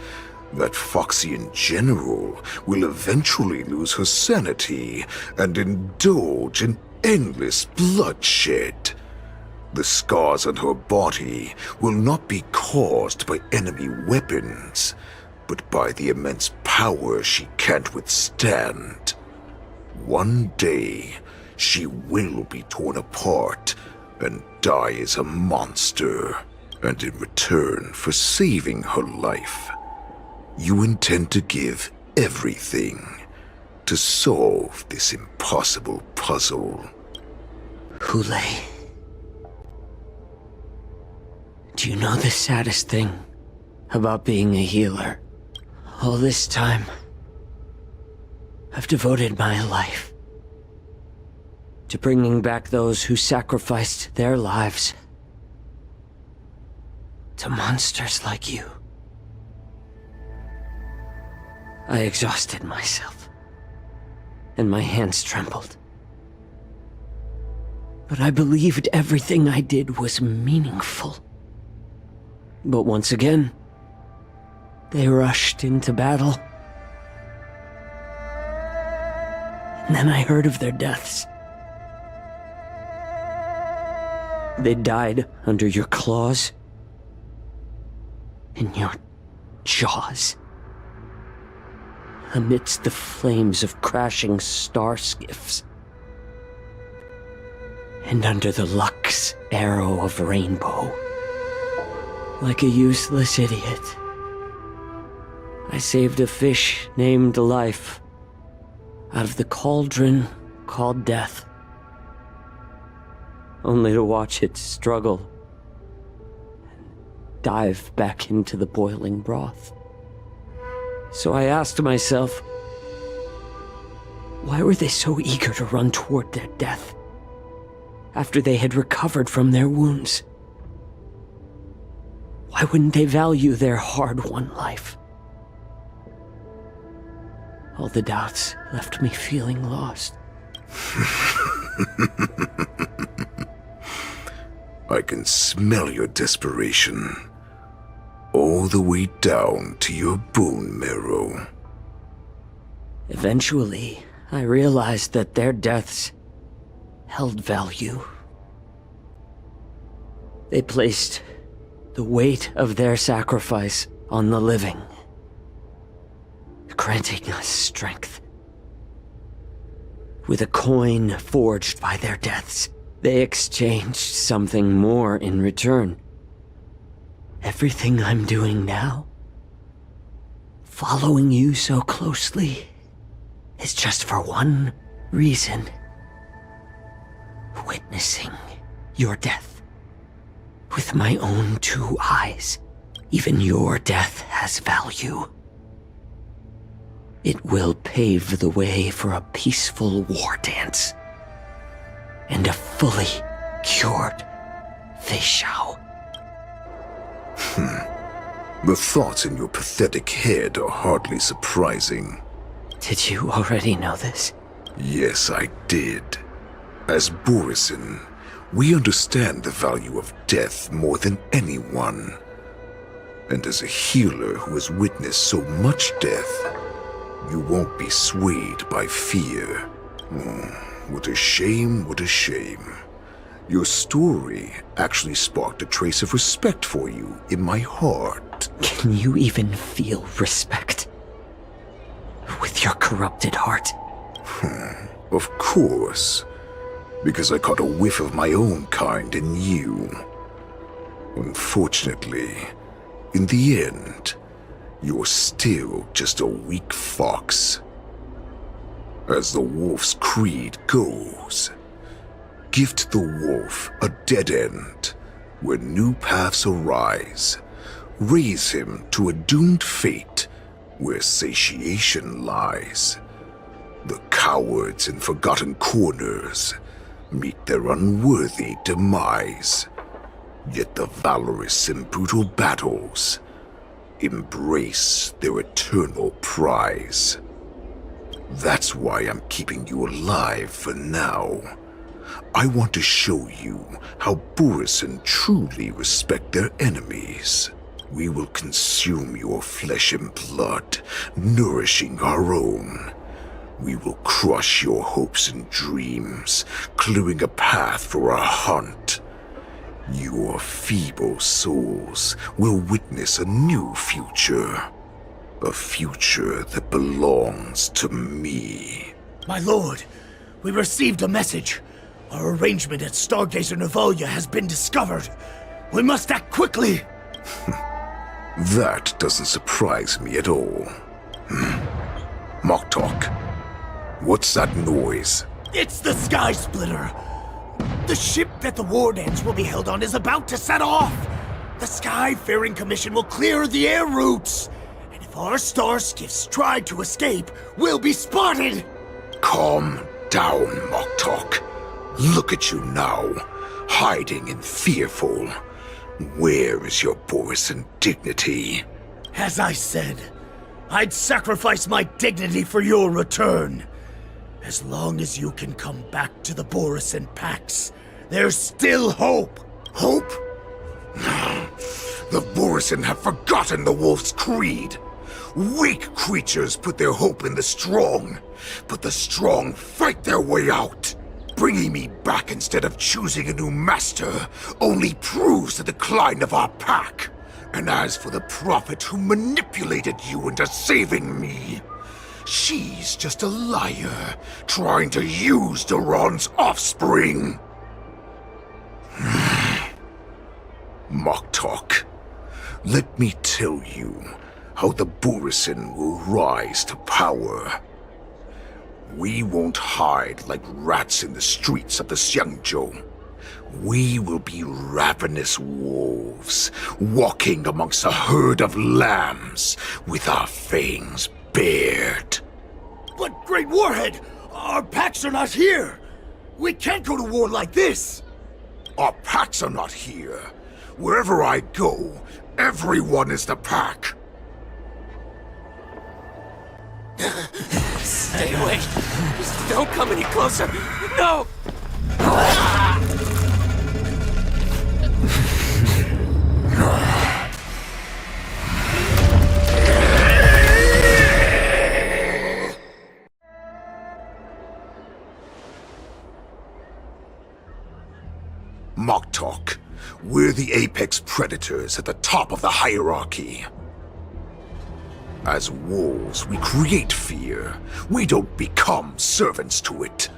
that Foxian general will eventually lose her sanity and indulge in endless bloodshed. The scars on her body will not be caused by enemy weapons, but by the immense power she can't withstand. One day, she will be torn apart and die as a monster. And in return for saving her life, you intend to give everything to solve this impossible puzzle. Holaay. Do you know the saddest thing about being a healer? All this time, I've devoted my life to bringing back those who sacrificed their lives to monsters like you. I exhausted myself, and my hands trembled. But I believed everything I did was meaningful. But once again, they rushed into battle. And then I heard of their deaths. They died under your claws, in your jaws, amidst the flames of crashing star skiffs, and under the luck's arrow of rainbow. Like a useless idiot, I saved a fish named Life out of the cauldron called Death, only to watch it struggle and dive back into the boiling broth. So I asked myself, why were they so eager to run toward their death after they had recovered from their wounds? Why wouldn't they value their hard-won life? All the doubts left me feeling lost. I can smell your desperation, all the way down to your bone marrow. Eventually, I realized that their deaths held value. They placed the weight of their sacrifice on the living, granting us strength. With a coin forged by their deaths, they exchanged something more in return. Everything I'm doing now, following you so closely, is just for one reason: witnessing your death with my own 2 eyes. Even your death has value. It will pave the way for a peaceful war dance and a fully cured Fei Shao. The thoughts in your pathetic head are hardly surprising. Did you already know this? Yes, I did. As Borisin, we understand the value of death more than anyone. And as a healer who has witnessed so much death, you won't be swayed by fear. What a shame, what a shame. Your story actually sparked a trace of respect for you in my heart. Can you even feel respect with your corrupted heart? Of course. Because I caught a whiff of my own kind in you. Unfortunately, in the end, you're still just a weak fox. As the wolf's creed goes, gift the wolf a dead end where new paths arise. Raise him to a doomed fate where satiation lies. The cowards in forgotten corners meet their unworthy demise. Yet the valorous in brutal battles embrace their eternal prize. That's why I'm keeping you alive for now. I want to show you how Borisin truly respect their enemies. We will consume your flesh and blood, nourishing our own. We will crush your hopes and dreams, clearing a path for our hunt. Your feeble souls will witness a new future. A future that belongs to me. My lord, we received a message. Our arrangement at Stargazer Navalia has been discovered. We must act quickly. That doesn't surprise me at all. Moktok, what's that noise? It's the Sky Splitter. The ship that the Wardens will be held on is about to set off. The Skyfaring Commission will clear the air routes. And if our star skiffs try to escape, we'll be spotted. Calm down, Moktok. Look at you now, hiding and fearful. Where is your Borisan dignity? As I said, I'd sacrifice my dignity for your return. As long as you can come back to the Borisan Pax, there's still hope. Hope? The Borisan have forgotten the Wolf's creed. Weak creatures put their hope in the strong, but the strong fight their way out. Bringing me back instead of choosing a new master only proves the decline of our pack. And as for the prophet who manipulated you into saving me, she's just a liar trying to use Duran's offspring. Moktok, let me tell you how the Borisan will rise to power. We won't hide like rats in the streets of the Xiangzhou. We will be ravenous wolves, walking amongst a herd of lambs with our fangs bared. But Great Warhead, our packs are not here. We can't go to war like this. Our packs are not here. Wherever I go, everyone is the pack. Stay away. Just don't come any closer. No! Moktok, we're the apex predators at the top of the hierarchy. As wolves, we create fear. We don't become servants to it.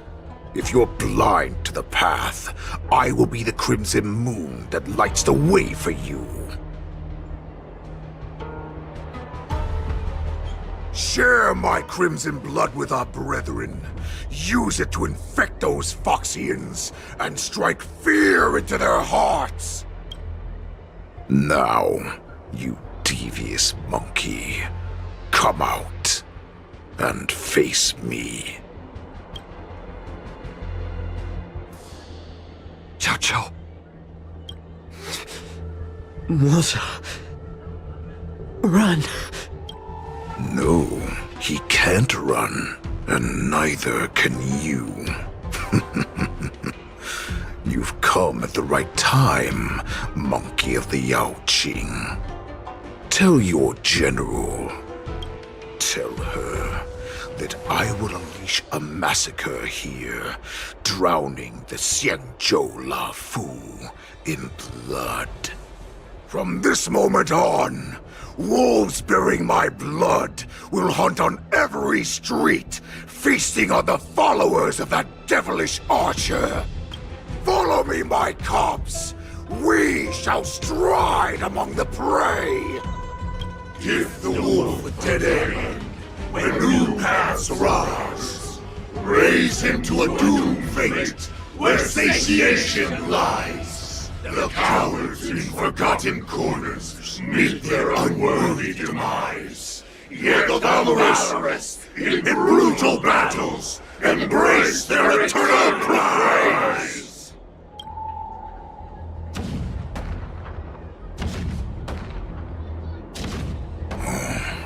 If you're blind to the path, I will be the crimson moon that lights the way for you. Share my crimson blood with our brethren. Use it to infect those Foxians and strike fear into their hearts. Now, you devious monkey, come out and face me. Chow Chow. Moza. Run. No, he can't run, and neither can you. You've come at the right time, monkey of the Yaoqing. Tell your general. Tell her that I will unleash a massacre here, drowning the Xiangzhou La Fu in blood. From this moment on, wolves bearing my blood will hunt on every street, feasting on the followers of that devilish archer. Follow me, my cubs. We shall stride among the prey. Give the wolf a dead end when new paths arise. Raise him to a doomed fate where satiation lies. The cowards in forgotten corners meet their unworthy demise. Yet the valorous in brutal battles embrace their eternal prize.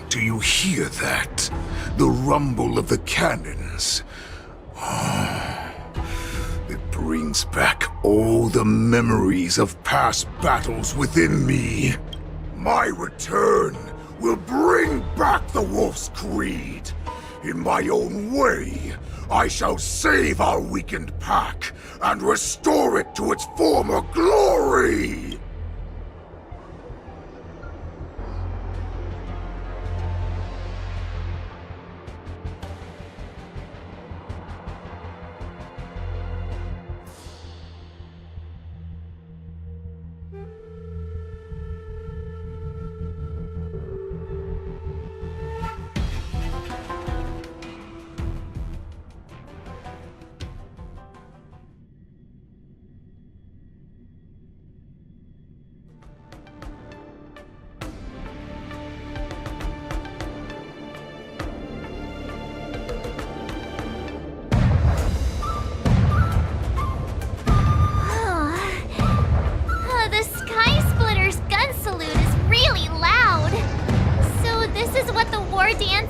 Do you hear that? The rumble of the cannons. It brings back all the memories of past battles within me. My return will bring back the Wolf's Creed. In my own way, I shall save our weakened pack and restore it to its former glory!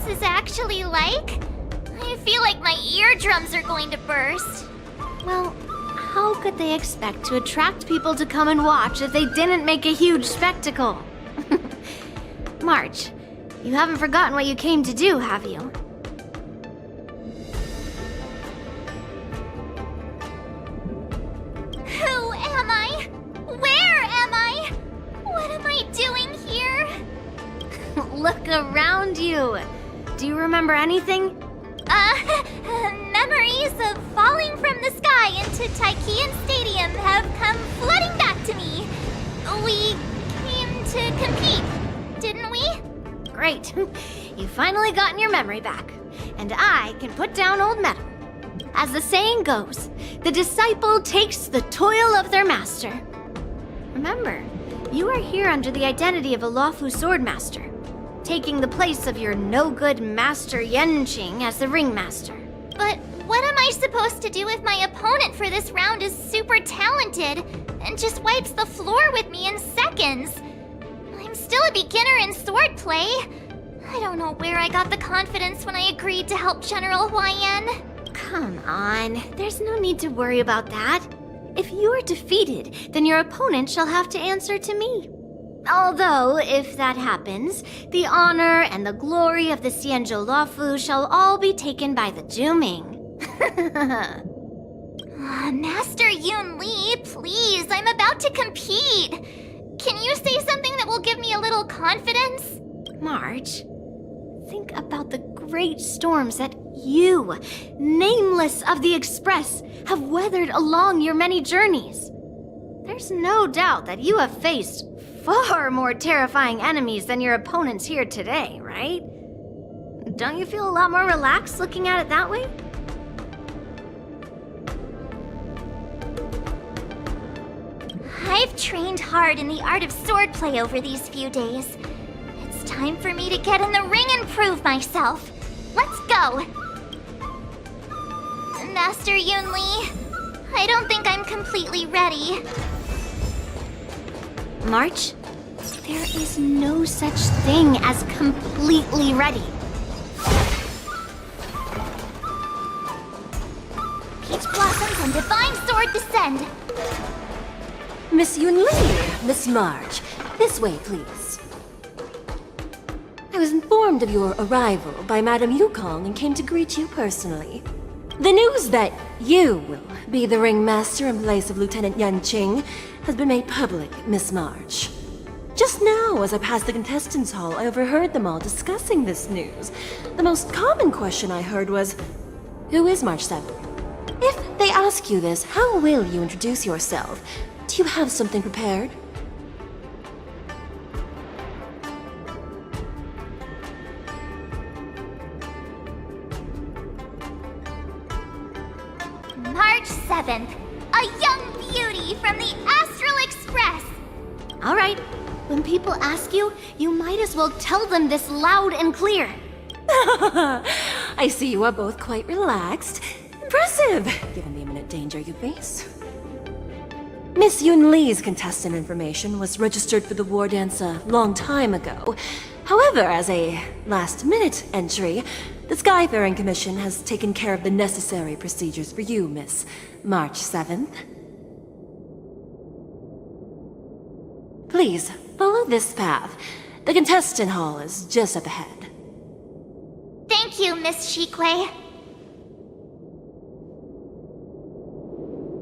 Is actually like? I feel like my eardrums are going to burst. Well, how could they expect to attract people to come and watch if they didn't make a huge spectacle? March, you haven't forgotten what you came to do, have you? Who am I? Where am I? What am I doing here? Look around you. Do you remember anything? Memories of falling from the sky into Taikian Stadium have come flooding back to me. We came to compete, didn't we? Great. You finally gotten your memory back. And I can put down old metal. As the saying goes, the disciple takes the toil of their master. Remember, you are here under the identity of a lawful swordmaster, taking the place of your no-good master Yenqing as the ringmaster. But what am I supposed to do if my opponent for this round is super talented and just wipes the floor with me in seconds? I'm still a beginner in swordplay. I don't know where I got the confidence when I agreed to help General Huaiyan. Come on, there's no need to worry about that. If you are defeated, then your opponent shall have to answer to me. Although, if that happens, the honor and the glory of the Xianzhou Luofu shall all be taken by the Juming. Master Yun Li, please, I'm about to compete. Can you say something that will give me a little confidence? March, think about the great storms that you, nameless of the Express, have weathered along your many journeys. There's no doubt that you have faced far more terrifying enemies than your opponents here today, right? Don't you feel a lot more relaxed looking at it that way? I've trained hard in the art of swordplay over these few days. It's time for me to get in the ring and prove myself. Let's go! Master Yun Li, I don't think I'm completely ready. March, there is no such thing as completely ready. Peach blossoms and divine sword descend. Miss Yun Li, Miss March, this way, please. I was informed of your arrival by Madame Yukong and came to greet you personally. The news that you will be the ringmaster in place of Lieutenant Yenqing has been made public, Miss March. Just now, as I passed the contestants' hall, I overheard them all discussing this news. The most common question I heard was, who is March 7? If they ask you this, how will you introduce yourself? Do you have something prepared? March 7th, a young beauty from the Astral Express. All right, when people ask you, you might as well tell them this loud and clear. I see you are both quite relaxed. Impressive, given the imminent danger you face. Miss Yun Li's contestant information was registered for the war dance a long time ago. However, as a last-minute entry, the Skyfaring Commission has taken care of the necessary procedures for you, Miss March 7th. Please, follow this path. The contestant hall is just up ahead. Thank Thank you, Miss Shikwe.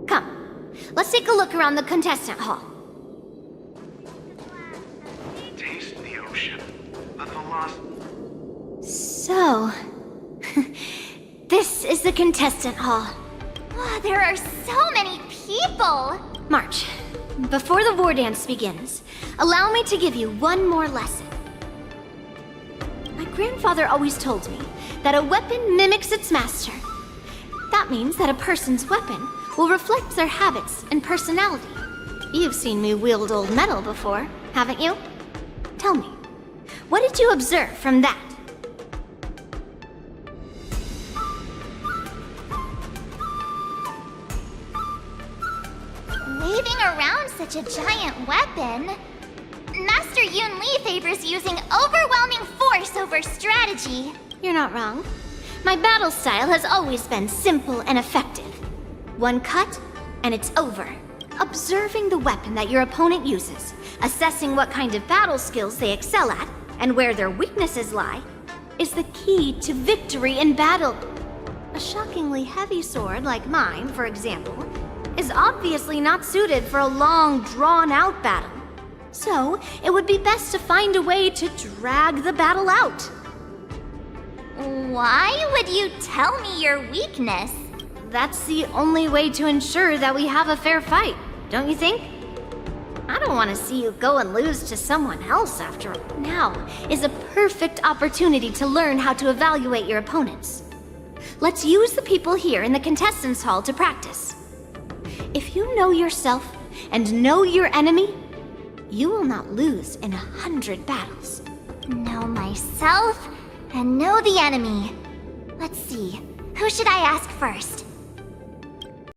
Come, let's take a look around the contestant hall. Taste the ocean. The philosophy. So, this is the contestant hall. Oh, there are so many people! March, before the war dance begins, allow me to give you one more lesson. My grandfather always told me that a weapon mimics its master. That means that a person's weapon will reflect their habits and personality. You've seen me wield old metal before, haven't you? Tell me, what did you observe from that? Waving around such a giant weapon, Master Yun Li favors using overwhelming force over strategy. You're not wrong. My battle style has always been simple and effective. One cut, and it's over. Observing the weapon that your opponent uses, assessing what kind of battle skills they excel at, and where their weaknesses lie, is the key to victory in battle. A shockingly heavy sword like mine, for example, is obviously not suited for a long, drawn-out battle. So, it would be best to find a way to drag the battle out. Why would you tell me your weakness? That's the only way to ensure that we have a fair fight, don't you think? I don't want to see you go and lose to someone else after all. Now is a perfect opportunity to learn how to evaluate your opponents. Let's use the people here in the contestants hall to practice. If you know yourself and know your enemy, you will not lose in 100 battles. Know myself and know the enemy. Let's see, who should I ask first?